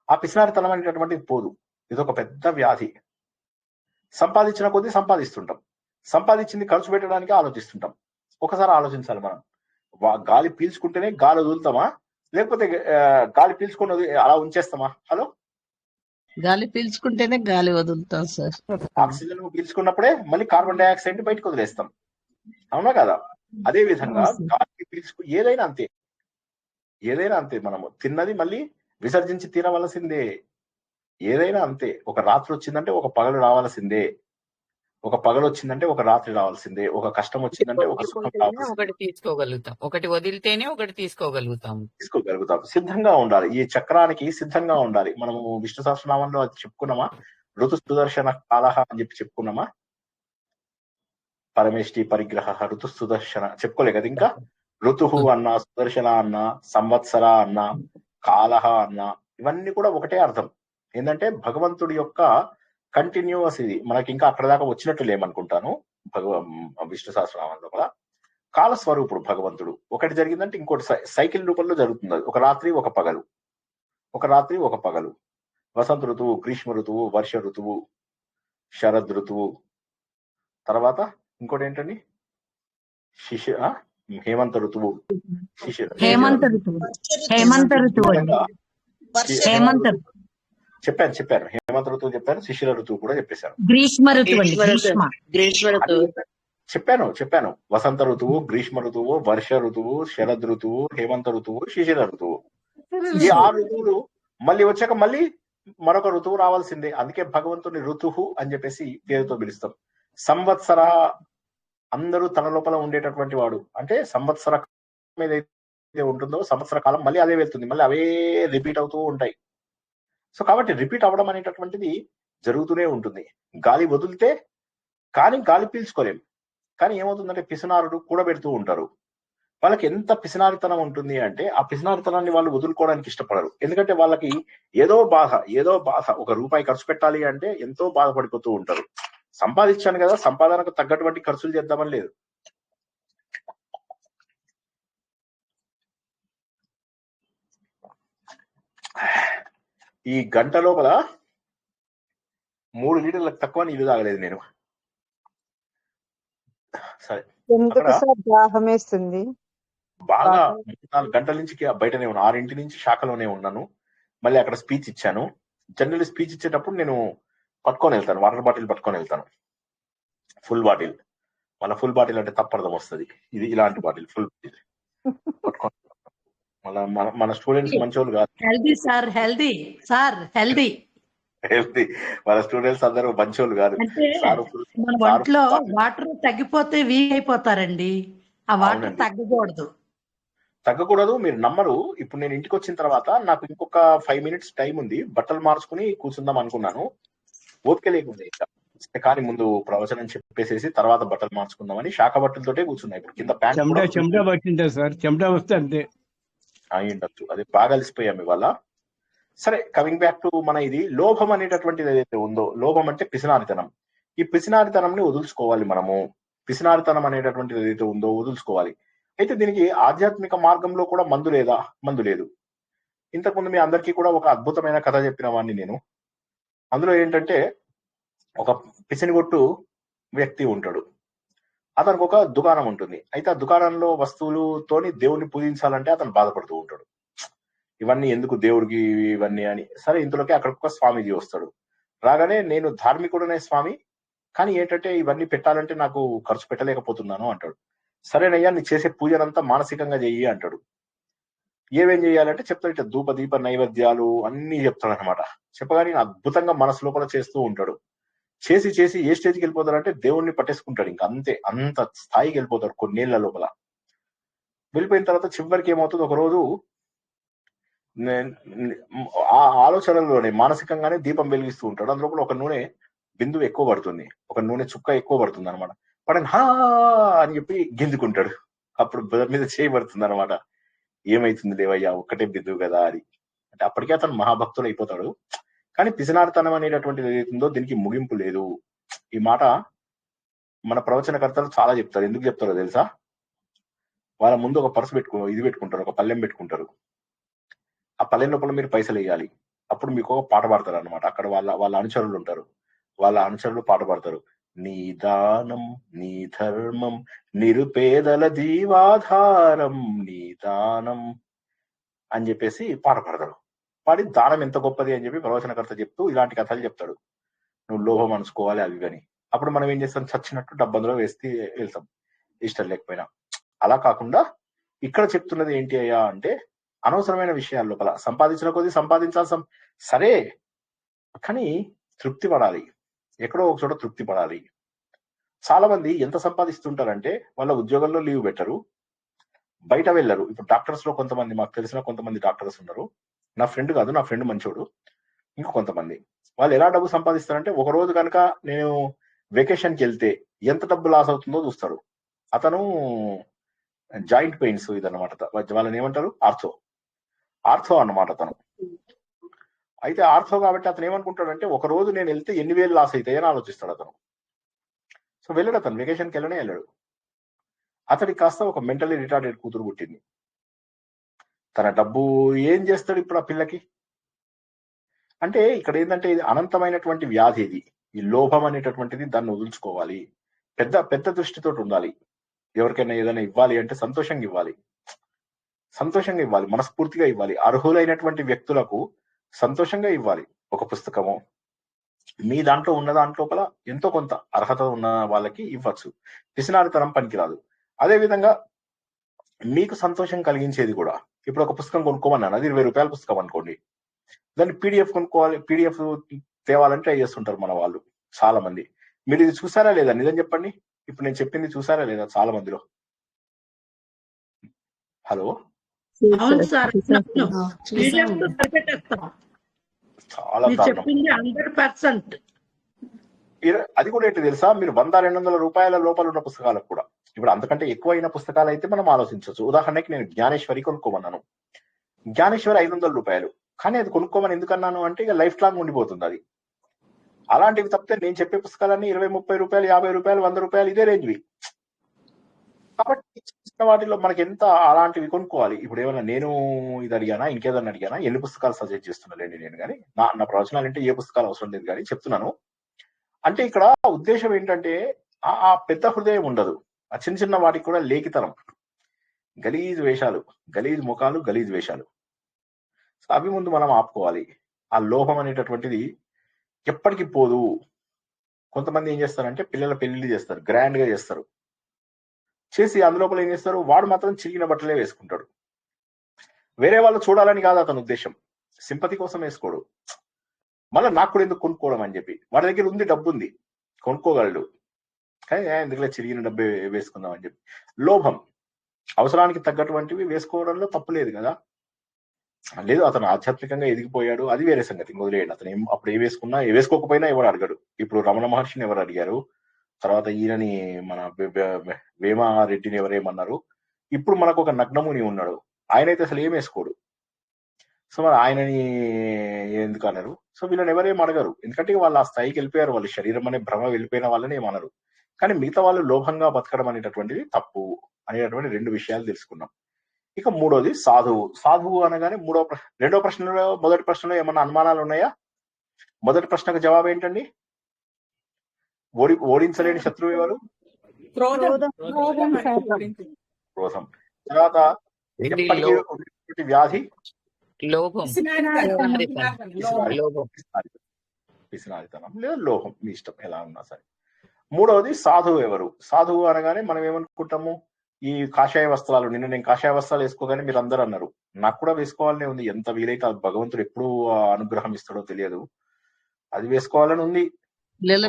ఆ పిసినారితనం అనేటటువంటిది పోదు. ఇది ఒక పెద్ద వ్యాధి. సంపాదించిన కొద్దీ సంపాదిస్తుంటాం, సంపాదించింది ఖర్చు పెట్టడానికి ఆలోచిస్తుంటాం. ఒకసారి ఆలోచించాలి మనం, గాలి పీల్చుకుంటేనే గాలి వదులుతామా, లేకపోతే గాలి పీల్చుకొని అలా ఉంచేస్తామా? హలో, గాలి పీల్చుకుంటేనే గాలి వదులుతాం సార్. ఆక్సిజన్ పీల్చుకున్నప్పుడే మళ్ళీ కార్బన్ డైఆక్సైడ్ బయటకు వదిలేస్తాం, అవునా కదా? అదే విధంగా గాలి ఏదైనా అంతే. మనము తిన్నది మళ్ళీ విసర్జించి తినవలసిందే. ఏదైనా అంతే. ఒక రాత్రి వచ్చిందంటే ఒక పగలు రావాల్సిందే, ఒక పగలు వచ్చిందంటే ఒక రాత్రి రావాల్సిందే, ఒక కష్టం వచ్చిందంటే ఒక సుఖం రావాల్సిందే. ఒకటి తీసుకోగలుగుతాం, ఒకటి వదిలితేనే ఒకటి తీసుకోగలుగుతాం. సిద్ధంగా ఉండాలి. ఈ చక్రానికి సిద్ధంగా ఉండాలి. మనము విష్ణు సహస్రనామంలో అది చెప్పుకున్నామా? ఋతు సుదర్శన కాలహ అని చెప్పి చెప్పుకున్నామా? పరమేష్టి పరిగ్రహ ఋతు సుదర్శన చెప్పుకోలే కదా. ఇంకా ఋతుహు అన్నా, సుదర్శన అన్నా, సంవత్సర అన్నా, కాలహ అన్నా, ఇవన్నీ కూడా ఒకటే అర్థం. ఏంటంటే భగవంతుడి యొక్క కంటిన్యూస్. ఇది మనకి ఇంకా అక్కడ దాకా వచ్చినట్టు లేమనుకుంటాను. విష్ణు సహస్రనామంలో కూడా కాలస్వరూపుడు భగవంతుడు. ఒకటి జరిగిందంటే ఇంకోటి సైకిల్ రూపంలో జరుగుతుంది. అది ఒక రాత్రి ఒక పగలు, ఒక రాత్రి ఒక పగలు. వసంత ఋతువు, గ్రీష్మ ఋతువు, వర్ష ఋతువు, శరద్ ఋతువు, తర్వాత ఇంకోటి ఏంటండి? హేమంత ఋతువు, చెప్పాను. హేమంత ఋతువు చెప్పాను, శిశిర ఋతువు కూడా చెప్పేశాను. చెప్పాను. వసంత ఋతువు, గ్రీష్మ ఋతువు, వర్ష ఋతువు, శరద్ ఋతువు, హేమంత ఋతువు, శిశిర ఋతువు. ఈ 6 ఋతువులు మళ్ళీ వచ్చాక మళ్ళీ మరొక ఋతువు రావాల్సిందే. అందుకే భగవంతుని ఋతువు అని చెప్పేసి పేరుతో పిలుస్తాం. సంవత్సర అందరూ తన లోపల ఉండేటటువంటి వాడు. అంటే సంవత్సర ఏదైతే ఉంటుందో సంవత్సర కాలం మళ్ళీ అదే వెళ్తుంది, మళ్ళీ అవే రిపీట్ అవుతూ ఉంటాయి. సో కాబట్టి రిపీట్ అవ్వడం అనేటటువంటిది జరుగుతూనే ఉంటుంది. గాలి వదిలితే కానీ గాలి పీల్చుకోలేం. కానీ ఏమవుతుందంటే పిసినారుడు కూడబెడుతూ ఉంటారు. వాళ్ళకి ఎంత పిసినారితనం ఉంటుంది అంటే ఆ పిసినారితనాన్ని వాళ్ళు వదులుకోవడానికి ఇష్టపడరు. ఎందుకంటే వాళ్ళకి ఏదో బాధ. ఒక రూపాయి ఖర్చు పెట్టాలి అంటే ఎంతో బాధపడిపోతూ ఉంటారు. సంపాదించాను కదా, సంపాదనకు తగ్గటువంటి ఖర్చులు చేద్దామని లేదు. ఈ గంట లోపల 3 లీటర్లకు తక్కువ నీళ్లు తాగలేదు నేను. సరే, బాగా 4 గంటల నుంచి బయటనే ఉన్నాను. 6 నుంచి శాఖలోనే ఉన్నాను. మళ్ళీ అక్కడ స్పీచ్ ఇచ్చాను. జనరల్ స్పీచ్ ఇచ్చేటప్పుడు నేను పట్టుకొని వెళ్తాను, వాటర్ బాటిల్ పట్టుకొని వెళ్తాను, ఫుల్ బాటిల్. మళ్ళీ ఫుల్ బాటిల్ అంటే తప్పర్థం వస్తుంది. ఇది ఇలాంటి బాటిల్ ఫుల్ పట్టుకోండి. మళ్ళీ మన స్టూడెంట్స్ మంచోళ్ళు కాదు, healthy sir, healthy sir, healthy. Healthy. మన స్టూడెంట్స్ అందరూ మంచోళ్ళు కాదు. అంటే సారు మన సారు ఒంట్లో వాటర్ తగ్గిపోతే వీక్ అయిపోతారండి. ఆ వాటర్ అవునండి, తగ్గకూడదు. తగ్గకూడదు. మీరు నమ్మరు. ఇప్పుడు నేను ఇంటికి వచ్చిన తర్వాత నాకు ఇంకొక 5 minutes టైం ఉంది, బట్టలు మార్చుకుని కూర్చుందాం అనుకున్నాను. ఓపిక లేకుండా ఇంకా, కానీ ముందు ప్రవచనం చెప్పేసేసి తర్వాత బట్టలు మార్చుకుందామని శాఖ బట్టలతోటే కూర్చున్నా. ఇప్పుడు కింద ప్యాంట్ కూడా చెమటా పట్టింటారు సార్, చెమటా వస్తే అంతే అయి ఉండొచ్చు. అది బాగా అలసిపోయాం ఇవాళ. సరే, కమింగ్ బ్యాక్ టు మన ఇది లోభం అనేటటువంటిది ఏదైతే ఉందో, లోభం అంటే పిసినారితనం. ఈ పిసినారితనంని వదులుచుకోవాలి మనము. పిసినారితనం అనేటటువంటిది ఏదైతే ఉందో వదులుచుకోవాలి. అయితే దీనికి ఆధ్యాత్మిక మార్గంలో కూడా మందు లేదా? మందు లేదు. ఇంతకుముందు మీ అందరికీ కూడా ఒక అద్భుతమైన కథ చెప్పిన వాడిని నేను. అందులో ఏంటంటే, ఒక పిసినిగొట్టు వ్యక్తి ఉంటాడు, అతనికి ఒక దుకాణం ఉంటుంది. అయితే ఆ దుకాణంలో వస్తువులతోని దేవుణ్ణి పూజించాలంటే అతను బాధపడుతూ ఉంటాడు, ఇవన్నీ ఎందుకు దేవుడికి ఇవన్నీ అని. సరే, ఇంతలోకి అక్కడికి ఒక స్వామీజీ వస్తాడు. రాగానే, నేను ధార్మికుడనే స్వామి, కానీ ఏంటంటే ఇవన్నీ పెట్టాలంటే నాకు ఖర్చు పెట్టలేకపోతున్నాను అంటాడు. సరేనయ్యా, నీ చేసే పూజనంతా మానసికంగా చెయ్యి అంటాడు. ఏమేం చేయాలంటే చెప్తాడు, ఇట్లా ధూప దీప నైవేద్యాలు అన్ని చెప్తాడు అనమాట. చెప్పగానే అద్భుతంగా మనసు లోపల చేస్తూ ఉంటాడు. చేసి చేసి ఏ స్టేజ్కి వెళ్ళిపోతాడంటే దేవుణ్ణి పట్టేసుకుంటాడు. ఇంకా అంతే, అంత స్థాయికి వెళ్ళిపోతాడు కొన్నేళ్ల లోపల. వెళ్ళిపోయిన తర్వాత చివరికి ఏమవుతుంది, ఒక రోజు ఆ ఆలోచనలోనే మానసికంగానే దీపం వెలిగిస్తూ ఉంటాడు. అందులో ఒక నూనె బిందువు ఎక్కువ పడుతుంది, ఒక నూనె చుక్క ఎక్కువ పడుతుంది అనమాట. పడని హా అని చెప్పి గింజుకుంటాడు. అప్పుడు బుధ మీద చేయబడుతుంది అనమాట. ఏమైతుంది దేవయ్యా, ఒక్కటే బిందువు కదా అని. అంటే అప్పటికే అతను మహాభక్తుడు అయిపోతాడు. కానీ పిసినారితనం అనేటటువంటిది ఏదైతుందో దీనికి ముగింపు లేదు. ఈ మాట మన ప్రవచనకర్తలు చాలా చెప్తారు. ఎందుకు చెప్తారో తెలుసా? వాళ్ళ ముందు ఒక పర్సు పెట్టుకుంటారు, ఒక పల్లెం పెట్టుకుంటారు. ఆ పల్లెం లోపల మీరు పైసలు వేయాలి. అప్పుడు మీకు ఒక పాట పాడతారు అనమాట. అక్కడ వాళ్ళ అనుచరులు ఉంటారు. వాళ్ళ అనుచరులు పాట పాడతారు. నీ దానం నీ ధర్మం నిరుపేదల జీవాధారం, నీ దానం అని చెప్పేసి పాట పాడతాడు. పాడి దానం ఎంత గొప్పది అని చెప్పి ప్రవచనకర్త చెప్తూ ఇలాంటి కథలు చెప్తాడు. నువ్వు లోభం అనుకోవాలి అవి కానీ. అప్పుడు మనం ఏం చేస్తాం, చచ్చినట్టు డబ్బందులో వేస్తే వెళ్తాం, ఇష్టం లేకపోయినా. అలా కాకుండా ఇక్కడ చెప్తున్నది ఏంటి అయ్యా అంటే, అనవసరమైన విషయాల లోపల సంపాదించిన కొద్దీ సంపాదించాల్సిన సరే, కానీ తృప్తి పడాలి, ఎక్కడో ఒక చోట తృప్తి పడాలి. చాలా మంది ఎంత సంపాదిస్తుంటారంటే వాళ్ళ ఉద్యోగంలో లీవ్ పెట్టరు, బయట వెళ్ళరు. ఇప్పుడు డాక్టర్స్ లో కొంతమంది, మాకు తెలిసిన కొంతమంది డాక్టర్స్ ఉన్నారు. నా ఫ్రెండ్ కాదు, నా ఫ్రెండ్ మంచోడు. ఇంకా కొంతమంది వాళ్ళు ఎలా డబ్బు సంపాదిస్తారంటే, ఒక రోజు కనుక నేను వెకేషన్కి వెళ్తే ఎంత డబ్బు లాస్ అవుతుందో చూస్తాడు. అతను జాయింట్ పెయిన్స్ ఇదన్నమాట, వాళ్ళని ఏమంటారు, ఆర్థో అన్నమాట అతను. అయితే ఆర్థో కాబట్టి అతను ఏమనుకుంటాడంటే, ఒక రోజు నేను వెళ్తే ఎన్ని వేలు లాస్ అవుతాయని ఆలోచిస్తాడు అతను. సో వెళ్ళాడు, అతను వెకేషన్కి వెళ్ళాడు. అతడికి కాస్త ఒక మెంటలీ రిటార్డెడ్ కూతురు పుట్టింది. తన డబ్బు ఏం చేస్తాడు ఇప్పుడు ఆ పిల్లకి? అంటే ఇక్కడ ఏంటంటే, ఇది అనంతమైనటువంటి వ్యాధి. ఇది ఈ లోభం అనేటటువంటిది, దాన్ని వదులుచుకోవాలి. పెద్ద దృష్టితో ఉండాలి. ఎవరికైనా ఏదైనా ఇవ్వాలి అంటే సంతోషంగా ఇవ్వాలి, మనస్ఫూర్తిగా ఇవ్వాలి. అర్హులైనటువంటి వ్యక్తులకు సంతోషంగా ఇవ్వాలి. ఒక పుస్తకము, మీ దాంట్లో ఉన్న దాంట్లోపల ఎంతో కొంత అర్హత ఉన్న వాళ్ళకి ఇవ్వచ్చు. పిసినారితనం పనికిరాదు. అదే విధంగా మీకు సంతోషం కలిగించేది కూడా. ఇప్పుడు ఒక పుస్తకం కొనుక్కోమన్నాను, అది 20 రూపాయల పుస్తకం అనుకోండి. దాన్ని పీడిఎఫ్ కొనుక్కోవాలి, పీడిఎఫ్ తేవాలంటే ట్రై చేస్తుంటారు మన వాళ్ళు చాలా మంది. మీరు ఇది చూసారా లేదా? నిజం చెప్పండి, ఇప్పుడు నేను చెప్పింది చూసారా లేదా చాలా మందిలో? హలో, అవును సార్, చాలా చెప్పింది 100%. అది కూడా ఏంటి తెలుసా, మీరు 100-200 రూపాయల లోపల ఉన్న పుస్తకాలకు కూడా, ఇప్పుడు అంతకంటే ఎక్కువైన పుస్తకాలు అయితే మనం ఆలోచించవచ్చు. ఉదాహరణకి నేను జ్ఞానేశ్వరి కొనుక్కోమన్నాను. జ్ఞానేశ్వరి 500 రూపాయలు, కానీ అది కొనుక్కోమని ఎందుకన్నాను అంటే, ఇక లైఫ్ లాంగ్ ఉండిపోతుంది అది. అలాంటివి తప్పితే నేను చెప్పే పుస్తకాలన్నీ 20-30 రూపాయలు, 50 రూపాయలు, 100 రూపాయలు, ఇదే రేంజ్వి. కాబట్టి చిన్న వాటిలో మనకి ఎంత అలాంటివి కొనుక్కోవాలి. ఇప్పుడు ఏమన్నా నేను ఇది అడిగానా, ఇంకేదన్నా అడిగానా? ఎన్ని పుస్తకాలు సజెస్ట్ చేస్తున్నానండి నేను, కానీ నా ప్రవచనాలు అంటే ఏ పుస్తకాలు అవసరం లేదు కానీ చెప్తున్నాను. అంటే ఇక్కడ ఉద్దేశం ఏంటంటే, ఆ పెద్ద హృదయం ఉండదు, ఆ చిన్న చిన్న వాటికి కూడా లేఖితనం, గలీజ్ వేషాలు, గలీజ్ ముఖాలు, గలీజ్ వేషాలు, అవి ముందు మనం ఆపుకోవాలి. ఆ లోభం అనేటటువంటిది ఎప్పటికీ పోదు. కొంతమంది ఏం చేస్తారంటే, పిల్లల పెళ్లిళ్ళు చేస్తారు, గ్రాండ్ గా చేస్తారు, చేసి అందులోపల ఏం చేస్తారు, వాడు మాత్రం చిరిగిన బట్టలే వేసుకుంటాడు. వేరే వాళ్ళు చూడాలని కాదు అతని ఉద్దేశం, సింపతి కోసం వేసుకోడు. మళ్ళీ నాకు కూడా ఎందుకు కొనుక్కోవడం అని చెప్పి, వాడి దగ్గర ఉంది, డబ్బు ఉంది, కొనుక్కోగలడు, కానీ ఎందుకులే చిరిగిన డబ్బే వేసుకుందాం అని చెప్పి. లోభం, అవసరానికి తగ్గటువంటివి వేసుకోవడంలో తప్పు లేదు కదా. లేదు అతను ఆధ్యాత్మికంగా ఎదిగిపోయాడు, అది వేరే సంగతి, వదిలేయండి. అతను అప్పుడు ఏ వేసుకున్నా ఏ వేసుకోకపోయినా ఎవరు అడగడు. ఇప్పుడు రమణ మహర్షిని ఎవరు అడిగారు, తర్వాత ఈయనని మన వేమారెడ్డిని ఎవరేమన్నారు. ఇప్పుడు మనకు ఒక నగ్నముని ఉన్నాడు, ఆయన అయితే అసలు ఏం వేసుకోడు. సో మరి ఆయనని ఎందుకు అన్నారు. సో వీళ్ళని ఎవరేం అడగరు, ఎందుకంటే వాళ్ళు ఆ స్థాయికి వెళ్ళిపోయారు, వాళ్ళ శరీరం అనే భ్రమ వెళ్ళిపోయిన వాళ్ళని ఏమనరు. కానీ మిగతా వాళ్ళు లోభంగా బతకడం అనేటటువంటిది తప్పు అనేటటువంటి 2 విషయాలు తెలుసుకున్నాం. ఇక మూడోది సాధువు. సాధువు అనగానే రెండో ప్రశ్నలో మొదటి ప్రశ్నలో ఏమన్నా అనుమానాలు ఉన్నాయా? మొదటి ప్రశ్నకు జవాబు ఏంటండి? ఓడించలేని శత్రువు ఎవరు? క్రోధం. తర్వాత ఎప్పటికీ ఉండేటువంటి వ్యాధి లోభం, పిసినారితనం లేదా లోహం, మీ ఇష్టం ఎలా ఉన్నా సరే. మూడవది సాధువు ఎవరు? సాధువు అనగానే మనం ఏమనుకుంటాము, ఈ కాషాయ వస్త్రాలు, నిన్న నేను కాషాయ వస్త్రాలు వేసుకోగానే మీరు అందరూ అన్నారు, నాకు కూడా వేసుకోవాలనే ఉంది, ఎంత వీలైతే భగవంతుడు ఎప్పుడు అనుగ్రహం ఇస్తాడో తెలియదు, అది వేసుకోవాలని ఉంది.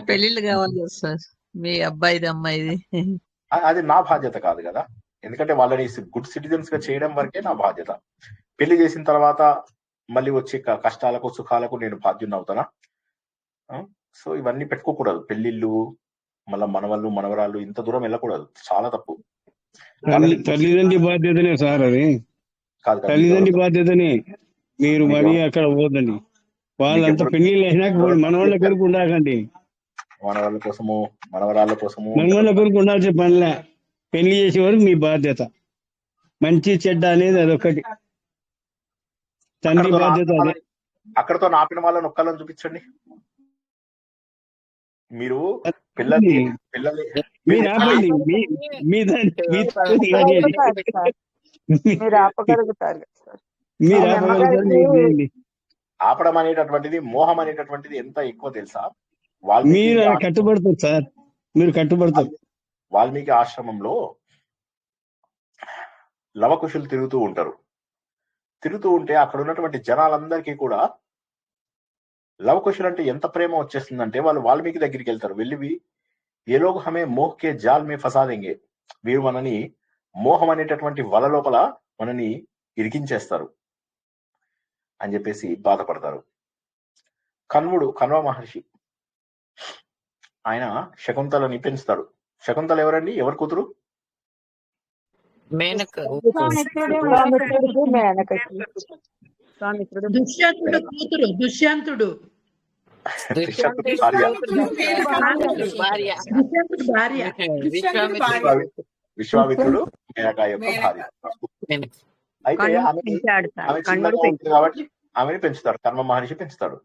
పెళ్లిళ్ళు కావాలి కదా సార్, మీ అబ్బాయిది అమ్మాయిది. అది నా బాధ్యత కాదు కదా, ఎందుకంటే వాళ్ళని గుడ్ సిటిజన్స్ గా చేయడం వరకే నా బాధ్యత. పెళ్లి చేసిన తర్వాత మళ్ళీ వచ్చే కష్టాలకు సుఖాలకు నేను బాధ్యుని అవుతానా? సో ఇవన్నీ పెట్టుకోకూడదు. పెళ్లిళ్ళు, మళ్ళీ మనవాళ్ళు మనవరాళ్ళు ఇంత దూరం వెళ్ళకూడదు, చాలా తప్పు. తల్లిదండ్రి బాధ్యతనే సార్, అది కాదు తల్లిదండ్రి బాధ్యతనే. మీరు మరీ అక్కడ పోదండి, వాళ్ళంతా పెళ్లిళ్ళు అయినాక మనవాళ్ళ కొరకు ఉండాలండి. మనవాళ్ళ కోసము మనవరాళ్ళ కోసము మనవాళ్ళ కొరకు ఉండాల్సిన పనిలే, పెళ్లి చేసే వరకు మీ బాధ్యత. మంచి చెడ్డ అనేది అదొకటి, తండ్రి బాధ్యత అదే. అక్కడతో ఆపిన వాళ్ళని ఒక్కళ్ళని చూపించండి. మీరు పిల్లల్ని మీరు ఆపండి, ఆపడం అనేటటువంటిది, మోహం అనేటటువంటిది ఎంత ఎక్కువ తెలుసా? మీరు కట్టుబడతారు సార్, మీరు కట్టుబడతారు. వాల్మీకి ఆశ్రమంలో లవకుశులు తిరుగుతూ ఉంటారు. తిరుగుతూ ఉంటే అక్కడ ఉన్నటువంటి జనాలందరికీ కూడా లవకుశులు అంటే ఎంత ప్రేమ వచ్చేస్తుందంటే, వాళ్ళు వాల్మీకి దగ్గరికి వెళ్తారు. వెళ్ళి ఏ లోగ్ హమే మోహ్ కే జాల్ మే ఫసా దేంగే, వీరు మనని మోహం అనేటటువంటి వల లోపల మనని ఇరికించేస్తారు అని చెప్పేసి బాధపడతారు. కణ్వ మహర్షి ఆయన శకుంతలని పెంచుతాడు. శకుంతల ఎవరండి? ఎవరి కూతురు? దుష్యంతుడు కూతురు, దుష్యంతుడు భార్య, విశ్వామిత్రుడు మేనక యొక్క భార్య. అయితే ఆమె చిన్నగా ఉంటుంది కాబట్టి ఆమెను పెంచుతాడు, కర్మ మహర్షి పెంచుతాడు.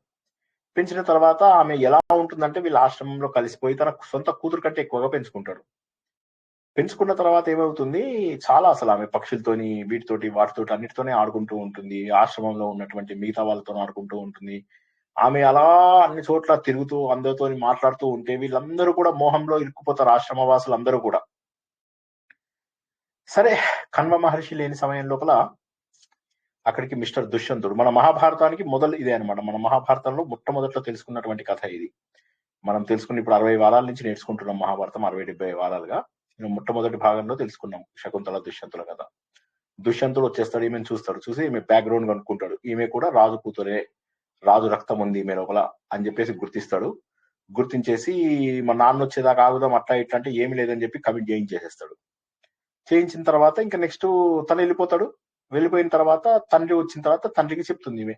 పెంచిన తర్వాత ఆమె ఎలా ఉంటుందంటే, వీళ్ళ ఆశ్రమంలో కలిసిపోయి తన సొంత కూతురు కంటే ఎక్కువగా పెంచుకుంటాడు. పెంచుకున్న తర్వాత ఏమవుతుంది, చాలా అసలు ఆమె పక్షులతోని, వీటితోటి వాటితోటి అన్నిటితోనే ఆడుకుంటూ ఉంటుంది. ఆశ్రమంలో ఉన్నటువంటి మిగతా వాళ్ళతో ఆడుకుంటూ ఉంటుంది. ఆమె అలా అన్ని చోట్ల తిరుగుతూ అందరితో మాట్లాడుతూ ఉంటే వీళ్ళందరూ కూడా మోహంలో ఇరుక్కుపోతారు, ఆశ్రమవాసులు అందరూ కూడా. సరే, కణ్వ మహర్షి లేని సమయం లోపల అక్కడికి మిస్టర్ దుష్యంతుడు, మన మహాభారతానికి మొదలు ఇదే అనమాట. మన మహాభారతంలో మొట్టమొదట్లో తెలుసుకున్నటువంటి కథ ఇది. మనం తెలుసుకుని ఇప్పుడు 60 వారాల నుంచి నేర్చుకుంటున్నాం మహాభారతం, 60-70 వారాలుగా. మొట్టమొదటి భాగంలో తెలుసుకున్నాం శకుంతల దుష్యంతుల కథ. దుష్యంతుడు వచ్చేస్తాడు, ఈమెను చూస్తాడు, చూసి ఈమె బ్యాక్గ్రౌండ్ కనుక్కుంటాడు. ఈమె కూడా రాజు కూతురే, రాజు రక్తం ఉంది ఈమె లోపల అని చెప్పేసి గుర్తిస్తాడు. గుర్తించేసి మా నాన్న వచ్చేదాకా ఆగుదాం అట్లా ఇట్లా అంటే ఏమి లేదని చెప్పి కమిట్ చేయించేసేస్తాడు. చేయించిన తర్వాత ఇంకా నెక్స్ట్ తను వెళ్ళిపోతాడు. వెళ్ళిపోయిన తర్వాత తండ్రి వచ్చిన తర్వాత తండ్రికి చెప్తుంది ఈమె,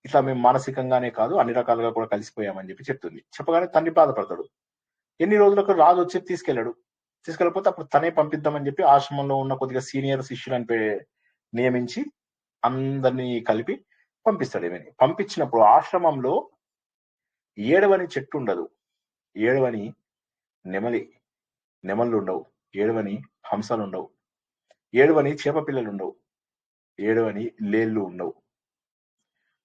ఇట్లా మేము మానసికంగానే కాదు అన్ని రకాలుగా కూడా కలిసిపోయామని చెప్పి చెప్తుంది. చెప్పగానే తండ్రి బాధపడతాడు. ఎన్ని రోజులకు రాజు వచ్చి తీసుకెళ్ళిపోతే అప్పుడు తనే పంపిద్దామని చెప్పి ఆశ్రమంలో ఉన్న కొద్దిగా సీనియర్ శిష్యులను నియమించి అందరినీ కలిపి పంపిస్తాడు. ఏమని పంపించినప్పుడు ఆశ్రమంలో 7వని చెట్టు ఉండదు, 7వని నెమళ్ళు ఉండవు, 7వని హంసలు ఉండవు, 7వని చేప పిల్లలు ఉండవు, 7వని లేళ్ళు ఉండవు.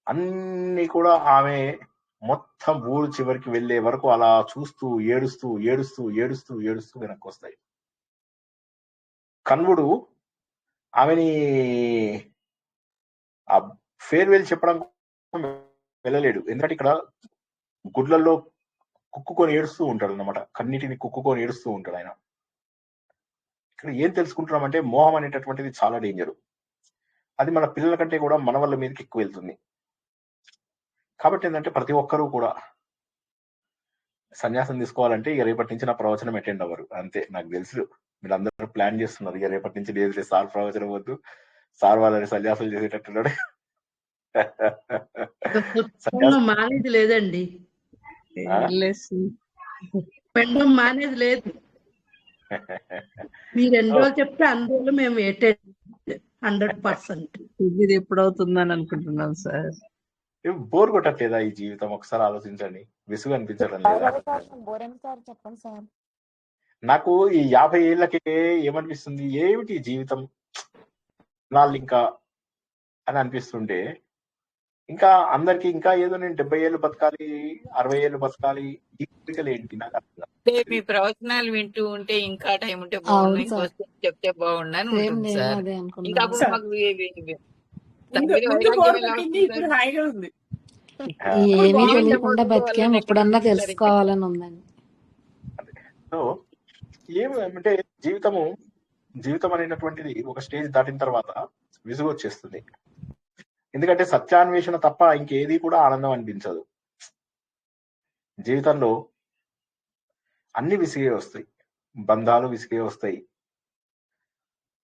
అన్ని కూడా ఆమె మొత్తం ఊరు చివరికి వెళ్లే వరకు అలా చూస్తూ ఏడుస్తూ వెనక్కి వస్తాయి. కన్వుడు ఆమెని ఆ ఫేర్వెల్ చెప్పడం వెళ్ళలేడు. ఎందుకంటే ఇక్కడ గుడ్లలో కుక్కుకొని ఏడుస్తూ ఉంటాడు అన్నమాట. కన్నిటిని కుక్కుకొని ఏడుస్తూ ఉంటాడు ఆయన. ఇక్కడ ఏం తెలుసుకుంటున్నామంటే మోహం అనేటటువంటిది చాలా డేంజర్. అది మన పిల్లల కంటే కూడా మన వాళ్ళ మీదకి ఎక్కువ వెళ్తుంది. కాబట్టి ఏంటంటే ప్రతి ఒక్కరూ కూడా సన్యాసం తీసుకోవాలంటే ఇక రేపటి నుంచి నా ప్రవచనం అటెండ్ అవ్వరు అంతే. నాకు తెలుసు మీరు అందరూ ప్లాన్ చేస్తున్నారు, ఇక రేపటి నుంచి లేదు సార్ ప్రవచనం వద్దు, సార్ వాళ్ళని సన్యాసం చేసేటట్టున్నాడు. మానేది లేదండి, పెట్టడం మానేది లేదు. మీరు ఎన్ని రోజులు చెప్తే అన్ని రోజులు మేము 100%. ఇది ఎప్పుడవుతుందని అనుకుంటున్నాం సార్. బోర్ కొట్టట్లేదా ఈ జీవితం? ఒకసారి ఆలోచించండి. విసుగు అనిపించడం లేదా? చెప్పండి సార్. నాకు ఈ 50 ఏళ్ళకే ఏమనిపిస్తుంది, ఏమిటి జీవితం నాళ్ళు ఇంకా అని అనిపిస్తుంటే, ఇంకా అందరికి ఇంకా ఏదో నేను 70 ఏళ్ళు బతకాలి, 60 ఏళ్ళు బతకాలి, ఈ కోరికలు ఏంటి నాకు అర్థం కాదు. అంటే మీ ప్రవచనాలు వింటూ ఉంటే ఇంకా టైం ఉంటే బాగుండు, ఇంకోసారి చెప్తే బాగుండు అని ఉంటుంది సార్. ఇంకా అప్పుడు మాకు ఇప్పుడు హాయిగా ఉంది. ఏమీ తెలియకుండా బతికాం, ఇప్పుడన్నా తెలుసుకోవాలని ఉందండి. సో ఏమంటే జీవితం అనేటటువంటిది ఒక స్టేజ్ దాటిన తర్వాత విసుగు వచ్చేస్తుంది. ఎందుకంటే సత్యాన్వేషణ తప్ప ఇంకేది కూడా ఆనందం అనిపించదు. జీవితంలో అన్ని విసిగే వస్తాయి, బంధాలు విసిగే వస్తాయి,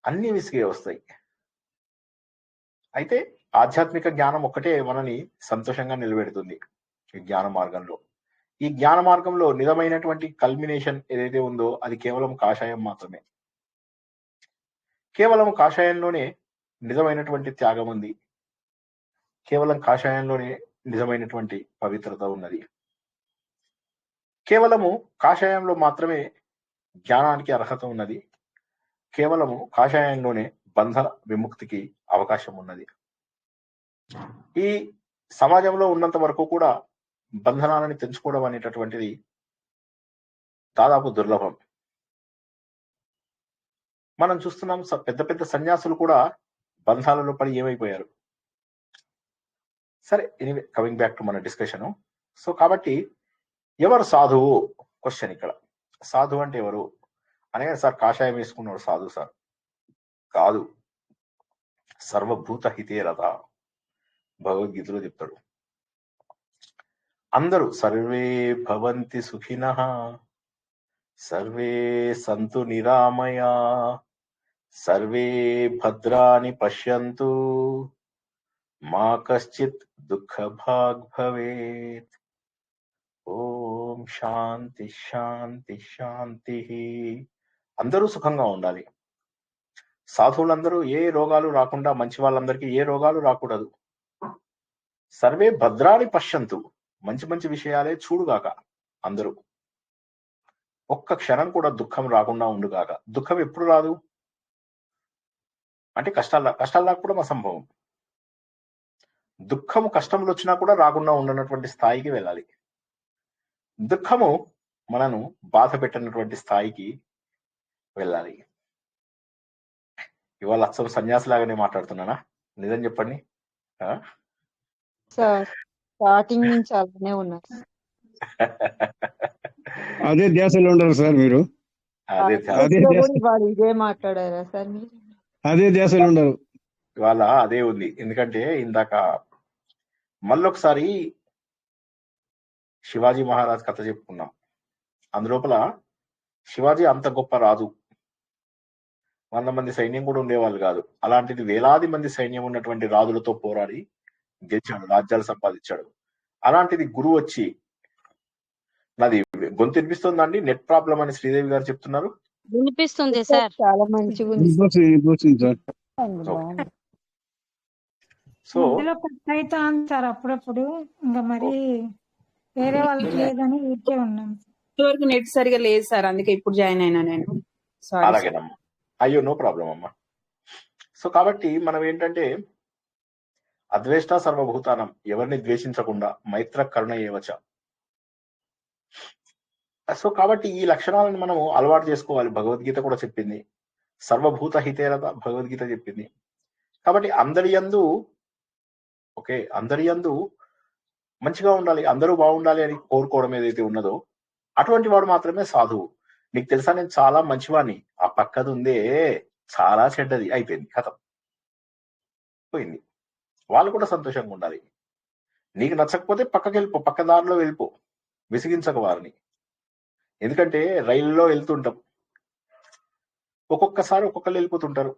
అన్ని విసిగే వస్తాయి. అయితే ఆధ్యాత్మిక జ్ఞానం ఒక్కటే మనని సంతోషంగా నిలబెడుతుంది ఈ జ్ఞాన మార్గంలో. ఈ జ్ఞాన మార్గంలో నిజమైనటువంటి కల్మినేషన్ ఏదైతే ఉందో అది కేవలం కాషాయం మాత్రమే. కేవలం కాషాయంలోనే నిజమైనటువంటి త్యాగం ఉంది, కేవలం కాషాయంలోనే నిజమైనటువంటి పవిత్రత ఉన్నది. కేవలము కాషాయంలో మాత్రమే జ్ఞానానికి అర్హత ఉన్నది, కేవలము కాషాయంలోనే బంధ విముక్తికి అవకాశం ఉన్నది. ఈ సమాజంలో ఉన్నంత వరకు కూడా బంధనాలని తెంచుకోవడం అనేటటువంటిది దాదాపు దుర్లభం. మనం చూస్తున్నాం పెద్ద పెద్ద సన్యాసులు కూడా బంధాలలో పడి ఏమైపోయారు. సరే, ఎనీవే కమింగ్ బ్యాక్ టు మన డిస్కషన్. సో కాబట్టి ఎవరు సాధువు క్వశ్చన్ ఇక్కడ. సాధువు అంటే ఎవరు అనగా సార్ కాషాయం వేసుకున్నాడు సాధువు సార్ కాదు. సర్వభూత హితే రథ భగవద్గీతలో చెప్తాడు. అందరూ సర్వే భవంతి సుఖినః సర్వే సంతు నిరామయా సర్వే భద్రాని పశ్యంతు మా కశ్చిత్ దుఃఖ భాగ్ భవేత్. ఓం శాంతి శాంతి శాంతి. అందరూ సుఖంగా ఉండాలి. సాధువులందరూ ఏ రోగాలు రాకుండా, మంచి వాళ్ళందరికీ ఏ రోగాలు రాకూడదు. సర్వే భద్రాని పశ్యంతు, మంచి మంచి విషయాలే చూడుగాక అందరూ. ఒక్క క్షణం కూడా దుఃఖం రాకుండా ఉండుగాక. దుఃఖం ఎప్పుడు రాదు అంటే కష్టాలు రాకపోవడం అసంభవం. దుఃఖము కష్టములు వచ్చినా కూడా రాకుండా ఉండనటువంటి స్థాయికి వెళ్ళాలి. దుఃఖము మనను బాధ పెట్టినటువంటి స్థాయికి వెళ్ళాలి. ఇవాళ అచ్చం సన్యాసిలాగానే మాట్లాడుతున్నానా? నిజం చెప్పండి. సార్ స్టార్టింగ్ నుంచి అలానే ఉన్నారు. అదే ధ్యాసలో ఉండరు సార్ మీరు. ఇదే మాట్లాడారా సార్ మీరు? అదే ధ్యాసలో ఉండరు. ఇవాళ అదే ఉంది. ఎందుకంటే ఇందాక మళ్ళొకసారి శివాజీ మహారాజ్ కథ చెప్పుకున్నాం. అందులోపల శివాజీ అంత గొప్ప రాజు, 100 మంది సైన్యం కూడా ఉండేవాళ్ళు కాదు. అలాంటిది వేలాది మంది సైన్యం ఉన్నటువంటి రాజులతో పోరాడి గెలిచాడు, రాజ్యాలు సంపాదించాడు. అలాంటిది గురువు వచ్చి, నాది గొంతు వినిపిస్తుందండి? నెట్ ప్రాబ్లం అని శ్రీదేవి గారు చెప్తున్నారు. వినిపిస్తుంది సార్, చాలా మంచిగా ఉంది. సో అయితే సార్ అప్పుడప్పుడు ఇంకా మరి వేరే వాళ్ళకి లేదని ఊరికే ఉన్నాం. వరకు నెట్ సరిగా లేదు సార్, అందుకే ఇప్పుడు జాయిన్ అయినా నేను. అలాగేనమ్మా, అయ్యో నో ప్రాబ్లం అమ్మా. సో కాబట్టి మనం ఏంటంటే అద్వేష్ట సర్వభూతానం, ఎవరిని ద్వేషించకుండా, మైత్ర కరుణ ఏవచ. సో కాబట్టి ఈ లక్షణాలను మనము అలవాటు చేసుకోవాలి. భగవద్గీత కూడా చెప్పింది సర్వభూత హితేరత భగవద్గీత చెప్పింది. కాబట్టి అందరి యందు మంచిగా ఉండాలి, అందరూ బాగుండాలి అని కోరుకోవడం ఏదైతే ఉన్నదో అటువంటి వాడు మాత్రమే సాధువు. నీకు తెలుసా నేను చాలా మంచివాడిని, ఆ పక్కది ఉందే చాలా చెడ్డది, అయిపోయింది, కథం, పోయింది. వాళ్ళు కూడా సంతోషంగా ఉండాలి. నీకు నచ్చకపోతే పక్కకి వెళ్ళిపో, పక్క దారిలో వెళ్ళిపో, విసిగించక వారిని. ఎందుకంటే రైలులో వెళ్తుంటాం, ఒక్కొక్కసారి ఒక్కొక్కరు వెళ్ళిపోతుంటారు.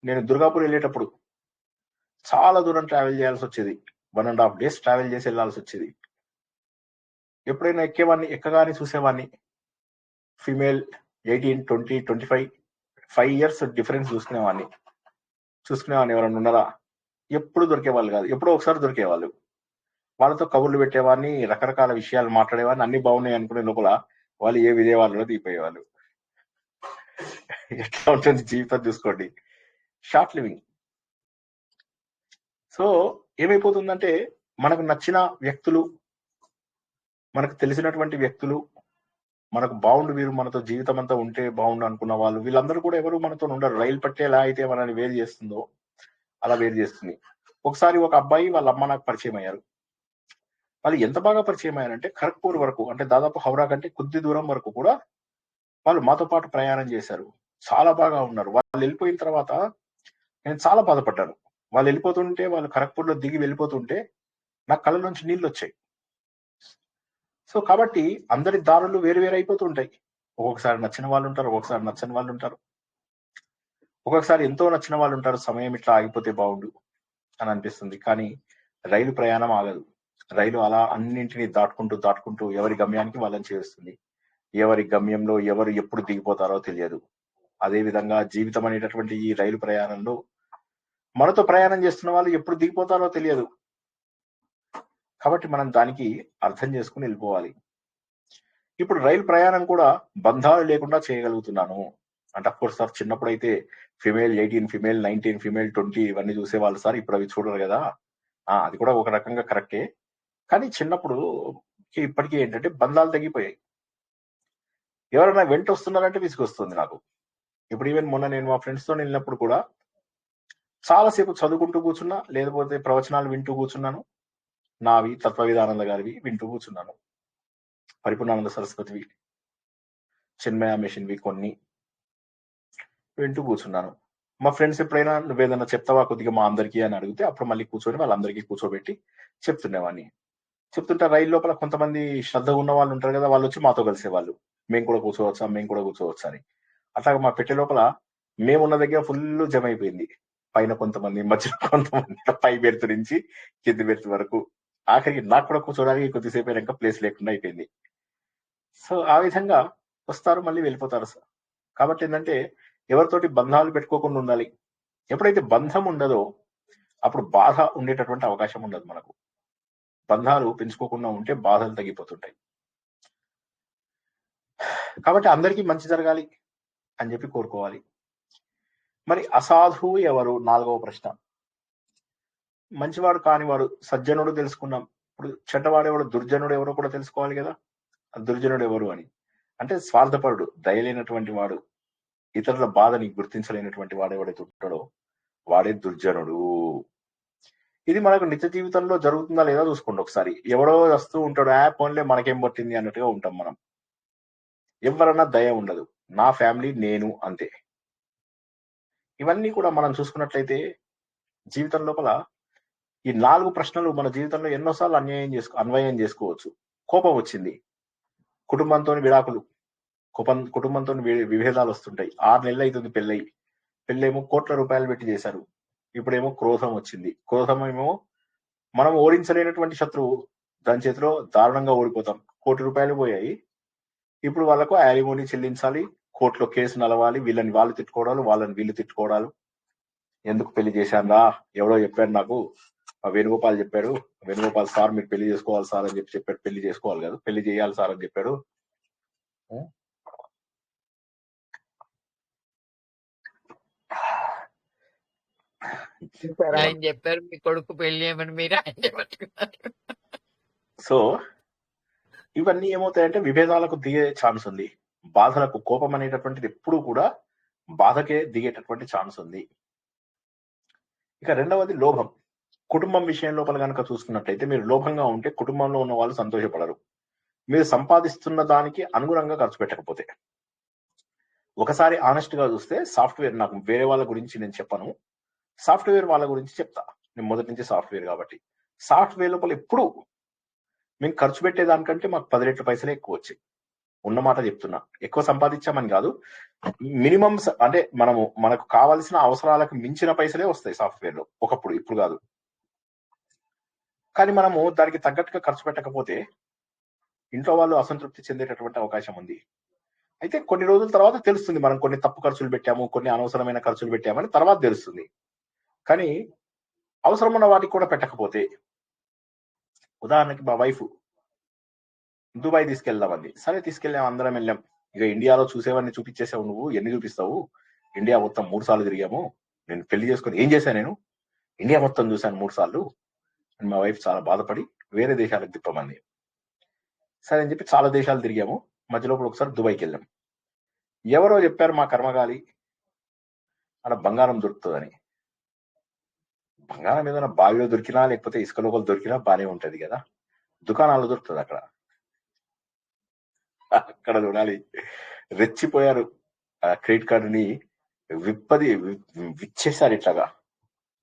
నేను దుర్గాపూర్ వెళ్ళేటప్పుడు చాలా దూరం ట్రావెల్ చేయాల్సి వచ్చేది, 1.5 days ట్రావెల్ చేసి వెళ్ళాల్సి వచ్చేది. ఎప్పుడైనా ఎక్కగానే చూసేవాడిని, ఫీమేల్ 18, 20, 25, 5 years డిఫరెన్స్ చూసుకునేవాడిని. ఎవరన్నా ఉన్నారా? ఎప్పుడు దొరికేవాళ్ళు కాదు, ఎప్పుడో ఒకసారి దొరికేవాళ్ళు. వాళ్ళతో కబుర్లు పెట్టేవాడిని, రకరకాల విషయాలు మాట్లాడేవాడిని, అన్ని బాగున్నాయి అనుకునే లోపల వాళ్ళు ఏ విదేవాళ్ళలో దిగిపోయేవాళ్ళు. ఎట్లా ఉంటుంది జీవితం చూసుకోండి, షార్ట్ లివింగ్. సో ఏమైపోతుందంటే మనకు నచ్చిన వ్యక్తులు, మనకు తెలిసినటువంటి వ్యక్తులు, మనకు బాగుండు, వీరు మనతో జీవితం అంతా ఉంటే బాగుండు అనుకున్న వాళ్ళు, వీళ్ళందరూ కూడా ఎవరు మనతో ఉండరు. రైలు పట్టే ఎలా అయితే మనల్ని వేరు చేస్తుందో అలా వేరు చేస్తుంది. ఒకసారి ఒక అబ్బాయి వాళ్ళ అమ్మ నాకు పరిచయం అయ్యారు. వాళ్ళు ఎంత బాగా పరిచయం అయ్యారంటే ఖరగ్పూర్ వరకు, అంటే దాదాపు హౌరా కంటే కొద్ది దూరం వరకు కూడా వాళ్ళు మాతో పాటు ప్రయాణం చేశారు. చాలా బాగా ఉన్నారు. వాళ్ళు వెళ్ళిపోయిన తర్వాత నేను చాలా బాధపడ్డాను. వాళ్ళు వెళ్ళిపోతుంటే, వాళ్ళు ఖరగ్పూర్ లో దిగి వెళ్ళిపోతుంటే నా కళ్ళ నుంచి నీళ్ళు వచ్చాయి. సో కాబట్టి అందరి దారులు వేరు వేరు అయిపోతుంటాయి. ఒక్కొక్కసారి నచ్చిన వాళ్ళు ఉంటారు, ఒక్కొక్కసారి నచ్చని వాళ్ళు ఉంటారు, ఒక్కొక్కసారి ఎంతో నచ్చిన వాళ్ళు ఉంటారు. సమయం ఇట్లా ఆగిపోతే బాగుండు అని అనిపిస్తుంది. కానీ రైలు ప్రయాణం ఆగదు. రైలు అలా అన్నింటినీ దాటుకుంటూ ఎవరి గమ్యానికి వాళ్ళని చేరుస్తుంది. ఎవరి గమ్యంలో ఎవరు ఎప్పుడు దిగిపోతారో తెలియదు. అదే విధంగా జీవితం అనేటటువంటి ఈ రైలు ప్రయాణంలో మనతో ప్రయాణం చేస్తున్న వాళ్ళు ఎప్పుడు దిగిపోతారో తెలియదు. కాబట్టి మనం దానికి అర్థం చేసుకుని వెళ్ళిపోవాలి. ఇప్పుడు రైలు ప్రయాణం కూడా బంధాలు లేకుండా చేయగలుగుతున్నాను అంటే, అఫ్కోర్స్ సార్ చిన్నప్పుడు అయితే ఫిమేల్ 18, ఫిమేల్ 19, ఫిమేల్ 20 ఇవన్నీ చూసేవాళ్ళు సార్, ఇప్పుడు అవి చూడరు కదా. అది కూడా ఒక రకంగా కరెక్టే. కానీ చిన్నప్పుడు ఇప్పటికీ ఏంటంటే బంధాలు తగ్గిపోయాయి. ఎవరైనా వెంట వస్తున్నారంటే విసుగొస్తుంది నాకు. ఇప్పుడు ఈవెన్ మొన్న నేను మా ఫ్రెండ్స్ తో వెళ్ళినప్పుడు కూడా చాలాసేపు చదువుకుంటూ కూర్చున్నా, లేకపోతే ప్రవచనాలు వింటూ కూర్చున్నాను. నావి తత్వవిధానంద గారివి వింటూ కూర్చున్నాను, పరిపూర్ణానంద సరస్వతివి, చిన్మయ మిషన్వి కొన్ని వింటూ కూర్చున్నాను. మా ఫ్రెండ్స్ ఎప్పుడైనా నువ్వేదన్నా చెప్తావా కొద్దిగా మా అందరికీ అని అడిగితే అప్పుడు మళ్ళీ కూర్చొని వాళ్ళందరికీ కూర్చోబెట్టి చెప్తుండేవాడిని. చెప్తుంటే రైలు లోపల కొంతమంది శ్రద్ధ ఉన్న వాళ్ళు ఉంటారు కదా, వాళ్ళు వచ్చి మాతో కలిసేవాళ్ళు, మేము కూడా కూర్చోవచ్చా అని. అట్లాగే మా పెట్టే లోపల మేమున్న దగ్గర ఫుల్ జమ అయిపోయింది. పైన కొంతమంది, మధ్యలో కొంతమంది, పై బెర్త్ నుంచి కింది బెర్త్ వరకు. ఆఖరికి నాకు కూడా కూర్చోడానికి కొద్దిసేపు అయినాక ప్లేస్ లేకుండా అయిపోయింది. సో ఆ విధంగా వస్తారు, మళ్ళీ వెళ్ళిపోతారు సార్. కాబట్టి ఏంటంటే ఎవరితోటి బంధాలు పెట్టుకోకుండా ఉండాలి. ఎప్పుడైతే బంధం ఉండదో అప్పుడు బాధ ఉండేటటువంటి అవకాశం ఉండదు మనకు. బంధాలు పెంచుకోకుండా ఉంటే బాధలు తగ్గిపోతుంటాయి. కాబట్టి అందరికీ మంచి జరగాలి అని చెప్పి కోరుకోవాలి. మరి అసాధువు ఎవరు? 4వ ప్రశ్న. మంచివాడు కానివాడు, సజ్జనుడు తెలుసుకున్నాం. ఇప్పుడు చెడ్డవాడెవడు, దుర్జనుడు ఎవరో కూడా తెలుసుకోవాలి కదా. దుర్జనుడు ఎవరు అని అంటే స్వార్థపరుడు, దయలేనటువంటి వాడు, ఇతరుల బాధని గుర్తించలేనటువంటి వాడు ఎవడైతే ఉంటాడో వాడే దుర్జనుడు. ఇది మనకు నిత్య జీవితంలో జరుగుతుందా లేదా చూసుకోండి ఒకసారి. ఎవడో వస్తూ ఉంటాడు, పోన్లే మనకేం పట్టింది అన్నట్టుగా ఉంటాం మనం. ఎవరన్నా దయ ఉండదు, నా ఫ్యామిలీ నేను అంతే. ఇవన్నీ కూడా మనం చూసుకున్నట్లయితే జీవితం లోపల ఈ 4 ప్రశ్నలు మన జీవితంలో ఎన్నోసార్లు అన్వయం చేసుకోవచ్చు. కోపం వచ్చింది, కుటుంబంతో విడాకులు, కుటుంబంతో విభేదాలు వస్తుంటాయి. 6 నెలలు అవుతుంది పెళ్ళేమో కోట్ల రూపాయలు పెట్టి చేశారు. ఇప్పుడేమో క్రోధం వచ్చింది. క్రోధం ఏమో మనం ఓడించలేనటువంటి శత్రువు, దాని చేతిలో దారుణంగా ఓడిపోతాం. 1 కోటి రూపాయలు పోయాయి. ఇప్పుడు వాళ్ళకు యాలిమోనీ చెల్లించాలి, కోర్టులో కేసు నలవాలి, వీళ్ళని వాళ్ళు తిట్టుకోవడాలు, వాళ్ళని వీళ్ళు తిట్టుకోవడాలు. ఎందుకు పెళ్లి చేశాను, ఎవడో చెప్పాడు నాకు, వేణుగోపాల్ చెప్పాడు, వేణుగోపాల్ సార్ మీరు పెళ్లి చేసుకోవాలి సార్ అని చెప్పాడు. పెళ్లి చేసుకోవాలి కదా, పెళ్లి చేయాలి సార్ అని చెప్పాడు. ఆయన చెప్పారు మీ కొడుకు పెళ్లి ఏమని మీరు ఆయన పట్టుకున్నారు. సో ఇవన్నీ ఏమవుతాయంటే విభేదాలకు దిగే ఛాన్స్ ఉంది. బాధలకు, కోపం అనేటటువంటిది ఎప్పుడు కూడా బాధకే దిగేటటువంటి ఛాన్స్ ఉంది. ఇక రెండవది లోభం. కుటుంబం విషయం లోపల కనుక చూసుకున్నట్లయితే మీరు లోభంగా ఉంటే కుటుంబంలో ఉన్న వాళ్ళు సంతోషపడరు. మీరు సంపాదిస్తున్న దానికి అనుగుణంగా ఖర్చు పెట్టకపోతే. ఒకసారి ఆనెస్ట్ గా చూస్తే సాఫ్ట్వేర్, నాకు వేరే వాళ్ళ గురించి నేను చెప్పను, సాఫ్ట్వేర్ వాళ్ళ గురించి చెప్తా. నేను మొదటి నుంచి సాఫ్ట్వేర్ కాబట్టి సాఫ్ట్వేర్ లోపల ఎప్పుడు మేము ఖర్చు పెట్టేదానికంటే మాకు 10 రెట్ల పైసలే ఎక్కువ వచ్చాయి. ఉన్నమాట చెప్తున్నా. ఎక్కువ సంపాదించామని కాదు, మినిమం అంటే మనకు కావాల్సిన అవసరాలకు మించిన పైసలే వస్తాయి సాఫ్ట్వేర్ లో ఒకప్పుడు, ఇప్పుడు కాదు. కానీ మనము దానికి తగ్గట్టుగా ఖర్చు పెట్టకపోతే ఇంట్లో వాళ్ళు అసంతృప్తి చెందేటటువంటి అవకాశం ఉంది. అయితే కొన్ని రోజుల తర్వాత తెలుస్తుంది మనం కొన్ని తప్పు ఖర్చులు పెట్టాము, కొన్ని అనవసరమైన ఖర్చులు పెట్టామని తర్వాత తెలుస్తుంది. కానీ అవసరం ఉన్న వాటికి కూడా పెట్టకపోతే, ఉదాహరణకి మా వైఫ్ దుబాయ్ తీసుకెళ్దామంది. సరే తీసుకెళ్ళాం, అందరం వెళ్ళాం. ఇక ఇండియాలో చూసేవన్నీ చూపించేసావు, నువ్వు ఎన్ని చూపిస్తావు, ఇండియా మొత్తం 3 సార్లు తిరిగాము, నేను పెళ్లి చేసుకుని ఏం చేశాను, నేను ఇండియా మొత్తం చూశాను 3 సార్లు అని మా వైఫ్ చాలా బాధపడి వేరే దేశాలకు తిప్పమంది. సరే అని చెప్పి చాలా దేశాలు తిరిగాము. మధ్యలో ఒకసారి దుబాయ్కి వెళ్ళాం. ఎవరో చెప్పారు మా కర్మగాలి అక్కడ బంగారం దొరుకుతుందని. బంగారం ఏదైనా బావిలో దొరికినా లేకపోతే ఇసుక లోపల దొరికినా బానే ఉంటది కదా, దుకాణాల్లో దొరుకుతుంది అక్కడ. అక్కడ చూడాలి, రెచ్చిపోయారు. ఆ క్రెడిట్ కార్డుని విచ్చేసారు, ఇట్లాగా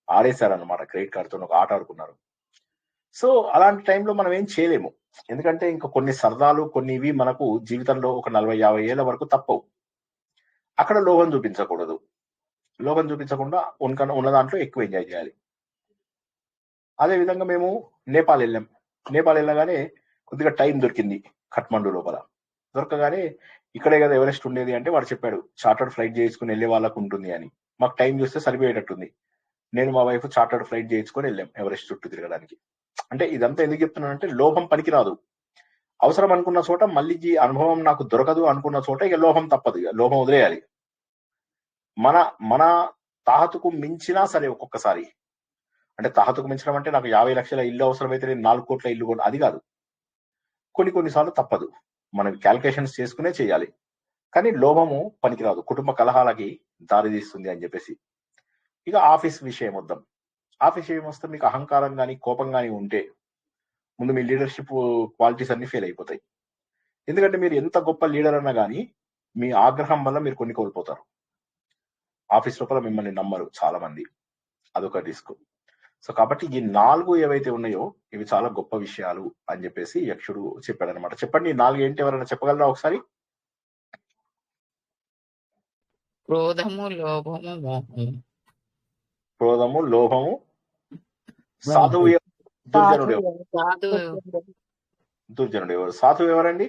ఆడేశారు అనమాట. క్రెడిట్ కార్డుతో ఒక ఆట ఆడుకున్నారు. సో అలాంటి టైంలో మనం ఏం చేయలేము, ఎందుకంటే ఇంకా కొన్ని సరదాలు కొన్ని ఇవి మనకు జీవితంలో ఒక 40-50 ఏళ్ల వరకు తప్పవు. అక్కడ లోభం చూపించకూడదు. లోభం చూపించకుండా ఉన్న దాంట్లో ఎక్కువ ఎంజాయ్ చేయాలి. అదే విధంగా మేము నేపాల్ వెళ్ళాం. నేపాల్ వెళ్ళగానే కొద్దిగా టైం దొరికింది ఖట్మండు లోపల. దొరకగానే ఇక్కడే కదా ఎవరెస్ట్ ఉండేది అంటే వాడు చెప్పాడు చార్టర్డ్ ఫ్లైట్ చేయించుకుని వెళ్ళే వాళ్ళకు ఉంటుంది అని. మాకు టైం చూస్తే సరిపోయేటట్టుంది. నేను మా వైఫ్ చార్టర్డ్ ఫ్లైట్ చేయించుకొని వెళ్ళాం ఎవరెస్ట్ చుట్టూ తిరగడానికి. అంటే ఇదంతా ఎందుకు చెప్తున్నానంటే లోభం పనికిరాదు. అవసరం అనుకున్న చోట మళ్ళీ ఈ అనుభవం నాకు దొరకదు అనుకున్న చోట ఇక లోభం తప్పదు, ఇక లోభం వదిలేయాలి. మన తాహతుకు మించినా సరే ఒక్కొక్కసారి, అంటే తాహతుకు మించడం అంటే నాకు 50 లక్షల ఇల్లు అవసరమైతే నేను 4 కోట్ల ఇల్లు కూడా, అది కాదు. కొన్నిసార్లు తప్పదు, మనం క్యాల్కులేషన్స్ చేసుకునే చేయాలి. కానీ లోభము పనికిరాదు, కుటుంబ కలహాలకి దారి తీస్తుంది అని చెప్పేసి. ఇక ఆఫీస్ విషయం వద్దాం. ఆఫీస్ విషయం వస్తే మీకు అహంకారం కానీ కోపం కానీ ఉంటే ముందు మీ లీడర్షిప్ క్వాలిటీస్ అన్ని ఫెయిల్ అయిపోతాయి. ఎందుకంటే మీరు ఎంత గొప్ప లీడర్ అన్నా కానీ మీ ఆగ్రహం వల్ల మీరు కొన్ని కోల్పోతారు. ఆఫీస్ లోపల మిమ్మల్ని నమ్మరు చాలా మంది, అదొక రిస్క్. సో కాబట్టి ఈ 4 ఏవైతే ఉన్నాయో ఇవి చాలా గొప్ప విషయాలు అని చెప్పేసి యక్షుడు చెప్పాడు అనమాట. చెప్పండి, ఈ 4 ఏంటి, ఎవరైనా చెప్పగలరా ఒకసారి? క్రోధము, లోభము, మోహము. క్రోధము, లోభము, సాధువు, దుర్జనుడు ఎవరు? దుర్జనుడు ఎవరు? సాధువు ఎవరండి?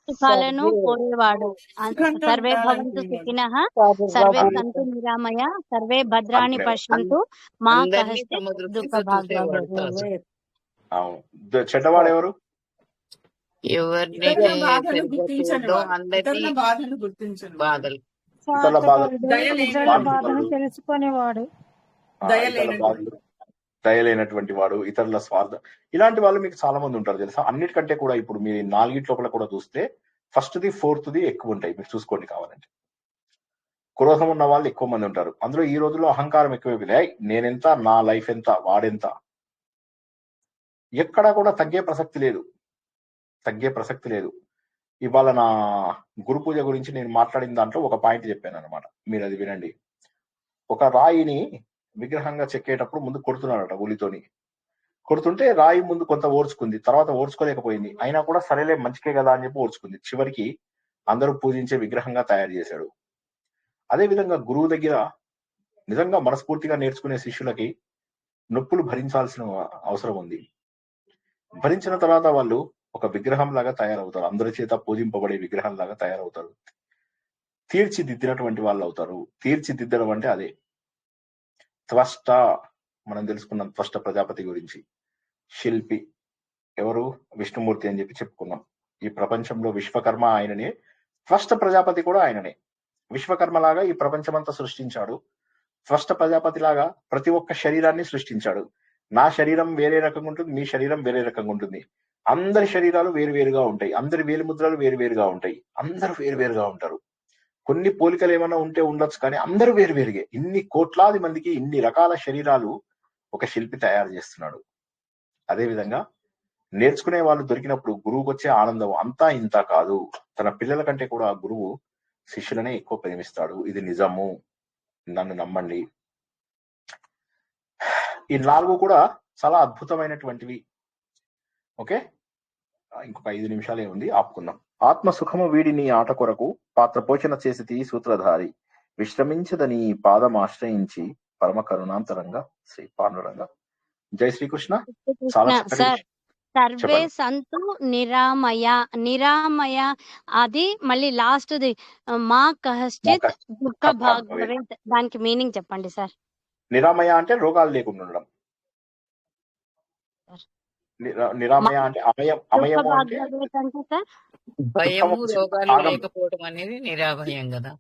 కాలను పోయేవాడు. సర్వే భవంతు సుఖినః, సర్వే సంతు నిరామయ, సర్వే భద్రాణి పశ్యంతు మా కశ్చిత్ దుఃఖ భాగ్. అవును. చెడ్డవాడు ఎవరు? ఎవరినైతే బాధను గుర్తించని వాడు, అందరినీ బాధను గుర్తించని బాధలు. ఇతరుల బాధను తెలుసుకునేవాడు, దయలేనటువంటి వాడు, ఇతరుల స్వార్థం, ఇలాంటి వాళ్ళు మీకు చాలా మంది ఉంటారు తెలుసా. అన్నిటికంటే కూడా ఇప్పుడు మీరు 4 లోపల కూడా చూస్తే ఫస్ట్ది 4th ఎక్కువ ఉంటాయి, మీరు చూసుకోండి కావాలంటే. క్రోధం ఉన్న వాళ్ళు ఎక్కువ మంది ఉంటారు. అందులో ఈ రోజుల్లో అహంకారం ఎక్కువైపోయింది. నేనెంత, నా లైఫ్ ఎంత, వాడెంత, ఎక్కడా కూడా తగ్గే ప్రసక్తి లేదు. ఇవాళ నా గురు పూజ గురించి నేను మాట్లాడిన దాంట్లో ఒక పాయింట్ చెప్పాను అనమాట, మీరు అది వినండి. ఒక రాయిని విగ్రహంగా చెక్కేటప్పుడు ముందు కొడుతున్నాడట ఉలితోని. కొడుతుంటే రాయి ముందు కొంత ఓర్చుకుంది, తర్వాత ఓర్చుకోలేకపోయింది. అయినా కూడా సరేలే మంచికే కదా అని చెప్పి ఓర్చుకుంది. చివరికి అందరూ పూజించే విగ్రహంగా తయారు చేశాడు. అదే విధంగా గురువు దగ్గర నిజంగా మనస్ఫూర్తిగా నేర్చుకునే శిష్యులకి నొప్పులు భరించాల్సిన అవసరం ఉంది. భరించిన తర్వాత వాళ్ళు ఒక విగ్రహం లాగా తయారవుతారు, అందరి చేత పూజింపబడే విగ్రహం లాగా తయారవుతారు, తీర్చిదిద్దినటువంటి వాళ్ళు అవుతారు. తీర్చిదిద్దడం అంటే అదే. త్వష్ట, మనం తెలుసుకున్నాం త్వష్ట ప్రజాపతి గురించి. శిల్పి ఎవరు? విష్ణుమూర్తి అని చెప్పి చెప్పుకున్నాం. ఈ ప్రపంచంలో విశ్వకర్మ ఆయననే, త్వష్ట ప్రజాపతి కూడా ఆయననే. విశ్వకర్మ లాగా ఈ ప్రపంచమంతా సృష్టించాడు, త్వష్ట ప్రజాపతి లాగా ప్రతి ఒక్క శరీరాన్ని సృష్టించాడు. నా శరీరం వేరే రకంగా ఉంటుంది, మీ శరీరం వేరే రకంగా ఉంటుంది. అందరి శరీరాలు వేరువేరుగా ఉంటాయి, అందరి వేలిముద్రలు వేరువేరుగా ఉంటాయి, అందరూ వేరువేరుగా ఉంటారు. కొన్ని పోలికలు ఏమైనా ఉంటే ఉండొచ్చు, కానీ అందరూ వేరు వేరుగే. ఇన్ని కోట్లాది మందికి ఇన్ని రకాల శరీరాలు ఒక శిల్పి తయారు చేస్తున్నాడు. అదే విధంగా నేర్చుకునే వాళ్ళు దొరికినప్పుడు గురువుకు వచ్చే ఆనందం అంతా ఇంత కాదు. తన పిల్లల కంటే కూడా గురువు శిష్యులనే ఎక్కువ ప్రేమిస్తాడు. ఇది నిజము, నన్ను నమ్మండి. ఈ 4 కూడా చాలా అద్భుతమైనటువంటివి. ఓకే, ఇంకొక 5 నిమిషాలే ఉంది, ఆపుకుందాం. ఆత్మ సుఖము వీడిని ఆట కొరకు పాత్ర పోషణ చేసి సూత్రధారి విశ్రమించదని పాదం ఆశ్రయించి పరమ కరుణాంతరంగా శ్రీ పాండురంగ. జై శ్రీకృష్ణ. చాలా చక్కటి సార్, సర్వే చెప్పండి. సంతు నిరామయ. నిరామయ అది మళ్ళీ లాస్ట్ ది మా కశ్చిత్ దుఃఖ భాగ్ భవేత్. దానికి మీనింగ్ చెప్పండి సార్. నిరామయ అంటే రోగాలు లేకుండా ఉండడం. నిరామయ అంటే అమయము అంటే సార్ భయము రోగాలు లేకపోవడం అనేది నిరాభయం కదా.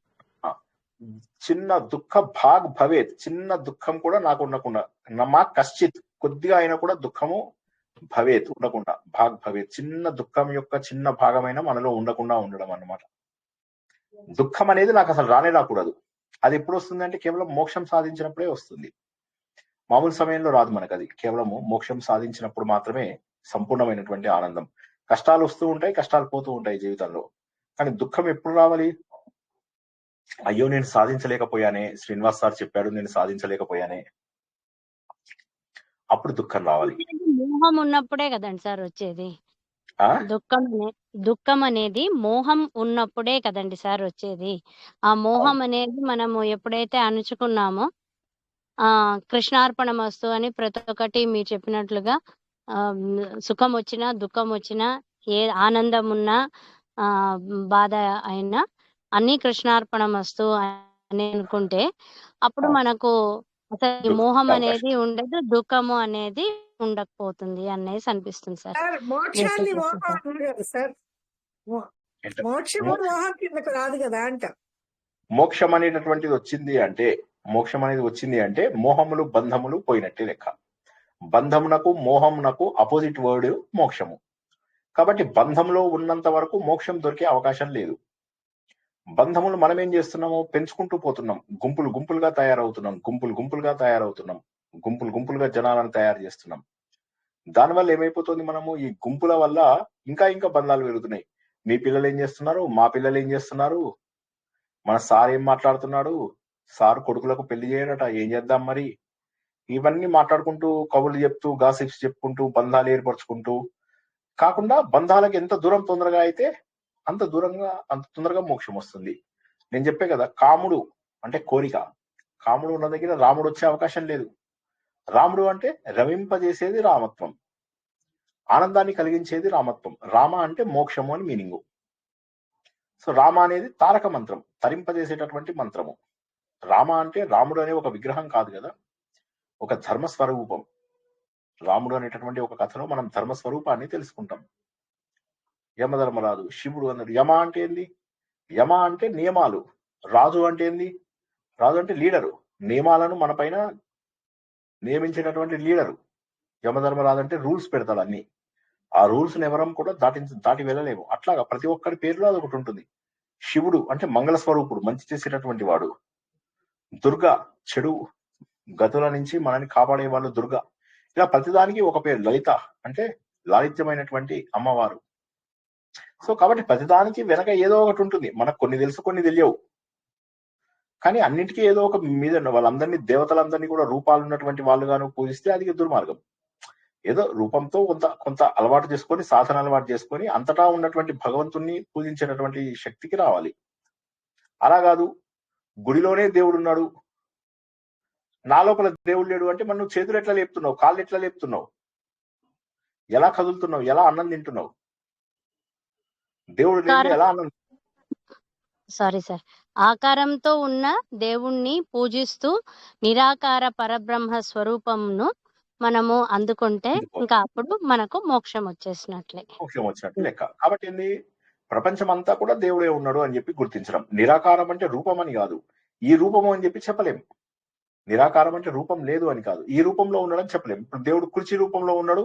చిన్న దుఃఖ భాగ్ భవేత్, చిన్న దుఃఖం కూడా నాకు ఉండకుండా, మా కశ్చిత్ కొద్దిగా అయినా కూడా దుఃఖము భవేత్ ఉండకుండా, భాగ్ భవేత్ చిన్న దుఃఖం యొక్క చిన్న భాగమైన మనలో ఉండకుండా ఉండడం అన్నమాట. దుఃఖం అనేది నాకు అసలు రానే రాకూడదు. అది ఎప్పుడు వస్తుంది అంటే కేవలం మోక్షం సాధించినప్పుడే వస్తుంది. మామూలు సమయంలో రాదు మనకు. అది కేవలము మోక్షం సాధించినప్పుడు మాత్రమే సంపూర్ణమైనటువంటి ఆనందం. కష్టాలు వస్తూ ఉంటాయి, కష్టాలు పోతూ ఉంటాయి జీవితంలో, కానీ దుఃఖం ఎప్పుడు రావాలి? అయ్యో నేను సాధించలేకపోయానే, శ్రీనివాస్ సార్ చెప్పాడు నేను సాధించలేకపోయానే, అప్పుడు దుఃఖం రావాలి. మోహం ఉన్నప్పుడే కదండి సార్ వచ్చేది. దుఃఖం అనేది మోహం ఉన్నప్పుడే కదండి సార్ వచ్చేది. ఆ మోహం అనేది మనము ఎప్పుడైతే అణుచుకున్నామో కృష్ణార్పణమస్తు అని ప్రతి ఒక్కటి మీరు చెప్పినట్లుగా సుఖం వచ్చినా దుఃఖం వచ్చినా ఏ ఆనందం ఉన్నా బాధ అయినా అన్ని కృష్ణార్పణమస్తు అని అనుకుంటే అప్పుడు మనకు అసలు ఈ మోహం అనేది ఉండదు, దుఃఖము అనేది ఉండకపోతుంది అనేసి అనిపిస్తుంది సార్. మోక్షాన్ని మోహం అన్నారు కదా సార్, మోక్షము మోహం కిందకు రాదు కదా అంట. మోక్షం అనేటటువంటిది వచ్చింది అంటే మోహములు బంధములు పోయినట్టే లెక్క. బంధమునకు మోహమునకు అపోజిట్ వర్డ్ మోక్షము. కాబట్టి బంధంలో ఉన్నంత వరకు మోక్షం దొరికే అవకాశం లేదు. బంధములు మనం ఏం చేస్తున్నాము? పెంచుకుంటూ పోతున్నాం, గుంపులు గుంపులుగా తయారవుతున్నాం, గుంపులు గుంపులుగా జనాలను తయారు చేస్తున్నాం. దానివల్ల ఏమైపోతుంది? మనము ఈ గుంపుల వల్ల ఇంకా బంధాలు పెరుగుతున్నాయి. మీ పిల్లలు ఏం చేస్తున్నారు, మా పిల్లలు ఏం చేస్తున్నారు, మన సార్ ఏం మాట్లాడుతున్నాడు, సార్ కొడుకులకు పెళ్లి చేయడట, ఏం చేద్దాం మరి, ఇవన్నీ మాట్లాడుకుంటూ కబుర్లు చెప్తూ గాసిప్స్ చెప్పుకుంటూ బంధాలు ఏర్పరచుకుంటూ కాకుండా బంధాలకు ఎంత దూరం తొందరగా అయితే అంత తొందరగా మోక్షం వస్తుంది. నేను చెప్పే కదా, కాముడు అంటే కోరిక. కాముడు ఉన్న దగ్గర రాముడు వచ్చే అవకాశం లేదు. రాముడు అంటే రమింపజేసేది రామత్వం, ఆనందాన్ని కలిగించేది రామత్వం. రామ అంటే మోక్షము అని మీనింగు. సో రామ అనేది తారక మంత్రం, తరింపజేసేటటువంటి మంత్రము. రామ అంటే రాముడు అనే ఒక విగ్రహం కాదు కదా, ఒక ధర్మస్వరూపం. రాముడు అనేటటువంటి ఒక కథలో మనం ధర్మస్వరూపాన్ని తెలుసుకుంటాం. యమధర్మరాజు, శివుడు అన్నాడు. యమ అంటే ఏంది? యమ అంటే నియమాలు. రాజు అంటే ఏంది? రాజు అంటే లీడరు, నియమాలను మన పైన నియమించేటటువంటి లీడరు. యమధర్మరాజు అంటే రూల్స్ పెడతాడు అన్ని. ఆ రూల్స్ ఎవరం కూడా దాటి వెళ్ళలేము. అట్లాగా ప్రతి ఒక్కరి పేరులో అదొకటి ఉంటుంది. శివుడు అంటే మంగళ స్వరూపుడు, మంచి చేసేటటువంటి వాడు. దుర్గా చెడు గతుల నుంచి మనల్ని కాపాడే వాళ్ళు దుర్గా. ఇలా ప్రతిదానికి ఒక పేరు. లలిత అంటే లాలిత్యమైనటువంటి అమ్మవారు. సో కాబట్టి ప్రతిదానికి వెనక ఏదో ఒకటి ఉంటుంది. మనకు కొన్ని తెలుసు, కొన్ని తెలియవు, కానీ అన్నిటికీ ఏదో ఒక మీద వాళ్ళందరినీ, దేవతలందరినీ కూడా రూపాలు ఉన్నటువంటి వాళ్ళుగాను పూజిస్తే అది దుర్మార్గం. ఏదో రూపంతో కొంత అలవాటు చేసుకొని, సాధన అలవాటు చేసుకొని అంతటా ఉన్నటువంటి భగవంతుణ్ణి పూజించేటటువంటి శక్తికి రావాలి. అలా కాదు, గుడిలోనే దేవుడు ఉన్నాడు, నా లోపల దేవుడు లేడు అంటే మనం చేతులు ఎట్లా లేపుతున్నావు, కాళ్ళు ఎట్లా లేపుతున్నావు, ఎలా కదులుతున్నావు, ఎలా అన్నం తింటున్నావు? దేవుడు లేని ఎలా అన్నం? సారీ సార్, ఆకారంతో ఉన్న దేవుణ్ణి పూజిస్తూ నిరాకార పరబ్రహ్మ స్వరూపంను మనము అందుకుంటే ఇంకా అప్పుడు మనకు మోక్షం వచ్చేసినట్లే. మోక్షం వచ్చినట్టు లెక్క. కాబట్టి ఏంది, ప్రపంచం అంతా కూడా దేవుడే ఉన్నాడు అని చెప్పి గుర్తించడం. నిరాకారం అంటే రూపం అని కాదు, ఈ రూపము అని చెప్పి చెప్పలేం. నిరాకారం అంటే రూపం లేదు అని కాదు, ఈ రూపంలో ఉన్నాడని చెప్పలేం. ఇప్పుడు దేవుడు కుర్చీ రూపంలో ఉన్నాడు,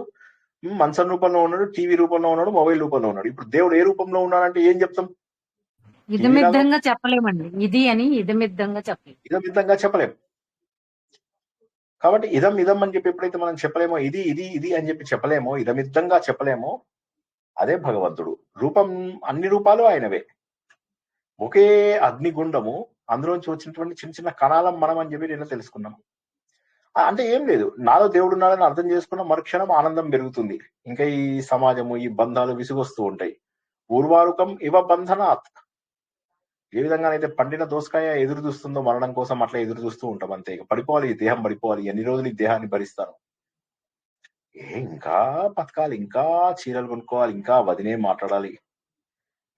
మంచం రూపంలో ఉన్నాడు, టీవీ రూపంలో ఉన్నాడు, మొబైల్ రూపంలో ఉన్నాడు. ఇప్పుడు దేవుడు ఏ రూపంలో ఉన్నాడంటే ఏం చెప్తాం? ఇదమిద్దంగా చెప్పలేమండి. ఇది అని ఇదమిద్దంగా చెప్పలేము. ఇదమిద్దంగా చెప్పలేము. కాబట్టి ఇదం ఇదం అని చెప్పి ఎప్పుడైతే మనం చెప్పలేమో, ఇది ఇది ఇది అని చెప్పి చెప్పలేమో, ఇదమిద్దంగా చెప్పలేమో, అదే భగవంతుడు. రూపం, అన్ని రూపాలు ఆయనవే. ఒకే అగ్నిగుండము, అందులోంచి వచ్చినటువంటి చిన్న చిన్న కణాలం మనం అని చెప్పి నేను తెలుసుకున్నాం. అంటే ఏం లేదు, నాలో దేవుడు ఉన్నాడని అర్థం చేసుకున్న మరుక్షణం ఆనందం పెరుగుతుంది. ఇంకా ఈ సమాజము, ఈ బంధాలు విసుగొస్తూ ఉంటాయి. ఊర్వారుకం ఇవ బంధనాత్. ఏ విధంగానైతే పండిన దోసకాయ ఎదురు చూస్తుందో మరణం కోసం, అట్లా ఎదురు చూస్తూ ఉంటాం అంతే. ఇక పడిపోవాలి, ఈ దేహం పడిపోవాలి, ఎన్ని రోజులు ఈ దేహాన్ని భరిస్తాను, ఇంకా బతకాలి, ఇంకా చీరలు కొనుక్కోవాలి, ఇంకా వదినే మాట్లాడాలి,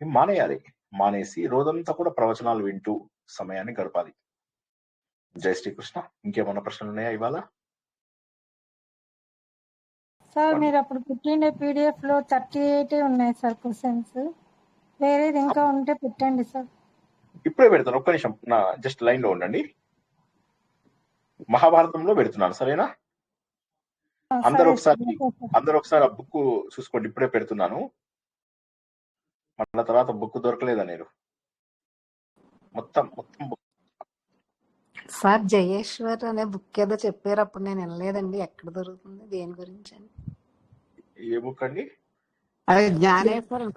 మానేయాలి. మానేసి రోజంతా కూడా ప్రవచనాలు వింటూ సమయాన్ని గడపాలి. జై శ్రీకృష్ణ. ఇంకేమన్నా ప్రశ్నలు ఉన్నాయా ఇవాళ? సార్ మీరు అప్పుడు పెట్టిండే PDF లో 38 ఉన్నాయి సార్ క్వశ్చన్స్. వేరేది ఇంకా ఉంటే పెట్టండి సార్. ఇప్పుడే పెడతాను, ఒక్క నిమిషం, నా జస్ట్ లైన్ లో ఉండండి. మహాభారతంలో పెడుతున్నాను, సరేనా? అందరూ ఒకసారి ఆ బుక్ చూసుకోండి. ఇప్పుడే పెడుతున్నాను. మళ్ళీ తర్వాత బుక్ దొరకలేదా నేను? మొత్తం బుక్. సార్ జయేశ్వర్ అనే బుక్ ఏదో చెప్పారు, అప్పుడు నేను వినలేదండి. ఎక్కడ దొరుకుతుంది, దేని గురించి అని? ఏ బుక్ అండి? అది జ్ఞానేశ్వరం.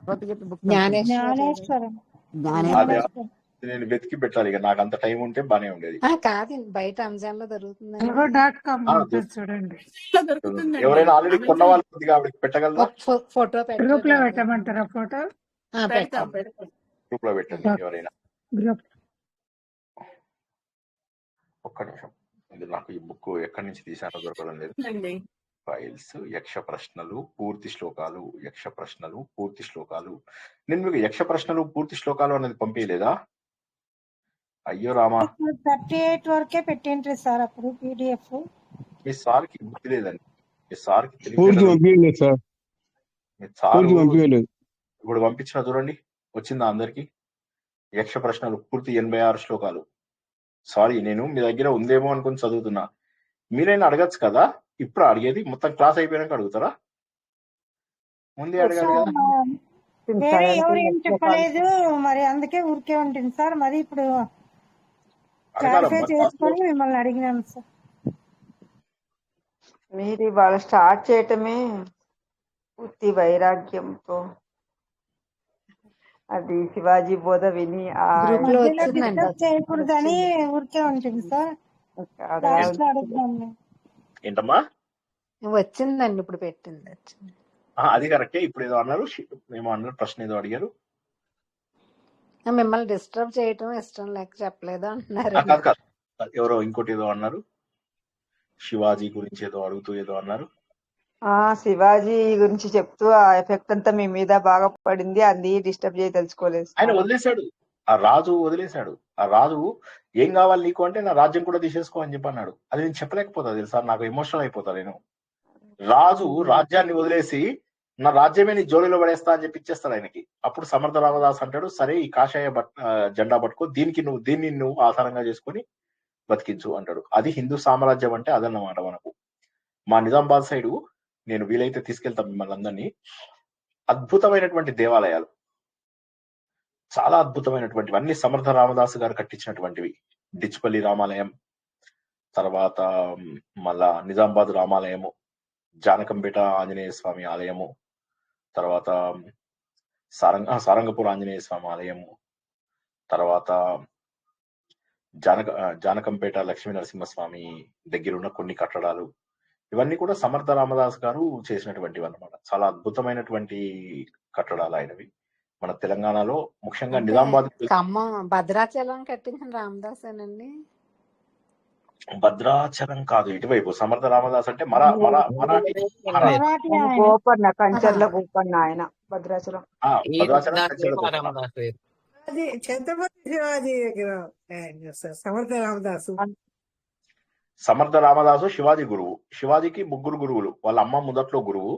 జ్ఞానేశ్వరం. నేను వెతికి పెట్టాలి, ఇక నాకు అంత టైం ఉంటే బానే ఉండేది. కాదండి, బయట అమెజాన్ లో దొరుకుతుంది. చూడండి, ఎవరైనా ఆల్రెడీ కొన్న వాళ్ళు కొద్దిగా ఆవిడకి పెట్టగలరా? ఫోటో గ్రూప్ లో పెట్టమంటారా? ఫోటో గ్రూప్ లో పెట్టండి ఎవరైనా. ఒక్క నిమిషం, ఇది నాకు ఈ బుక్ ఎక్కడి నుంచి తీసానో దొరకడం లేదు. ఫైల్స్, యక్ష ప్రశ్నలు పూర్తి శ్లోకాలు, యక్ష ప్రశ్నలు పూర్తి శ్లోకాలు. నేను మీకు యక్ష ప్రశ్నలు పూర్తి శ్లోకాలు అనేది పంపించలేదా? అయ్యో రామా, 38 వరకే పెట్టిండ్రి సార్ అప్పుడు PDF. మీ సార్కి బుద్ధి లేదండి, మీ సార్కి ఇప్పుడు పంపించిన చూడండి, వచ్చిందా అందరికి? యక్ష ప్రశ్నలు పూర్తి 86 శ్లోకాలు. సారీ, నేను మీ దగ్గర ఉందేమో అనుకుని చదువుతున్నా. మీరైనా అడగచ్చు కదా. ఇప్పుడు అడిగేది మొత్తం క్లాస్ అయిపోయాక అడుగుతారా? ముందే అడగాలి కదా. వేరే ఎవరు ఏం చెప్పలేదు మరి, అందుకే ఊరికే ఉంటుంది సార్. మరి ఇప్పుడు క్లారిఫై చేసుకొని మిమ్మల్ని అడిగినాను సార్. మీరు ఇవాళ స్టార్ట్ చేయటమే పూర్తి వైరాగ్యంతో, అది శివాజీ బోధ విని చేయకూడదని ఊరికే ఉంటుంది సార్. ఏంటమ్మా వచ్చిందండి, ఇప్పుడు పెట్టింది. అది కరెక్టే. ఇప్పుడు ఏదో అన్నారు, మేము అన్నారు, ప్రశ్న ఏదో అడిగారు. మిమ్మల్ని డిస్టర్బ్ చేయటం ఇష్టం లేక చెప్పలేదు అంటున్నారు. ఎవరో ఇంకోటి ఏదో అన్నారు, శివాజీ గురించి ఏదో అడుగుతూ ఏదో అన్నారు. శివాజీ గురించి చెప్తూ ఆ ఎఫెక్ట్ అంతా మీ మీద బాగా పడింది, అది డిస్టర్బ్ చేయ తెలుసుకోలేదు. ఆయన వదిలేశాడు, ఆ రాజు వదిలేశాడు. ఆ రాజు ఏం కావాలి నీకు అంటే, నా రాజ్యం కూడా తీసేసుకో అని చెప్పి అన్నాడు. అది నేను చెప్పలేకపోతా తెలుసా, నాకు ఎమోషనల్ అయిపోతా నేను. రాజు రాజ్యాన్ని వదిలేసి నా రాజ్యమే నీ జోలిలో పడేస్తా అని చెప్పి ఇచ్చేస్తాడు ఆయనకి. అప్పుడు సమర్థ రామదాస్ అంటాడు, సరే ఈ కాషాయ జెండా పట్టుకో, దీన్ని నువ్వు ఆధారంగా చేసుకొని బతికించు అంటాడు. అది హిందూ సామ్రాజ్యం అంటే అదన్నమాట. మనకు మా నిజామాబాద్ సైడు నేను వీలైతే తీసుకెళ్తాం మిమ్మల్ని అందరినీ. అద్భుతమైనటువంటి దేవాలయాలు, చాలా అద్భుతమైనటువంటివి, అన్ని సమర్థ రామదాసు గారు కట్టించినటువంటివి. డిచ్పల్లి రామాలయం, తర్వాత మళ్ళా నిజామాబాద్ రామాలయము, జానకంపేట ఆంజనేయ స్వామి ఆలయము, తర్వాత సారంగపూర్ ఆంజనేయ స్వామి ఆలయము, తర్వాత జానకంపేట లక్ష్మీ నరసింహస్వామి దగ్గరున్న కొన్ని కట్టడాలు. ఇవన్నీ కూడా సమర్థ రామదాస్ గారు చేసినటువంటివి అన్నమాట. చాలా అద్భుతమైనటువంటి కట్టడాలు ఆయనవి. మన తెలంగాణలో ముఖ్యంగా నిజామాబాద్, ఖమ్మం, భద్రాచలం కట్టించిన రామదాసేనండి. భద్రాచలం కాదు, ఇటువైపు సమర్థ రామదాస్ అంటే మరాఠీ కంచర్ల గోపన్న ఆయన. భద్రాచలం అది ఛత్రపతి శివాజీ సమర్థ రామదాసు. సమర్థ రామదాసు శివాజీ గురువు. శివాజీకి 3 గురువులు. వాళ్ళ అమ్మ మొదట్లో గురువు,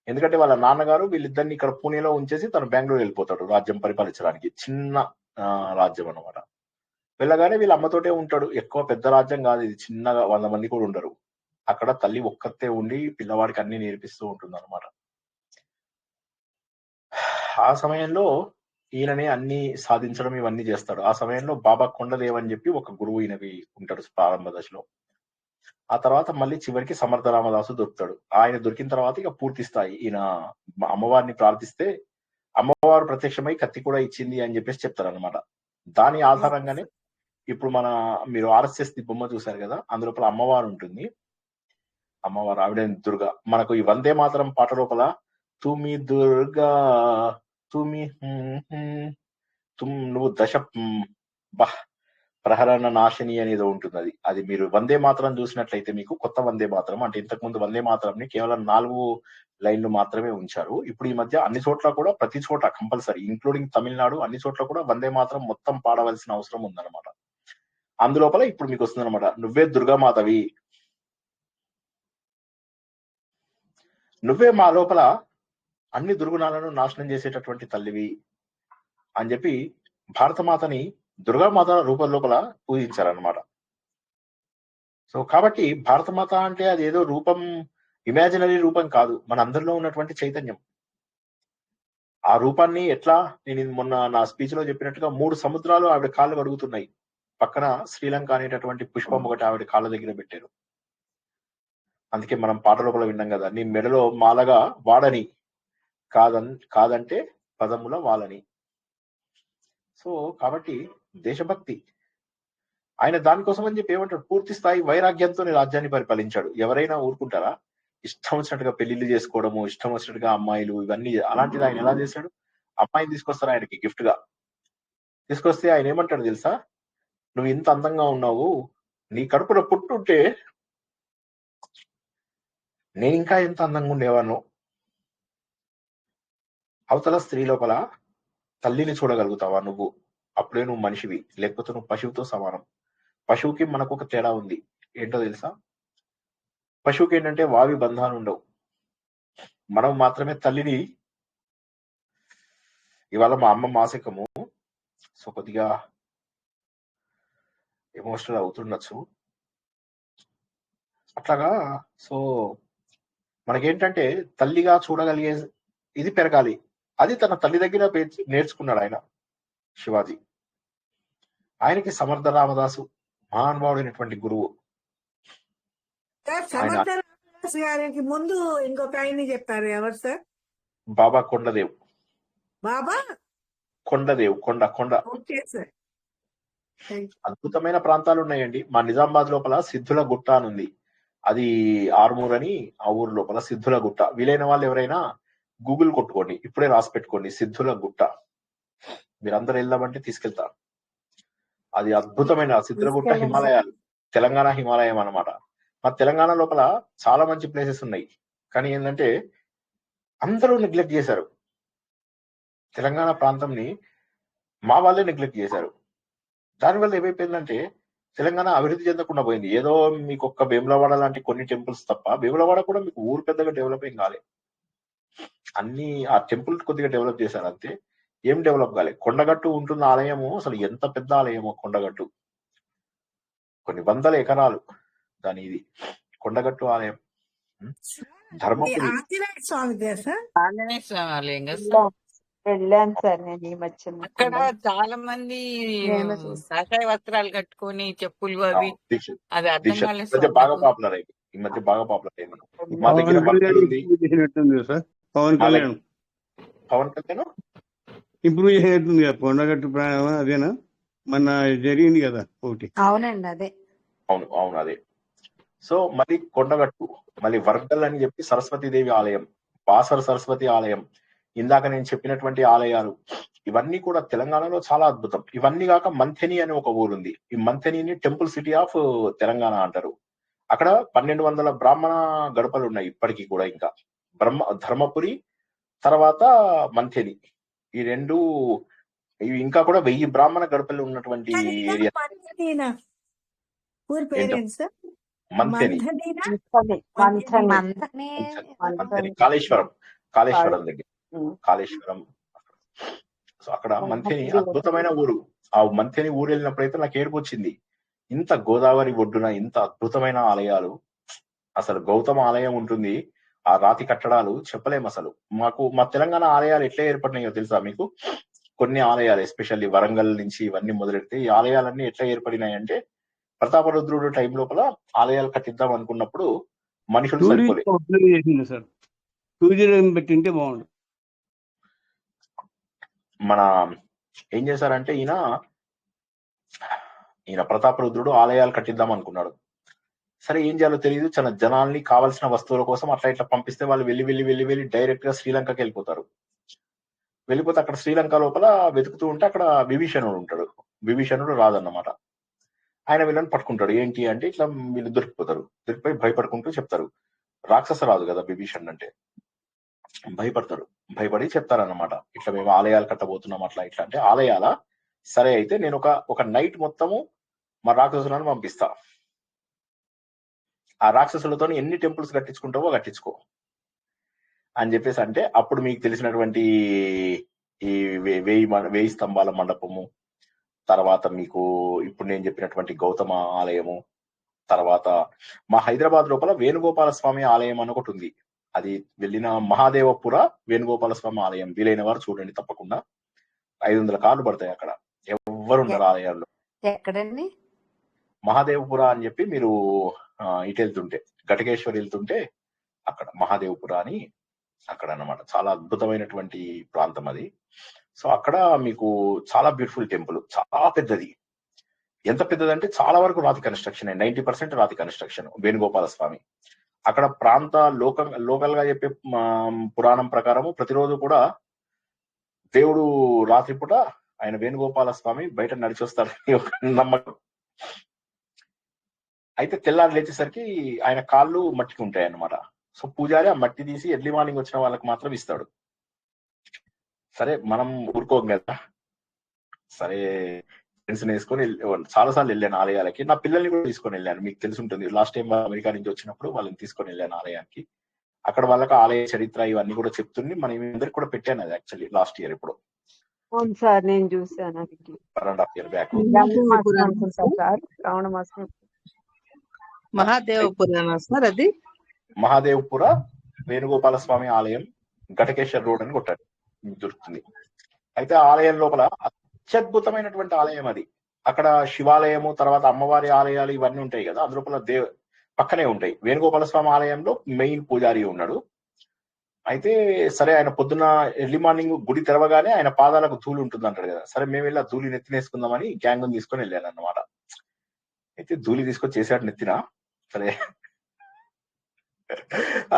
ఎందుకంటే వాళ్ళ నాన్నగారు వీళ్ళిద్దరిని ఇక్కడ పూణేలో ఉంచేసి తను బెంగళూరు వెళ్ళిపోతాడు రాజ్యం పరిపాలించడానికి. చిన్న రాజ్యం అన్నమాట. వెళ్ళగానే వీళ్ళ అమ్మతోటే ఉంటాడు. ఎక్కువ పెద్ద రాజ్యం కాదు ఇది, చిన్నగా 100 మంది కూడా ఉండరు. అక్కడ తల్లి ఒక్కతే ఉండి పిల్లవాడికి అన్ని నేర్పిస్తూ ఉంటుంది అనమాట. ఆ సమయంలో ఈయననే అన్ని సాధించడం ఇవన్నీ చేస్తాడు. ఆ సమయంలో బాబా కొండదేవ్ అని చెప్పి ఒక గురువు ఈయనకి ఉంటాడు ప్రారంభ దశలో. ఆ తర్వాత మళ్ళీ చివరికి సమర్థ రామదాసు దొరుకుతాడు. ఆయన దొరికిన తర్వాత ఇక పూర్తి స్థాయి ఈయన అమ్మవారిని ప్రార్థిస్తే అమ్మవారు ప్రత్యక్షమై కత్తి కూడా ఇచ్చింది అని చెప్పేసి చెప్తారనమాట. దాని ఆధారంగానే ఇప్పుడు మీరు RSS బొమ్మ చూశారు కదా, అందులోపల అమ్మవారు ఉంటుంది. అమ్మవారు ఆవిడ దుర్గా. మనకు ఈ వందే మాతరం పాట లోపల తుమి దుర్గా తుమి నువ్వు ప్రహరణ నాశిని అనేది ఉంటుంది. అది మీరు వందే మాతరం చూసినట్లయితే మీకు కొత్త వందే మాతరం అంటే ఇంతకుముందు వందే మాతరంని కేవలం 4 లైన్లు మాత్రమే ఉంచారు. ఇప్పుడు ఈ మధ్య అన్ని చోట్ల కూడా ప్రతి చోట కంపల్సరీ ఇంక్లూడింగ్ తమిళనాడు అన్ని చోట్ల కూడా వందే మాతరం మొత్తం పాడవలసిన అవసరం ఉందన్నమాట. అందులోపల ఇప్పుడు మీకు వస్తుంది అనమాట, నువ్వే దుర్గామాతవి, నువ్వే మా లోపల అన్ని దుర్గుణాలను నాశనం చేసేటటువంటి తల్లివి అని చెప్పి భారతమాతని దుర్గామాత రూపం లోపల పూజించారనమాట. సో కాబట్టి భారతమాత అంటే అది ఏదో రూపం, ఇమాజినరీ రూపం కాదు, మన అందరిలో ఉన్నటువంటి చైతన్యం. ఆ రూపాన్ని ఎట్లా నేను మొన్న నా స్పీచ్ లో చెప్పినట్టుగా 3 సముద్రాలు ఆవిడ కాళ్ళు కడుగుతున్నాయి. పక్కన శ్రీలంక అనేటటువంటి పుష్పం ఒకటి ఆవిడ కాళ్ళ దగ్గర పెట్టారు. అందుకే మనం పాట లోపల విన్నాం కదా, నీ మెడలో మాలగా వాడని కాదంటే పదముల వాళ్ళని. సో కాబట్టి దేశభక్తి ఆయన దానికోసం అని చెప్పి ఏమంటాడు, పూర్తి స్థాయి వైరాగ్యంతో రాజ్యాన్ని పరిపాలించాడు. ఎవరైనా ఊరుకుంటారా? ఇష్టం వచ్చినట్టుగా పెళ్లిళ్ళు చేసుకోవడము, ఇష్టం వచ్చినట్టుగా అమ్మాయిలు, ఇవన్నీ. అలాంటిది ఆయన ఎలా చేశాడు? అమ్మాయిని తీసుకొస్తారు ఆయనకి గిఫ్ట్ గా. తీసుకొస్తే ఆయన ఏమంటాడు తెలుసా, నువ్వు ఇంత అందంగా ఉన్నావు, నీ కడుపులో పుట్టుంటే నేను ఇంకా ఎంత అందంగా ఉండేవాను. అవతల స్త్రీ లోపల తల్లిని చూడగలుగుతావా నువ్వు? అప్పుడే నువ్వు మనిషివి, లేకపోతే నువ్వు పశువుతో సమానం. పశువుకి మనకు ఒక తేడా ఉంది, ఏంటో తెలుసా? పశువుకి ఏంటంటే వావి బంధాలు ఉండవు. మనం మాత్రమే తల్లిని. ఇవాళ మా అమ్మ మాసికము, సో కొద్దిగా ఎమోషనల్ అవుతుండొచ్చు అట్లాగా. సో మనకేంటంటే తల్లిగా చూడగలిగే ఇది పెరగాలి. అది తన తల్లి దగ్గర నేర్చుకున్నాడు ఆయన శివాజీ. ఆయనకి సమర్థ రామదాసు మహానుభావుడైనటువంటి గురువు. సమర్థ రామదాస్ గారికి ముందు ఇంకొక ఆయన్ని చెప్పారు, ఎవరు సార్? బాబా కొండదేవ్. బాబా కొండదేవ్, కొండ. Okay sir. అద్భుతమైన ప్రాంతాలు ఉన్నాయండి. మా నిజామాబాద్ లోపల సిద్ధుల గుట్ట అని ఉంది. అది ఆర్మూర్ అని, ఆ ఊరు లోపల సిద్ధుల గుట్ట. వీలైన వాళ్ళు ఎవరైనా గూగుల్ కొట్టుకోండి, ఇప్పుడే రాసి పెట్టుకోండి, సిద్ధుల గుట్ట. మీరందరూ వెళ్దామంటే తీసుకెళ్తా. అది అద్భుతమైన సిద్ధుల గుట్ట హిమాలయాలు, తెలంగాణ హిమాలయం అన్నమాట. మా తెలంగాణ లోపల చాలా మంచి ప్లేసెస్ ఉన్నాయి, కానీ ఏంటంటే అందరూ నెగ్లెక్ట్ చేశారు. తెలంగాణ ప్రాంతంని మా వాళ్ళే నెగ్లెక్ట్ చేశారు. దానివల్ల ఏమైపోయిందంటే తెలంగాణ అభివృద్ధి చెందకుండా పోయింది. ఏదో మీకు ఒక్క వేములవాడ లాంటి కొన్ని టెంపుల్స్ తప్ప, వేములవాడ కూడా మీకు ఊరు పెద్దగా డెవలప్ ఏం కాలే. అన్ని ఆ టెంపుల్ కొద్దిగా డెవలప్ చేశారు అంతే, ఏం డెవలప్ కాలే. కొండగట్టు ఉంటున్న ఆలయము అసలు ఎంత పెద్ద ఆలయమో కొండగట్టు, కొన్ని 100 ఎకరాలు దాని ఇది కొండగట్టు ఆలయం. ధర్మపురి ఆంజనేయ స్వామి సార్. ఆంజనేయ స్వామి ఆలయం కదా సార్. వెళ్ళాను సార్ నేను ఈ మధ్య. అక్కడ చాలా మంది కాషాయ వస్త్రాలు కట్టుకొని చెప్పులు అవి, అది అర్థం కాలేదు. బాగా పాపులర్ అయింది ఈ మధ్య, బాగా పాపులర్ అయింది. మా దగ్గర పవన్ కళ్యాణ్ ఇంప్రూవ్ చేసినట్టుంది కదా కొండగట్టు ప్రాణం. అదేనా మన జరిగింది కదా ఒకటి? అవునండి అదే. అవును అదే. సో మళ్ళీ కొండగట్టు, మళ్ళీ వర్గల్ అని చెప్పి సరస్వతీదేవి ఆలయం, బాసర సరస్వతి ఆలయం, ఇందాక నేను చెప్పినటువంటి ఆలయాలు, ఇవన్నీ కూడా తెలంగాణలో చాలా అద్భుతం. ఇవన్నీ కాక మంథెని అనే ఒక ఊరుంది. ఈ మంథెనిని టెంపుల్ సిటీ ఆఫ్ తెలంగాణ అంటారు. అక్కడ 1200 బ్రాహ్మణ గడపలు ఉన్నాయి ఇప్పటికీ కూడా. ఇంకా ధర్మపురి తర్వాత మంథెని, ఈ రెండు, ఇవి ఇంకా కూడా 1000 బ్రాహ్మణ గడపలు ఉన్నటువంటి ఏరియా. మంథెని కాళేశ్వరం దగ్గర, కాళేశ్వరం. సో అక్కడ మంథెని అద్భుతమైన ఊరు. ఆ మంథెని ఊరు వెళ్ళినప్పుడైతే నాకు ఏడుపు వచ్చింది. ఇంత గోదావరి ఒడ్డున ఇంత అద్భుతమైన ఆలయాలు, అసలు గౌతమ ఆలయం ఉంటుంది, ఆ రాతి కట్టడాలు చెప్పలేము అసలు. మా తెలంగాణ ఆలయాలు ఎట్లా ఏర్పడినాయో తెలుసా మీకు? కొన్ని ఆలయాలు ఎస్పెషల్లీ వరంగల్ నుంచి ఇవన్నీ మొదలెడితే ఈ ఆలయాలన్నీ ఎట్లా ఏర్పడినాయి అంటే ప్రతాపరుద్రుడు టైం లోపల ఆలయాలు కట్టిద్దాం అనుకున్నప్పుడు మనుషులు సరిపోలే. చేసింది సార్, టూరిజం పెట్టింటే బాగుండు. మన ఏం చేశారంటే ఈయన ప్రతాపరుద్రుడు ఆలయాలు కట్టిద్దాం అనుకున్నాడు. సరే ఏం చేయాలో తెలియదు, చాలా జనాల్ని కావాల్సిన వస్తువుల కోసం అట్లా ఇట్లా పంపిస్తే వాళ్ళు వెళ్ళి డైరెక్ట్ గా శ్రీలంకకి వెళ్ళిపోతారు. వెళ్ళిపోతే అక్కడ శ్రీలంక లోపల వెతుకుతూ ఉంటే అక్కడ విభీషణుడు ఉంటాడు. విభీషణుడు రాదన్నమాట. ఆయన వీళ్ళని పట్టుకుంటాడు. ఏంటి అంటే ఇట్లా వీళ్ళు దొరికిపోతారు. దొరికిపోయి భయపడుకుంటూ చెప్తారు. రాక్షస రాదు కదా విభీషణుడు అంటే, భయపడతాడు. భయపడి చెప్తారన్నమాట, ఇట్లా మేము ఆలయాలు కట్టబోతున్నాం అట్లా ఇట్లా. అంటే ఆలయాల సరే అయితే నేను ఒక నైట్ మొత్తము మా రాక్షసులను పంపిస్తా, ఆ రాక్షసులతో ఎన్ని టెంపుల్స్ కట్టించుకుంటావో కట్టించుకో అని చెప్పేసి. అంటే అప్పుడు మీకు తెలిసినటువంటి ఈ 1000 స్తంభాల మండపము, తర్వాత మీకు ఇప్పుడు నేను చెప్పినటువంటి గౌతమ ఆలయము, తర్వాత మా హైదరాబాద్ లోపల వేణుగోపాల స్వామి ఆలయం అని ఒకటి ఉంది. అది వెళ్ళిన మహాదేవపుర వేణుగోపాల స్వామి ఆలయం, వీలైన వారు చూడండి తప్పకుండా. 500 కార్లు పడతాయి అక్కడ, ఎవ్వరు ఉండరు ఆలయాల్లో. ఎక్కడండి? మహాదేవపుర అని చెప్పి మీరు ఇటు వెళ్తుంటే ఘటకేశ్వర్ వెళ్తుంటే అక్కడ మహాదేవపుర అని అక్కడ అన్నమాట. చాలా అద్భుతమైనటువంటి ప్రాంతం అది. సో అక్కడ మీకు చాలా బ్యూటిఫుల్ టెంపుల్, చాలా పెద్దది. ఎంత పెద్దదంటే చాలా వరకు రాతి కన్స్ట్రక్షన్, 90% రాతి కన్స్ట్రక్షన్ వేణుగోపాల స్వామి. అక్కడ ప్రాంత లోకల్ గా చెప్పే పురాణం ప్రకారము ప్రతిరోజు కూడా దేవుడు రాత్రిపూట ఆయన వేణుగోపాల స్వామి బయట నడిచి వస్తాడని ఒక నమ్మకం. అయితే తెల్లారి లేచేసరికి ఆయన కాళ్ళు మట్టికి ఉంటాయి అన్నమాట. సో పూజారి ఆ మట్టి తీసి ఎర్లీ మార్నింగ్ వచ్చిన వాళ్ళకి మాత్రం ఇస్తాడు. సరే మనం ఊరుకోం కదా, సరే ఫ్రెండ్స్ వేసుకొని చాలాసార్లు వెళ్ళాను ఆలయాలకి. నా పిల్లల్ని కూడా తీసుకొని వెళ్ళాను, మీకు తెలిసి ఉంటుంది. లాస్ట్ టైం అమెరికా నుంచి వచ్చినప్పుడు వాళ్ళని తీసుకొని వెళ్ళాను ఆలయానికి. అక్కడ వాళ్ళకి ఆలయ చరిత్ర ఇవన్నీ కూడా చెప్తుంది. మనం అందరికి కూడా పెట్టాను అది యాక్చువల్లీ లాస్ట్ ఇయర్ ఇప్పుడు. అవును సార్, నేను చూసాను. 1.5 year బ్యాక్. సార్ శ్రావణ మాసం మహాదేవ పురాణ సార్ అది. మహాదేవపుర వేణుగోపాల స్వామి ఆలయం, ఘటకేశ్వర్ రోడ్ అని కొట్టాడు, మీకు దొరుకుతుంది. అయితే ఆలయం లోపల అత్యద్భుతమైనటువంటి ఆలయం అది. అక్కడ శివాలయము, తర్వాత అమ్మవారి ఆలయాలు ఇవన్నీ ఉంటాయి కదా, అందులోపల పక్కనే ఉంటాయి. వేణుగోపాల స్వామి ఆలయంలో మెయిన్ పూజారి ఉన్నాడు. అయితే సరే ఆయన పొద్దున్న ఎర్లీ మార్నింగ్ గుడి తెరవగానే ఆయన పాదాలకు ధూళి ఉంటుంది అంటాడు కదా. సరే మేము వెళ్ళి ఆ ధూళి నెత్తినేసుకుందామని గ్యాంగ్ తీసుకొని వెళ్ళాను అన్నమాట. అయితే ధూళి తీసుకొని చేసాడు నెత్తిన. సరే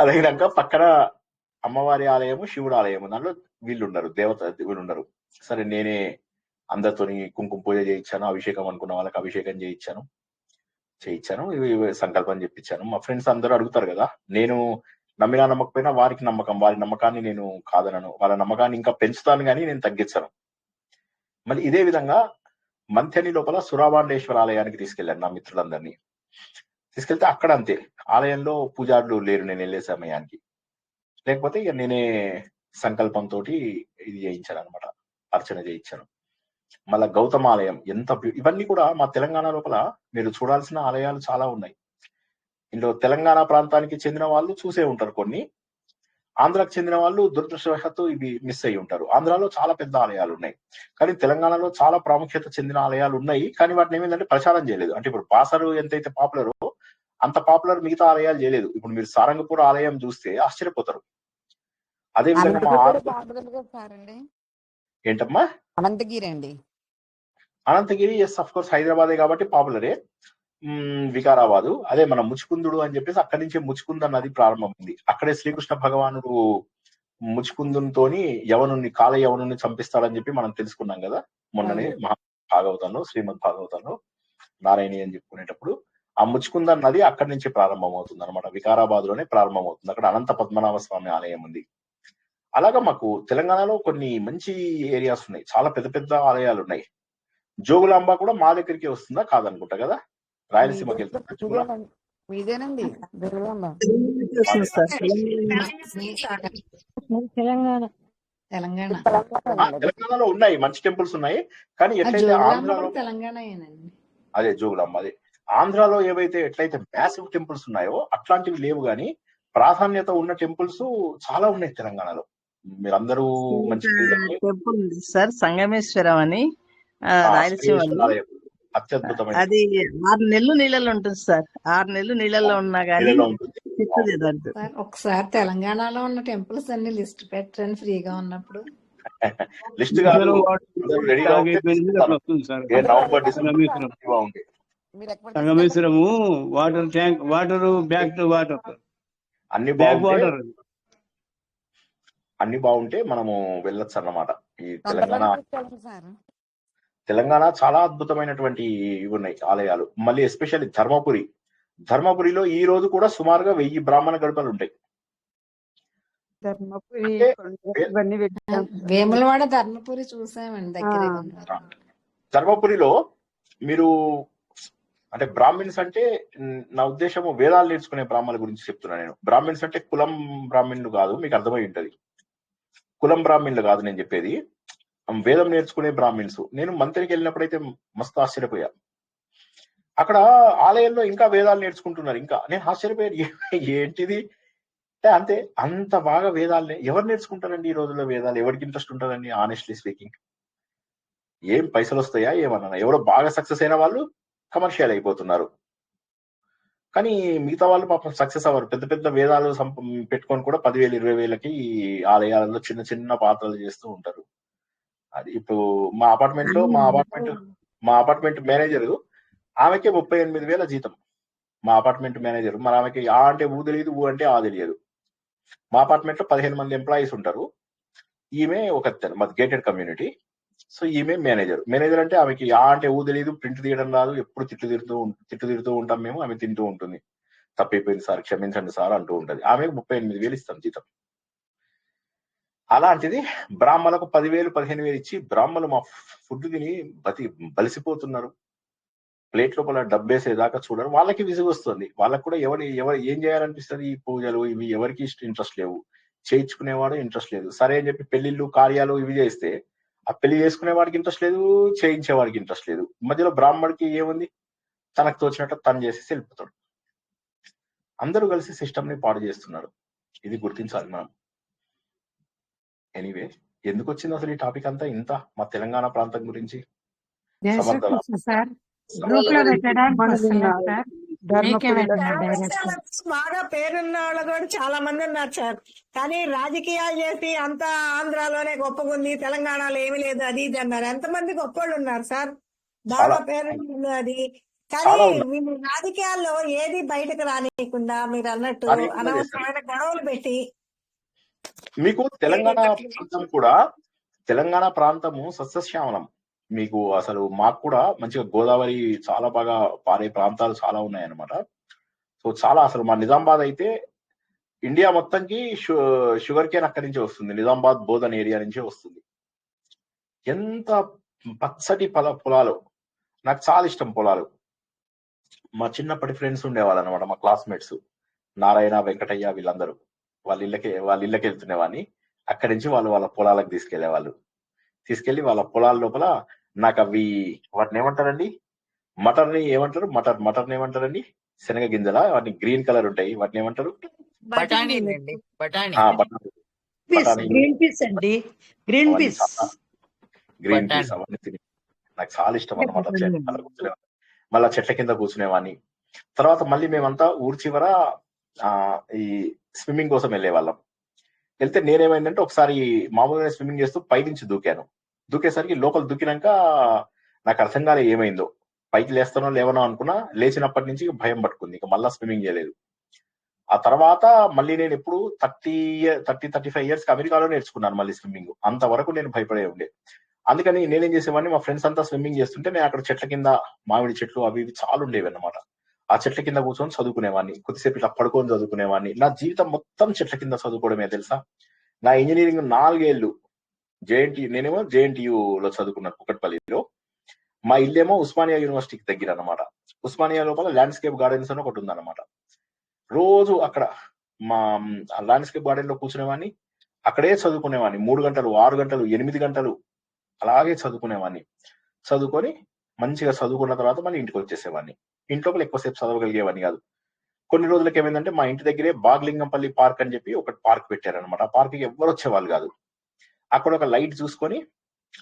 అదైనాక పక్కన అమ్మవారి ఆలయము, శివుడు ఆలయము, దాంట్లో వీళ్ళు ఉన్నారు, వీళ్ళు ఉన్నారు. సరే నేనే అందరితోని కుంకుమ పూజ చేయించాను, అభిషేకం అనుకున్న వాళ్ళకి అభిషేకం చేయించాను. ఇవి సంకల్పం చెప్పించాను. మా ఫ్రెండ్స్ అందరూ అడుగుతారు కదా, నేను నమ్మినా నమ్మకపోయినా వారికి నమ్మకం, వారి నమ్మకాన్ని నేను కాదనను, వాళ్ళ నమ్మకాన్ని ఇంకా పెంచుతాను కానీ నేను తగ్గించను. మళ్ళీ ఇదే విధంగా మంథని లోపల సురాభాండేశ్వర ఆలయానికి తీసుకెళ్లాను నా మిత్రులందరినీ. తీసుకెళ్తే అక్కడ అంతే, ఆలయంలో పూజారులు లేరు నేను వెళ్ళే సమయానికి. లేకపోతే ఇక నేనే సంకల్పంతో ఇది చేయించాను అనమాట, అర్చన చేయించాను. మళ్ళా గౌతమ ఆలయం ఎంత ఇవన్నీ కూడా మా తెలంగాణ లోపల మీరు చూడాల్సిన ఆలయాలు చాలా ఉన్నాయి. ఇందులో తెలంగాణ ప్రాంతానికి చెందిన వాళ్ళు చూసే ఉంటారు కొన్ని, ఆంధ్రాకి చెందిన వాళ్ళు దురదృష్టవశాత్తు ఇవి మిస్ అయ్యి ఉంటారు. ఆంధ్రాలో చాలా పెద్ద ఆలయాలు ఉన్నాయి, కానీ తెలంగాణలో చాలా ప్రాముఖ్యత చెందిన ఆలయాలు ఉన్నాయి, కానీ వాటిని ఏమైందంటే ప్రచారం చేయలేదు. అంటే ఇప్పుడు బాసరు ఎంతైతే పాపులరో అంత పాపులర్ మిగతా ఆలయాలు చేయలేదు. ఇప్పుడు మీరు సారంగపూర్ ఆలయం చూస్తే ఆశ్చర్యపోతారు. అదే విధంగా ఏంటమ్మా అనంతగిరి అండి, అనంతగిరి ఎస్ అఫ్ కోర్స్ హైదరాబాదే కాబట్టి పాపులరే. వికారాబాదు అదే మన ముచుకుందుడు అని చెప్పేసి అక్కడి నుంచే ముచుకుంద నది ప్రారంభమైంది. అక్కడే శ్రీకృష్ణ భగవానుడు ముచుకుందునితోని కాల యవనుని చంపిస్తాడని చెప్పి మనం తెలుసుకున్నాం కదా మొన్ననే మహాభాగవతంలో, శ్రీమద్ భాగవతంలో నారాయణి అని చెప్పుకునేటప్పుడు. ఆ ముచుకుంద నది అక్కడి నుంచి ప్రారంభమవుతుంది అనమాట, వికారాబాద్ లోనే ప్రారంభమవుతుంది. అక్కడ అనంత పద్మనాభ స్వామి ఆలయం ఉంది. అలాగా మాకు తెలంగాణలో కొన్ని మంచి ఏరియాస్ ఉన్నాయి, చాలా పెద్ద పెద్ద ఆలయాలు ఉన్నాయి. జోగులాంబ కూడా మా దగ్గరికి వస్తుందా కాదనుకుంటా కదా, రాయలసీమకి వెళ్తుంది. మీదేనండి తెలంగాణలో ఉన్నాయి మంచి టెంపుల్స్ ఉన్నాయి, కానీ ఎట్లయితే ఆంధ్రాలో అదే జోగులాంబ అదే ఆంధ్రాలో ఏవైతే ఎట్లయితే మ్యాసివ్ టెంపుల్స్ ఉన్నాయో అట్లాంటివి లేవు. కానీ ప్రాధాన్యత ఉన్న టెంపుల్స్ చాలా ఉన్నాయి తెలంగాణలో. మీరందరూ మంచి పేదలే. టెంపుల్ ఉంది సార్, సంగమేశ్వరం అని రాయలసీమలో. సంగమేశ్వర ఆలయం అత్యద్భుతమైన అది 6 నెలలు నీళ్ళలో ఉంటుంది సార్. 6 నెలలు నీళ్ళలో ఉన్నా గానీ నెలలో ఉంటుంది. తిట్టు తినద్దు. సార్ ఒకసారి తెలంగాణలో ఉన్న టెంపుల్స్ అన్ని లిస్ట్ పెట్టండి ఫ్రీగా ఉన్నప్పుడు. లిస్ట్ కాదు, అందరూ రెడీగా ఉంటే తీసుకుంటాను. వస్తుంది సార్. ఏ నవంబర్ డిసెంబర్ సంగమేశ్వరం బాగుంది. మీరు ఎక్కడ Sangameswaram water tank, water back to water, అన్ని బ్యాక్ బాగుంటే వాటర్. అన్ని బాగుంటే మనము వెళ్ళొచ్చు అన్నమాట. ఈ తొందరలోనే సార్ తెలంగాణ చాలా అద్భుతమైనటువంటి ఇవి ఉన్నాయి ఆలయాలు. మళ్ళీ ఎస్పెషల్లీ ధర్మపురిలో ఈ రోజు కూడా సుమారుగా 1000 బ్రాహ్మణ గడపలు ఉంటాయి. ధర్మపురి అంటే ఇవన్నీ పెట్టాం. వేములవాడ ధర్మపురి చూసామండి దగ్గరే ఉన్నారు. ధర్మపురిలో మీరు అంటే బ్రాహ్మిన్స్ అంటే నా ఉద్దేశము వేదాలు నేర్చుకునే బ్రాహ్మణుల గురించి చెప్తున్నా నేను. బ్రాహ్మిన్స్ అంటే కులం బ్రాహ్మణులు కాదు, మీకు అర్థమై ఉంటది. కులం బ్రాహ్మణులు కాదు నేను చెప్పేది, వేదం నేర్చుకునే బ్రాహ్మిన్స్. నేను మంత్రికి వెళ్ళినప్పుడైతే మస్తు ఆశ్చర్యపోయా. అక్కడ ఆలయంలో ఇంకా వేదాలు నేర్చుకుంటున్నారు. ఇంకా నేను ఆశ్చర్యపోయాను, ఏంటిది అంతే అంత బాగా వేదాలని ఎవరు నేర్చుకుంటారండి ఈ రోజుల్లో వేదాలు? ఎవరికి ఇంట్రెస్ట్ ఉంటుందండి? ఆనెస్ట్లీ స్పీకింగ్, ఏం పైసలు వస్తాయా ఏమన్నా? ఎవరో బాగా సక్సెస్ అయిన వాళ్ళు కమర్షియల్ అయిపోతున్నారు, కానీ మిగతా వాళ్ళు పాపం సక్సెస్ అవ్వరు. పెద్ద పెద్ద వేదాలు పెట్టుకొని కూడా 10,000 20,000కి ఆలయాలలో చిన్న చిన్న పాత్రలు చేస్తూ ఉంటారు. అది ఇప్పుడు మా అపార్ట్మెంట్ మేనేజర్, ఆమెకే 38,000 జీతం. మా అపార్ట్మెంట్ మేనేజర్. మరి ఆమెకి ఆ అంటే ఊ తెలియదు, ఊ అంటే ఆ తెలియదు. మా అపార్ట్మెంట్ లో 15 మంది ఎంప్లాయీస్ ఉంటారు. ఈమె ఒక మాది గేటెడ్ కమ్యూనిటీ. సో ఈమె మేనేజర్ అంటే ఆమెకి ఆ అంటే ఊ తెలియదు, ప్రింట్ తీయడం రాదు, ఎప్పుడు తిట్టు తిడుతూ ఉంటాం మేము. ఆమె తింటూ ఉంటుంది, తప్పైపోయింది సార్ క్షమించండి సార్ అంటూ ఉంటది. ఆమెకు 38,000 ఇస్తాం జీతం. అలాంటిది బ్రాహ్మణులకు 10,000 15,000 ఇచ్చి బ్రాహ్మణులు మా ఫుడ్ తిని బలిసిపోతున్నారు. ప్లేట్ లోపల డబ్బేసేదాకా చూడరు. వాళ్ళకి విసుగు వస్తుంది. వాళ్ళకి కూడా ఎవరు ఏం చేయాలనిపిస్తుంది? ఈ పూజలు ఇవి ఎవరికి ఇంట్రెస్ట్ లేవు, చేయించుకునేవాడు ఇంట్రెస్ట్ లేదు. సరే అని చెప్పి పెళ్లిళ్ళు కార్యాలు ఇవి చేస్తే ఆ పెళ్లి చేసుకునే వాడికి ఇంట్రెస్ట్ లేదు, చేయించేవాడికి ఇంట్రెస్ట్ లేదు. మధ్యలో బ్రాహ్మడికి ఏముంది? తనకు తోచినట్టు తను చేసేసి వెళ్ళిపోతాడు. అందరూ కలిసి సిస్టమ్ ని పాడు చేస్తున్నారు. ఇది గుర్తించాలి మనం. ఎనీవే, ఎందుకు వచ్చింది అసలు ఈ టాపిక్ అంతా ఇంత మా తెలంగాణ ప్రాంతం గురించి? సమర్థన సార్ గ్రూప్ లో పెట్టడానికి వస్తలేదు సార్. మీకే పెట్టినా డైరెక్ట్. బాగా పేరున్న వాళ్ళు కూడా చాలా మంది ఉన్నారు సార్, కానీ రాజకీయాలు చేసి అంతా ఆంధ్రాలోనే గొప్పగా ఉంది, తెలంగాణలో ఏమీ లేదు అది ఇది అన్నారు. ఎంతమంది గొప్పోళ్ళు ఉన్నారు సార్, బాగా పేరుంది అది. కానీ వీళ్ళు రాజకీయాల్లో ఏది బయటకు రానియకుండా మీరు అన్నట్టు అనవసరమైన గొడవలు పెట్టి. మీకు తెలంగాణ ప్రాంతము సస్యశ్యామలం. మీకు అసలు మాకు కూడా మంచిగా గోదావరి చాలా బాగా పారే ప్రాంతాలు చాలా ఉన్నాయి అన్నమాట. సో చాలా అసలు మా నిజామాబాద్ అయితే ఇండియా మొత్తంకి షుగర్ కేన్ అక్కడి నుంచే వస్తుంది. నిజామాబాద్ బోధన్ ఏరియా నుంచే వస్తుంది. ఎంత పచ్చటి పొలాలు, నాకు చాలా ఇష్టం పొలాలు. మా చిన్నప్పటి ఫ్రెండ్స్ ఉండేవాళ్ళు అనమాట, మా క్లాస్మేట్స్ నారాయణ వెంకటయ్య వీళ్ళందరూ. వాళ్ళ ఇళ్ళకి వెళ్తుండేవాడిని. అక్కడి నుంచి వాళ్ళ పొలాలకు తీసుకెళ్లి వాళ్ళ పొలాల లోపల నాకు వాటిని ఏమంటారండి, మటర్ని ఏమంటారండి? శనగ గింజల, వాటిని గ్రీన్ కలర్ ఉంటాయి, వాటిని ఏమంటారు? గ్రీన్ పీస్ అండి, గ్రీన్ పీస్. అవన్నీ తిని నాకు చాలా ఇష్టం అనమాట. మళ్ళా చెట్ల కింద కూర్చునేవాడిని. తర్వాత మళ్ళీ మేమంతా ఊరి చివర ఈ స్విమ్మింగ్ కోసం వెళ్ళేవాళ్ళం. వెళ్తే నేనేమైందంటే ఒకసారి మామూలుగా స్విమ్మింగ్ చేస్తూ పైనుంచి దూకేసరికి లోపల దూకినాక నాకు అర్థం కాలే ఏమైందో. పైకి లేస్తానో లేవనో అనుకున్నా. లేచినప్పటి నుంచి భయం పట్టుకుంది, ఇక మళ్ళా స్విమ్మింగ్ చేయలేదు. ఆ తర్వాత మళ్ళీ నేను ఎప్పుడు 35 ఇయర్స్ అమెరికాలో నేర్చుకున్నాను మళ్ళీ స్విమ్మింగ్. అంతవరకు నేను భయపడే ఉండే. అందుకని నేనేం చేసేవాడిని, మా ఫ్రెండ్స్ అంతా స్విమ్మింగ్ చేస్తుంటే నేను అక్కడ చెట్ల కింద, మామిడి చెట్లు అవి ఇవి చాలా ఉండేవి అన్నమాట. ఆ చెట్ల కింద కూర్చొని చదువుకునేవాడిని. కొద్దిసేపు ఇట్లా పడుకొని చదువుకునేవాడిని. నా జీవితం మొత్తం చెట్ల కింద చదువుకోవడమే తెలుసా. నా ఇంజనీరింగ్ 4 ఏళ్ళు నేనేమో జేఎన్టీయూలో చదువుకున్నాను కుకట్పల్లిలో. మా ఇల్లేమో ఉస్మానియా యూనివర్సిటీకి దగ్గర అనమాట. ఉస్మానియా లోపల ల్యాండ్స్కేప్ గార్డెన్స్ అని ఒకటి ఉందన్నమాట. రోజు అక్కడ మా ల్యాండ్స్కేప్ గార్డెన్ లో కూర్చునేవాడిని, అక్కడే చదువుకునేవాడిని. 3 గంటలు 6 గంటలు 8 గంటలు అలాగే చదువుకునేవాడిని. చదువుకొని మంచిగా చదువుకున్న తర్వాత మళ్ళీ ఇంటికి వచ్చేసేవాడిని. ఇంట్లోకి ఎక్కువసేపు చదవగలిగేవాడిని కాదు. కొన్ని రోజులకి ఏమైందంటే మా ఇంటి దగ్గరే బాగ్లింగంపల్లి పార్క్ అని చెప్పి ఒక పార్క్ పెట్టారనమాట. ఆ పార్క్ కి ఎవ్వరు వచ్చేవాళ్ళు కాదు. అక్కడ ఒక లైట్ చూసుకొని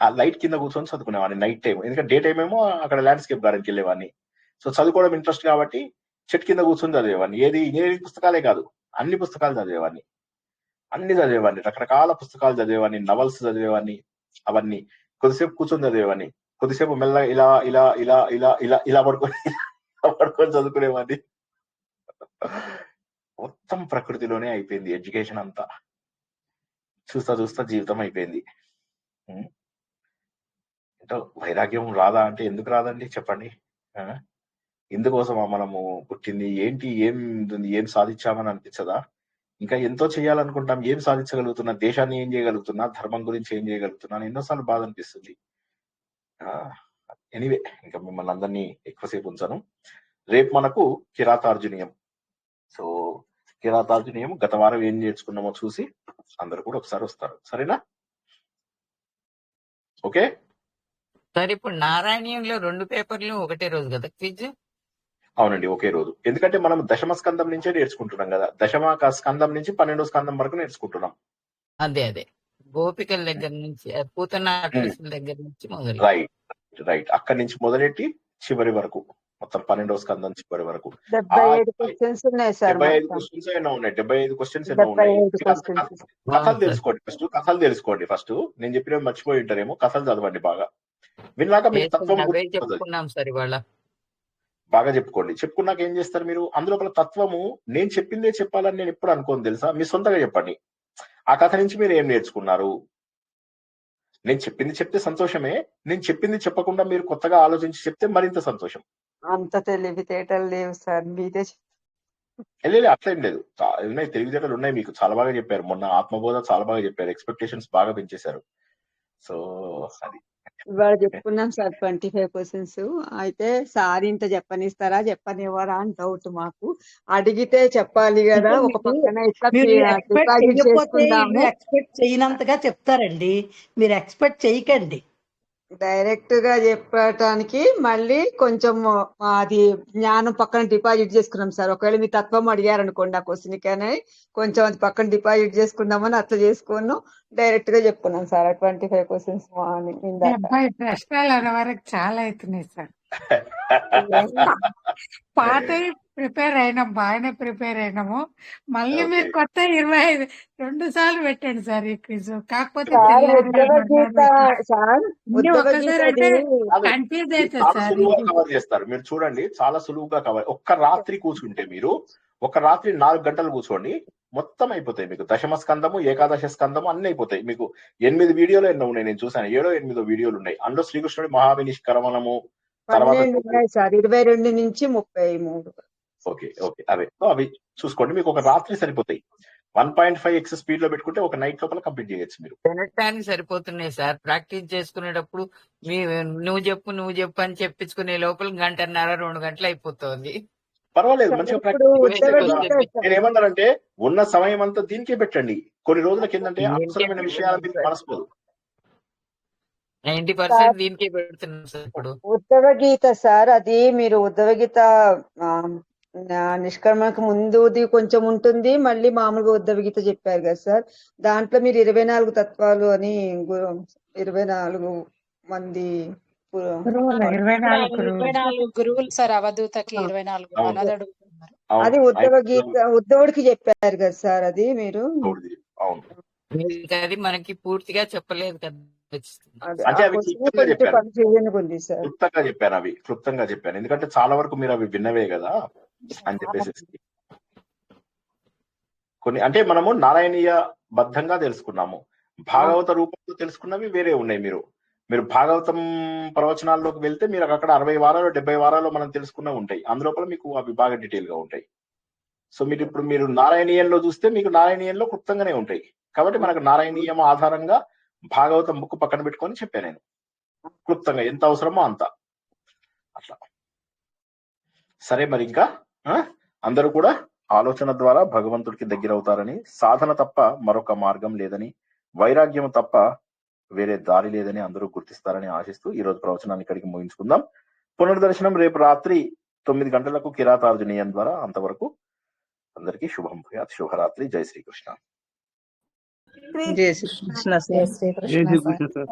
ఆ లైట్ కింద కూర్చొని చదువుకునేవాడిని నైట్ టైం. ఎందుకంటే డే టైం ఏమో అక్కడ ల్యాండ్స్కేప్ గార్డెన్కి వెళ్ళేవాడిని. సో చదువుకోవడం ఇంట్రెస్ట్ కాబట్టి చెట్టు కింద కూర్చొని చదివేవాడిని. ఏది ఇంజనీరింగ్ పుస్తకాలే కాదు, అన్ని పుస్తకాలు చదివేవాడిని. అన్ని చదివేవాడిని, రకరకాల పుస్తకాలు చదివేవాడిని, నవల్స్ చదివేవాడిని. అవన్నీ కొద్దిసేపు కూర్చొని చదివేవాడిని, కొద్దిసేపు మెల్లగా ఇలా ఇలా ఇలా ఇలా ఇలా ఇలా పడుకొని చదువుకునేవాడిని. మొత్తం ప్రకృతిలోనే అయిపోయింది ఎడ్యుకేషన్ అంతా. చూస్తా చూస్తా జీవితం అయిపోయింది. అంటే వైరాగ్యం రాదా అంటే ఎందుకు రాదండి చెప్పండి. ఇందుకోసమా మనము పుట్టింది? ఏంటి, ఏం సాధించామని అనిపించదా? ఇంకా ఎంతో చేయాలనుకుంటాం, ఏం సాధించగలుగుతున్నా, దేశాన్ని ఏం చేయగలుగుతున్నా, ధర్మం గురించి ఏం చేయగలుగుతున్నా, ఎన్నోసార్లు బాధ అనిపిస్తుంది. ఎనీవే, ఇంకా మిమ్మల్ని అందరినీ ఎక్కువసేపు ఉంచాను. రేపు మనకు కిరాతార్జునీయం. సో కిరాతార్జునీయం గత వారం ఏం నేర్చుకున్నామో చూసి అందరు కూడా ఒకసారి వస్తారు, సరేనా? ఓకే సార్, ఇప్పుడు నారాయణీయంలో 2 పేపర్లు ఒకటే రోజు కదా క్విజ్? అవునండి, ఒకే రోజు. ఎందుకంటే మనం దశమ స్కందం నుంచే నేర్చుకుంటున్నాం కదా. దశమ స్కందం నుంచి 12వ స్కందం వరకు నేర్చుకుంటున్నాం. అదే గోపికల దగ్గర నుంచి, పూతన దగ్గర నుంచి మొదలు. రైట్ అక్కడి నుంచి మొదలెట్టి చివరి వరకు, మొత్తం 12వ స్కందం చివరి వరకు 75 క్వశ్చన్స్ ఉన్నాయి సార్. 75 క్వశ్చన్స్ ఎన్నో ఉన్నాయి, 75 క్వశ్చన్స్ ఎన్నో ఉన్నాయి. కథలు తెలుసుకోండి ఫస్ట్. నేను చెప్పినవి మర్చిపోయి ఉంటారేమో. కథలు చదవండి బాగా, విన్నాక మీకు తత్వం చెప్పుకున్నాం సార్ ఇవాళ. బాగా చెప్పుకున్నాక ఏం చేస్తారు మీరు? అందులోపల తత్వము నేను చెప్పిందే చెప్పాలని నేను ఎప్పుడు అనుకోను తెలుసా. మీ సొంతగా చెప్పండి, ఆ కథ నుంచి మీరు ఏం నేర్చుకున్నారు. నేను చెప్పింది చెప్తే సంతోషమే, నేను చెప్పింది చెప్పకుండా మీరు కొత్తగా ఆలోచించి చెప్తే మరింత సంతోషం. అంత తెలివితేటలు లేవు సార్, మీదే అట్లేం లేదు, ఉన్నాయి తెలివితేటలు ఉన్నాయి మీకు. చాలా బాగా చెప్పారు మొన్న ఆత్మబోధ, చాలా బాగా చెప్పారు, ఎక్స్పెక్టేషన్స్ బాగా పెంచేశారు. సో అది ఇవాళ చెప్పుకున్నాం సార్ 25 క్వశ్చన్స్. అయితే సార్ ఇంత చెప్పనిస్తారా చెప్పనివ్వరా అని డౌట్ మాకు. అడిగితే చెప్పాలి కదా, ఒక పక్కన ఎక్స్పెక్ట్ చేయనంతగా చెప్తారండి, మీరు ఎక్స్పెక్ట్ చేయకండి. డైరెక్ట్ గా చెప్పటానికి మళ్ళీ కొంచెం అది జ్ఞానం పక్కన డిపాజిట్ చేసుకున్నాం సార్. ఒకవేళ మీ తత్వం అడిగారనుకోండి ఆ క్వశ్చన్ కానీ కొంచెం అది పక్కన డిపాజిట్ చేసుకుందామని అట్లా చేసుకున్నాం. డైరెక్ట్ గా చెప్పుకున్నాం సార్ 25 క్వశ్చన్స్. ప్రశ్నలు వరకు చాలా అవుతున్నాయి సార్. పాత ప్రిపేర్ అయినాం, బాగానే ప్రిపేర్ అయినాము. మళ్ళీ మీరు కొత్త 25 2 సార్లు పెట్టండి సార్ ఈ క్విజ్. కాకపోతే కన్ఫ్యూజ్ అవుతుంది సార్. చేస్తారు మీరు చూడండి, చాలా సులువుగా కవర్. ఒక్క రాత్రి కూర్చుంటే మీరు, ఒక రాత్రి 4 గంటలు కూర్చోండి, మొత్తం అయిపోతాయి మీకు. దశమ స్కందము, ఏకాదశ స్కందము అన్ని అయిపోతాయి మీకు. 8 వీడియోలు ఎన్నో ఉన్నాయి, నేను చూసాను 7-8 వీడియోలు ఉన్నాయి. అందులో శ్రీకృష్ణుడి మహావినిష్కరమణము, 22 నుంచి 33. ఓకే అవి చూసుకోండి, మీకు ఒక రాత్రి సరిపోతాయి. 1.5x స్పీడ్ లో పెట్టుకుంటే ఒక నైట్ లోపల కంప్లీట్ చేయొచ్చు మీరు. వినటానికి సరిపోతున్నాయి సార్. ప్రాక్టీస్ చేసుకునేటప్పుడు నువ్వు చెప్పు అని చెప్పించుకునే లోపల 1.5-2 గంటలు అయిపోతుంది. పర్వాలేదు, మంచిగా ప్రాక్టీస్. నేను ఏమన్నానంటే ఉన్న సమయం అంతా దీనికే పెట్టండి. కొన్ని రోజుల కిందంటే అవసరమైన విషయాల మీద మనసుకోదు. 90% దీనికే పెడుతున్నాం సార్. ఇప్పుడు ఉద్ధవ గీత సార్, అది మీరు ఉద్ధవ గీత నిష్కర్మకు ముందుది కొంచెం ఉంటుంది, మళ్ళీ మామూలుగా ఉద్ధవ గీత చెప్పారు కదా సార్. దాంట్లో మీరు 24 తత్వాలు అని 24 మంది 24 గురువులు సార్. అవధూతకి 24 అది ఉద్ధవ గీత, ఉద్ధవుడికి చెప్పారు కదా సార్. అది మీరు అది మనకి పూర్తిగా చెప్పలేదు కదా. అంటే అవి క్లుప్తంగా చెప్పాను, ఎందుకంటే చాలా వరకు మీరు అవి విన్నవే కదా అని చెప్పేసి. కొన్ని అంటే మనము నారాయణీయ బద్ధంగా తెలుసుకున్నాము, భాగవత రూపంలో తెలుసుకున్నవి వేరే ఉన్నాయి. మీరు భాగవతం ప్రవచనాల్లోకి వెళ్తే మీరు అక్కడ 60 వారాలు 70 వారాలు మనం తెలుసుకున్నవి ఉంటాయి. అందులోపల మీకు అవి బాగా డీటెయిల్ గా ఉంటాయి. సో మీరు నారాయణీయంలో చూస్తే మీకు నారాయణీయంలో క్లుప్తంగానే ఉంటాయి. కాబట్టి మనకు నారాయణీయం ఆధారంగా భాగవతం బుక్ పక్కన పెట్టుకొని చెప్పాను నేను క్లుప్తంగా, ఎంత అవసరమో అంత అట్లా. సరే, మరి ఇంకా అందరూ కూడా ఆలోచన ద్వారా భగవంతుడికి దగ్గర అవుతారని, సాధన తప్ప మరొక మార్గం లేదని, వైరాగ్యం తప్ప వేరే దారి లేదని అందరూ గుర్తిస్తారని ఆశిస్తూ ఈ రోజు ప్రవచనాన్ని ఇక్కడికి ముగించుకుందాం. పునర్దర్శనం రేపు రాత్రి 9 గంటలకు కిరాతార్జునీయం ద్వారా. అంతవరకు అందరికీ శుభం భూయాత్, శుభరాత్రి, జై శ్రీకృష్ణ. జై శ్రీకృష్ణ జై సార్. శ్రీకృష్ణ జై సార్. శ్రీకృష్ణ సార్.